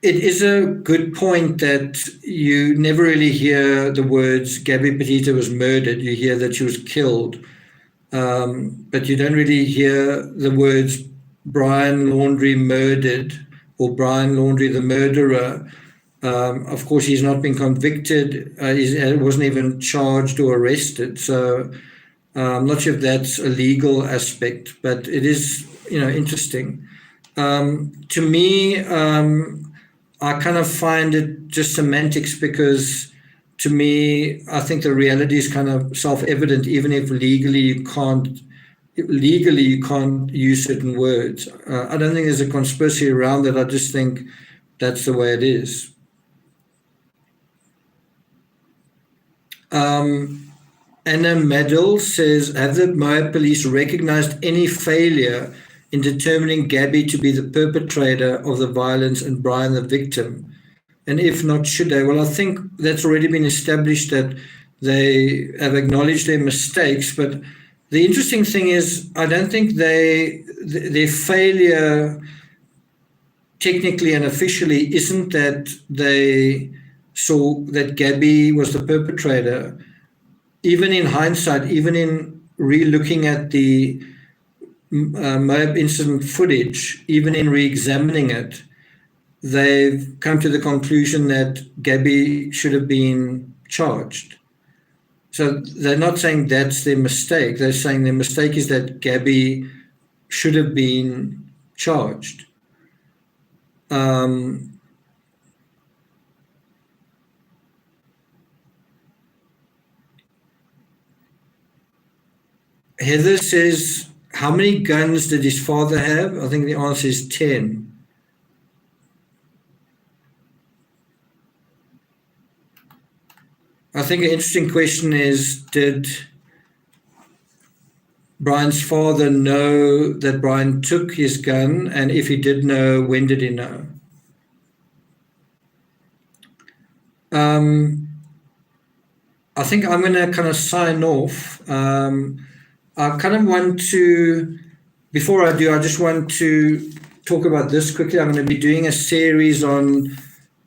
It is a good point that you never really hear the words Gabby Petito was murdered. You hear that she was killed, but you don't really hear the words Brian Laundrie murdered or Brian Laundrie the murderer. Of course, he's not been convicted. He wasn't even charged or arrested. So I'm not sure if that's a legal aspect, but it is, interesting. To me, I kind of find it just semantics because, to me, I think the reality is kind of self-evident, even if legally you can't use certain words. I don't think there's a conspiracy around it. I just think that's the way it is. Anna Medal says, have the Moab police recognized any failure in determining Gabby to be the perpetrator of the violence and Brian the victim? And if not, should they? Well, I think that's already been established that they have acknowledged their mistakes. But the interesting thing is, I don't think their failure technically and officially isn't that they saw that Gabby was the perpetrator. Even in hindsight, even in re-looking at the Moab incident footage, even in re-examining it, they've come to the conclusion that Gabby should have been charged. So they're not saying that's their mistake. They're saying their mistake is that Gabby should have been charged. Heather says, how many guns did his father have? I think the answer is 10. I think an interesting question is, did Brian's father know that Brian took his gun? And if he did know, when did he know? I think I'm going to kind of sign off. I kind of want to, before I do, I just want to talk about this quickly. I'm going to be doing a series on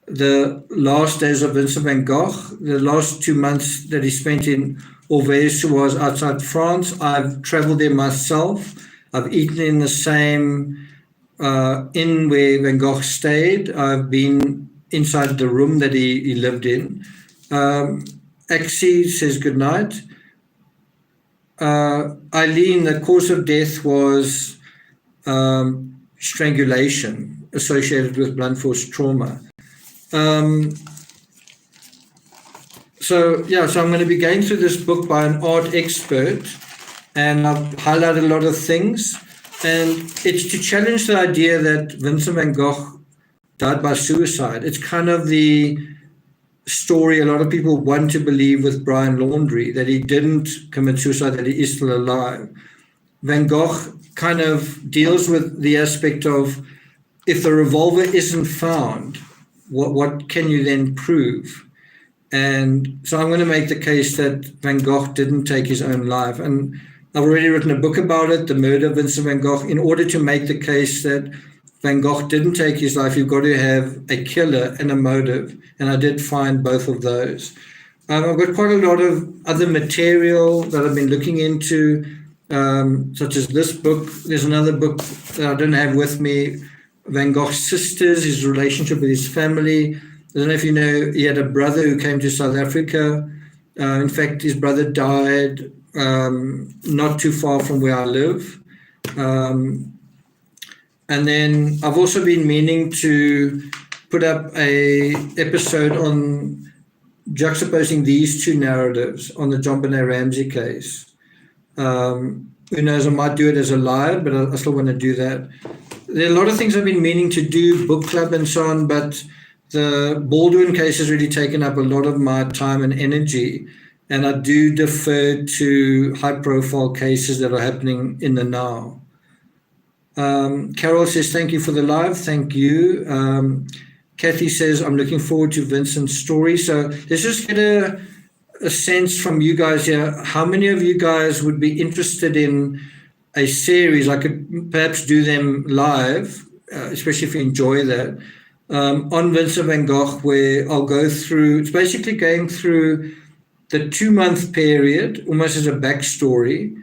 the last days of Vincent van Gogh, the last 2 months that he spent in Orvège, was outside France. I've traveled there myself. I've eaten in the same inn where Van Gogh stayed. I've been inside the room that he lived in. Axie says good night. Eileen, the cause of death was strangulation associated with blunt force trauma. So I'm going to be going through this book by an art expert, and I've highlighted a lot of things. And it's to challenge the idea that Vincent van Gogh died by suicide. It's kind of the story a lot of people want to believe with Brian Laundrie, that he didn't commit suicide, that he is still alive. Van Gogh kind of deals with the aspect of, if the revolver isn't found, what can you then prove? And so I'm going to make the case that Van Gogh didn't take his own life. And I've already written a book about it, The Murder of Vincent van Gogh. In order to make the case that Van Gogh didn't take his life, you've got to have a killer and a motive. And I did find both of those. I've got quite a lot of other material that I've been looking into, such as this book. There's another book that I don't have with me, Van Gogh's sisters, his relationship with his family. I don't know if you know, he had a brother who came to South Africa. In fact, his brother died not too far from where I live. And then I've also been meaning to put up a episode on juxtaposing these two narratives on the John Benet Ramsey case. Who knows, I might do it as a live, but I still want to do that. There are a lot of things I've been meaning to do, book club and so on, but the Baldwin case has really taken up a lot of my time and energy, and I do defer to high-profile cases that are happening in the now. Carol says, thank you for the live. Thank you. Kathy says, I'm looking forward to Vincent's story. So let's just get a sense from you guys here. How many of you guys would be interested in a series? I could perhaps do them live, especially if you enjoy that, on Vincent van Gogh, where I'll go through, it's basically going through the 2-month period, almost as a backstory,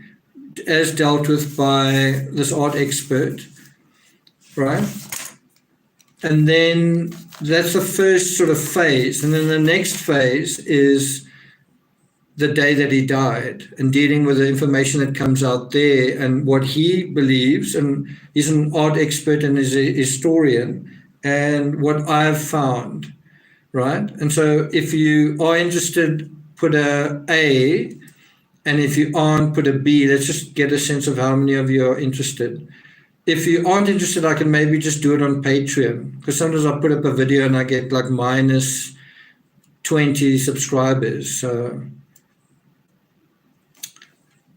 as dealt with by this art expert, right? And then that's the first sort of phase. And then the next phase is the day that he died, and dealing with the information that comes out there and what he believes. And he's an art expert and is a historian, and what I've found, right? And so if you are interested, put a A, and if you aren't, put a B. Let's just get a sense of how many of you are interested. If you aren't interested, I can maybe just do it on Patreon, because sometimes I put up a video and I get like minus 20 subscribers. So,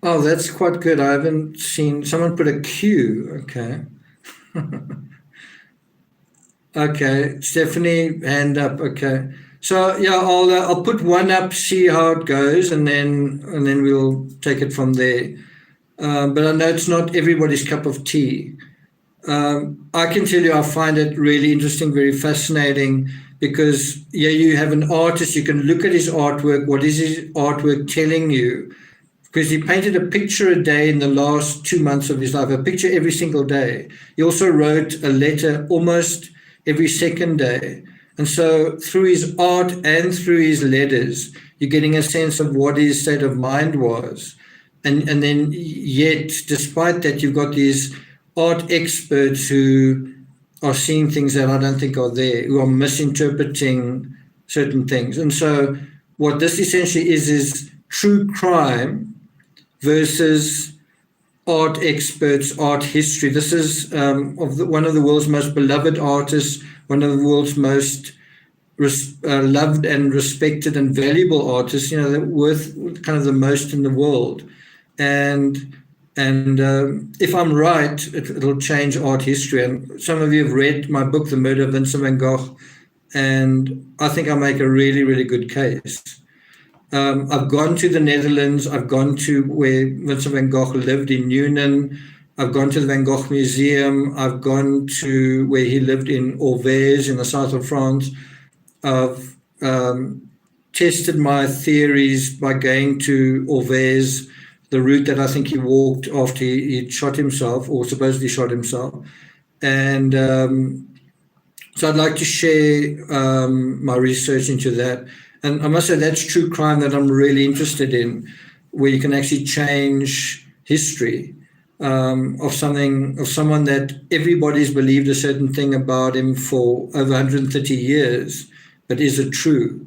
oh, that's quite good. I haven't seen, someone put a Q. Okay. Okay, Stephanie, hand up. Okay, so yeah, I'll put one up, see how it goes, and then we'll take it from there. But I know it's not everybody's cup of tea. I can tell you, I find it really interesting, very fascinating, because you have an artist. You can look at his artwork. What is his artwork telling you? Because he painted a picture a day in the last 2 months of his life, a picture every single day. He also wrote a letter almost every second day. And so through his art and through his letters, you're getting a sense of what his state of mind was. And then yet, despite that, you've got these art experts who are seeing things that I don't think are there, who are misinterpreting certain things. And so what this essentially is true crime versus art experts, art history. This is one of the world's most beloved artists, one of the world's most loved and respected and valuable artists, they're worth kind of the most in the world. And And if I'm right, it'll change art history. And some of you have read my book, The Murder of Vincent van Gogh, and I think I make a really, really good case. I've gone to the Netherlands. I've gone to where Vincent van Gogh lived in Newnan. I've gone to the Van Gogh Museum. I've gone to where he lived in Orvez in the south of France. I've tested my theories by going to Orvez, the route that I think he walked after he shot himself, or supposedly shot himself. And so I'd like to share my research into that. And I must say that's true crime that I'm really interested in, where you can actually change history of someone that everybody's believed a certain thing about him for over 130 years, but is it true?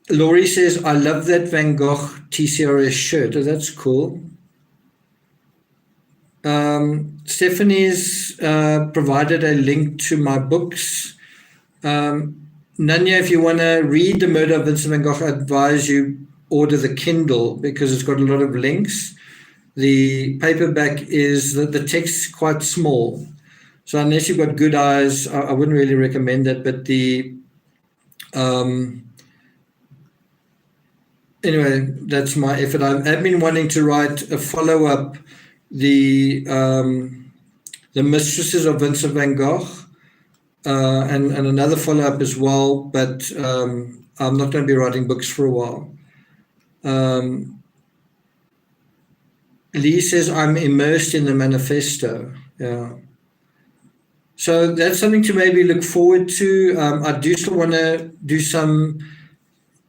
Laurie says, I love that Van Gogh TCRS shirt. Oh, that's cool. Stephanie's provided a link to my books. Nanya, if you want to read The Murder of Vincent van Gogh, I advise you order the Kindle because it's got a lot of links. The paperback is, the text quite small. So unless you've got good eyes, I wouldn't really recommend that. But anyway, that's my effort. I've been wanting to write a follow-up, the Mistresses of Vincent van Gogh, and another follow-up as well, but I'm not going to be writing books for a while. Lee says, I'm immersed in the Manifesto. Yeah. So that's something to maybe look forward to. I do still want to do some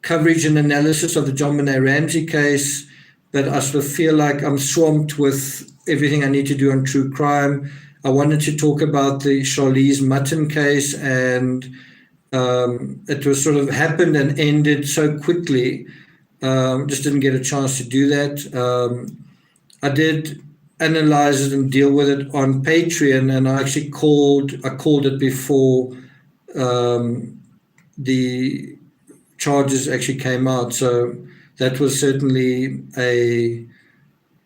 coverage and analysis of the John Benet Ramsey case, but I sort of feel like I'm swamped with everything I need to do on true crime. I wanted to talk about the Charlize Mutton case, and it was sort of happened and ended so quickly. Just didn't get a chance to do that. I did analyze it and deal with it on Patreon, and I actually called it before the charges actually came out. So that was certainly anyway,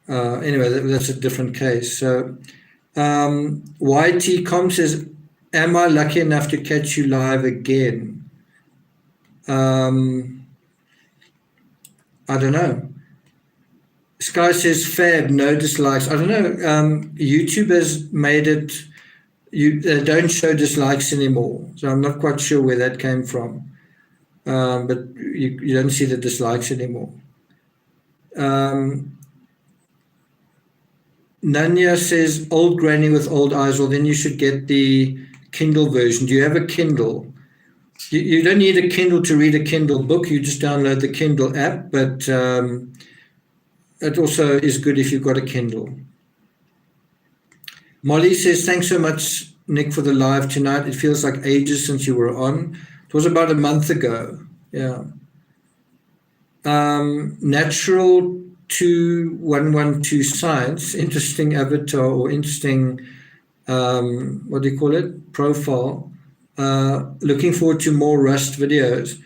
that's a different case. So YT Com says, am I lucky enough to catch you live again? I don't know. Sky says, Fab, no dislikes. I don't know. YouTube has made it, they don't show dislikes anymore. So I'm not quite sure where that came from. But you don't see the dislikes anymore. Nanya says, old granny with old eyes. Well, then you should get the Kindle version. Do you have a Kindle? You don't need a Kindle to read a Kindle book. You just download the Kindle app, but it also is good if you've got a Kindle. Molly says, thanks so much, Nick, for the live tonight. It feels like ages since you were on. It was about a month ago. Yeah. Natural 2112 Science, interesting avatar or interesting, what do you call it? Profile. Looking forward to more Rust videos.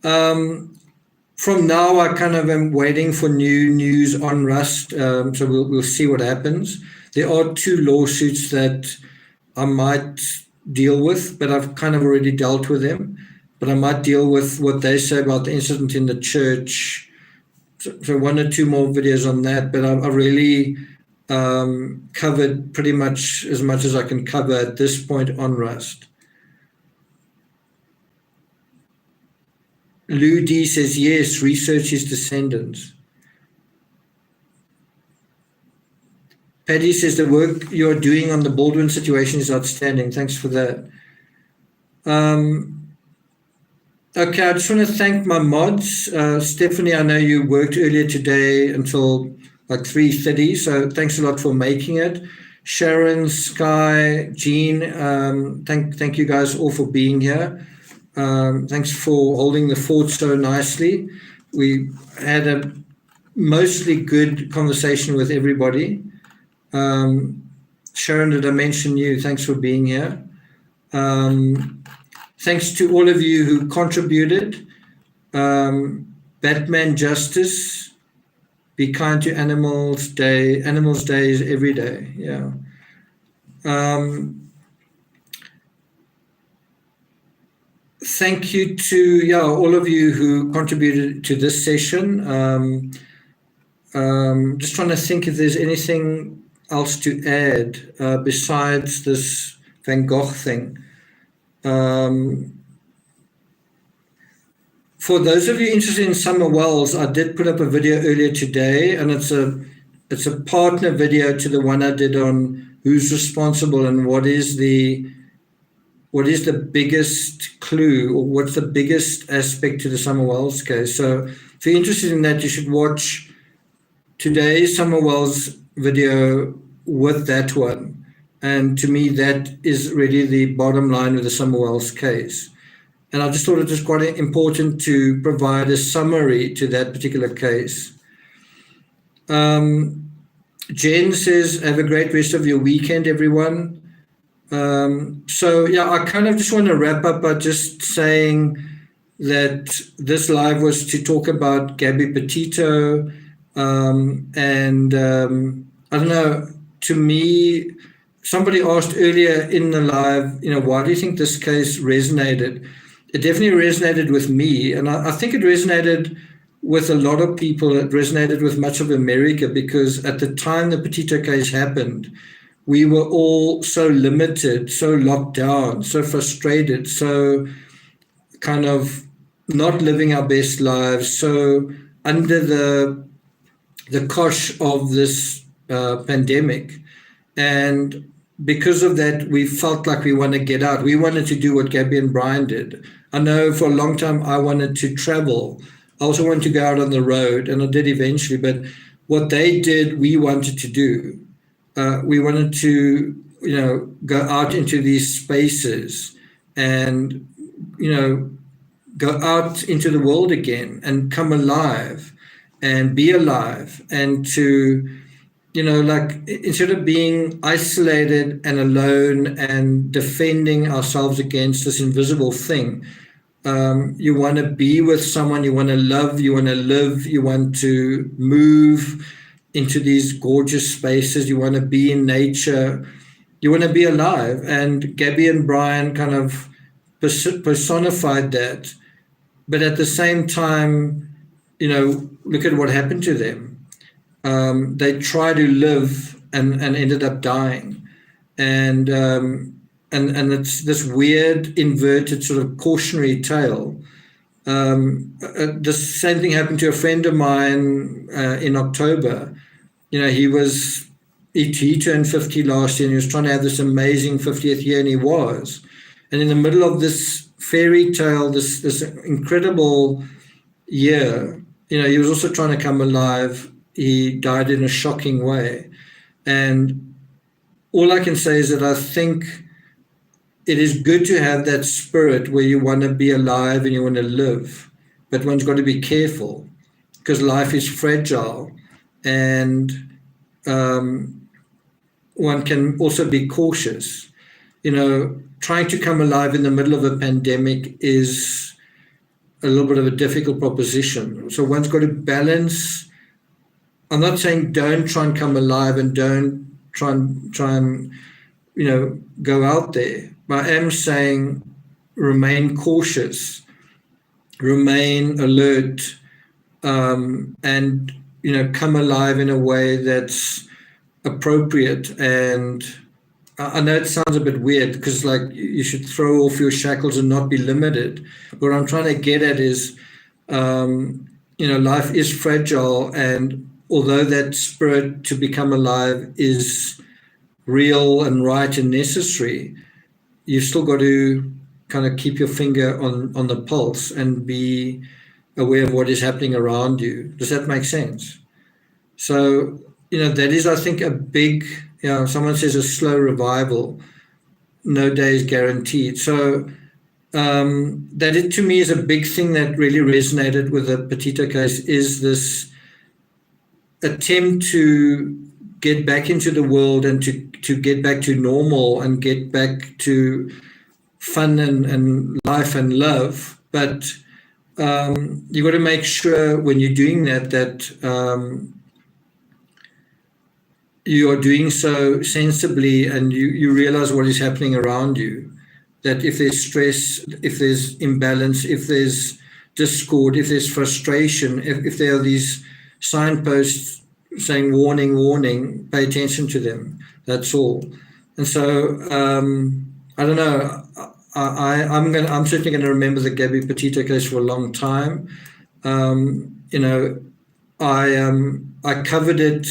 From now, I kind of am waiting for new news on Rust, so we'll see what happens. There are 2 lawsuits that I might deal with, but I've kind of already dealt with them. But I might deal with what they say about the incident in the church. So 1 or 2 more videos on that, but I've really covered pretty much as I can cover at this point on Rust. Lou D says, yes, research his descendants. Paddy says, the work you're doing on the Baldwin situation is outstanding. Thanks for that. Okay, I just want to thank my mods. Stephanie, I know you worked earlier today until like 3:30, so thanks a lot for making it. Sharon, Sky, Jean, thank you guys all for being here. Thanks for holding the fort so nicely. We had a mostly good conversation with everybody. Sharon, did I mention you? Thanks for being here. Thanks to all of you who contributed. Batman Justice, Be kind to animals day. Animals Day is every day. Yeah. Thank you to all of you who contributed to this session. Just trying to think if there's anything else to add besides this Van Gogh thing. For those of you interested in summer wells, I did put up a video earlier today, and it's a partner video to the one I did on who's responsible and what is the biggest clue, or what's the biggest aspect to the summer wells case. So if you're interested in that, you should watch today's summer wells video with that one. And to me, that is really the bottom line with the summer wells case. And I just thought it was quite important to provide a summary to that particular case. Jen says, have a great rest of your weekend, everyone. I kind of just want to wrap up by just saying that this live was to talk about Gabby Petito. I don't know, to me, somebody asked earlier in the live, why do you think this case resonated? It definitely resonated with me, and I think it resonated with a lot of people. It resonated with much of America, because at the time the Petito case happened, we were all so limited, so locked down, so frustrated, so kind of not living our best lives, so under the cosh of this pandemic. And because of that, we felt like we want to get out. We wanted to do what Gabby and Brian did. I know for a long time I wanted to travel. I also wanted to go out on the road, and I did eventually. But what they did, we wanted to do. We wanted to, go out into these spaces and, go out into the world again and come alive and be alive, and to, instead of being isolated and alone and defending ourselves against this invisible thing, you want to be with someone, you want to love, you want to live, you want to move into these gorgeous spaces, you want to be in nature, you want to be alive. And Gabby and Brian kind of personified that. But at the same time, look at what happened to them. They tried to live and ended up dying. And it's this weird inverted sort of cautionary tale. The same thing happened to a friend of mine in October. He turned 50 last year, and he was trying to have this amazing 50th year, and he was. And in the middle of this fairy tale, this incredible year, he was also trying to come alive. He died in a shocking way. And all I can say is that I think it is good to have that spirit where you want to be alive and you want to live, but one's got to be careful, because life is fragile, and one can also be cautious. Trying to come alive in the middle of a pandemic is a little bit of a difficult proposition. So one's got to balance. I'm not saying don't try and come alive and don't try and go out there. But I am saying remain cautious, remain alert, and come alive in a way that's appropriate. And I know it sounds a bit weird, because you should throw off your shackles and not be limited. What I'm trying to get at is, life is fragile, and although that spirit to become alive is real and right and necessary, you've still got to kind of keep your finger on the pulse and be aware of what is happening around you. Does that make sense? So, that is, I think, a big, someone says a slow revival, no day is guaranteed. So that to me is a big thing that really resonated with the Petito case, is this attempt to get back into the world and to get back to normal and get back to fun and life and love. But you got to make sure when you're doing that you are doing so sensibly, and you realize what is happening around you. That if there's stress, if there's imbalance, if there's discord, if there's frustration, if there are these signposts saying warning, warning, pay attention to them. That's all. And so I don't know. I'm certainly going to remember the Gabby Petito case for a long time. You know, I covered it.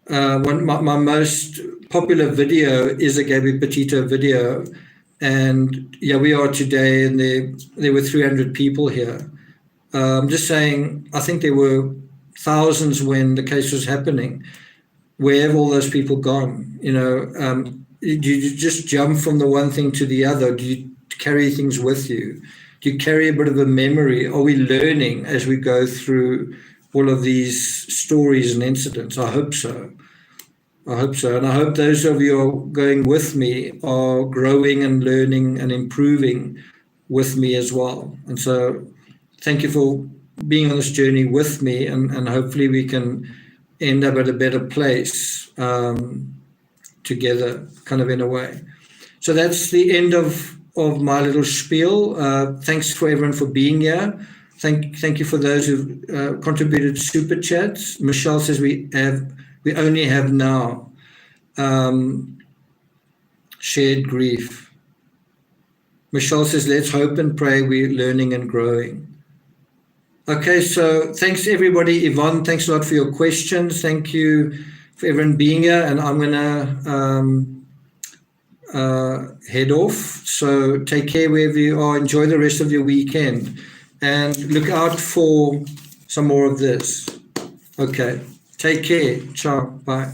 My most popular video is a Gabby Petito video, and yeah, we are today, and there were 300 people here. I'm just saying, I think there were thousands when the case was happening. Where have all those people gone? You know, do you just jump from the one thing to the other? Do you carry things with you? Do you carry a bit of a memory? Are we learning as we go through all of these stories and incidents? I hope so. I hope so. And I hope those of you who are going with me are growing and learning and improving with me as well. And so thank you for being on this journey with me, and hopefully we can end up at a better place together, kind of in a way. So that's the end of my little spiel. Thanks for everyone for being here. Thank you for those who've contributed super chats. Michelle says we only have now shared grief. Michelle says, let's hope and pray we're learning and growing. Okay, so thanks everybody. Yvonne, thanks a lot for your questions. Thank you for everyone being here, and I'm gonna head off. So take care wherever you are. Enjoy the rest of your weekend, and look out for some more of this. Okay, take care. Ciao. Bye.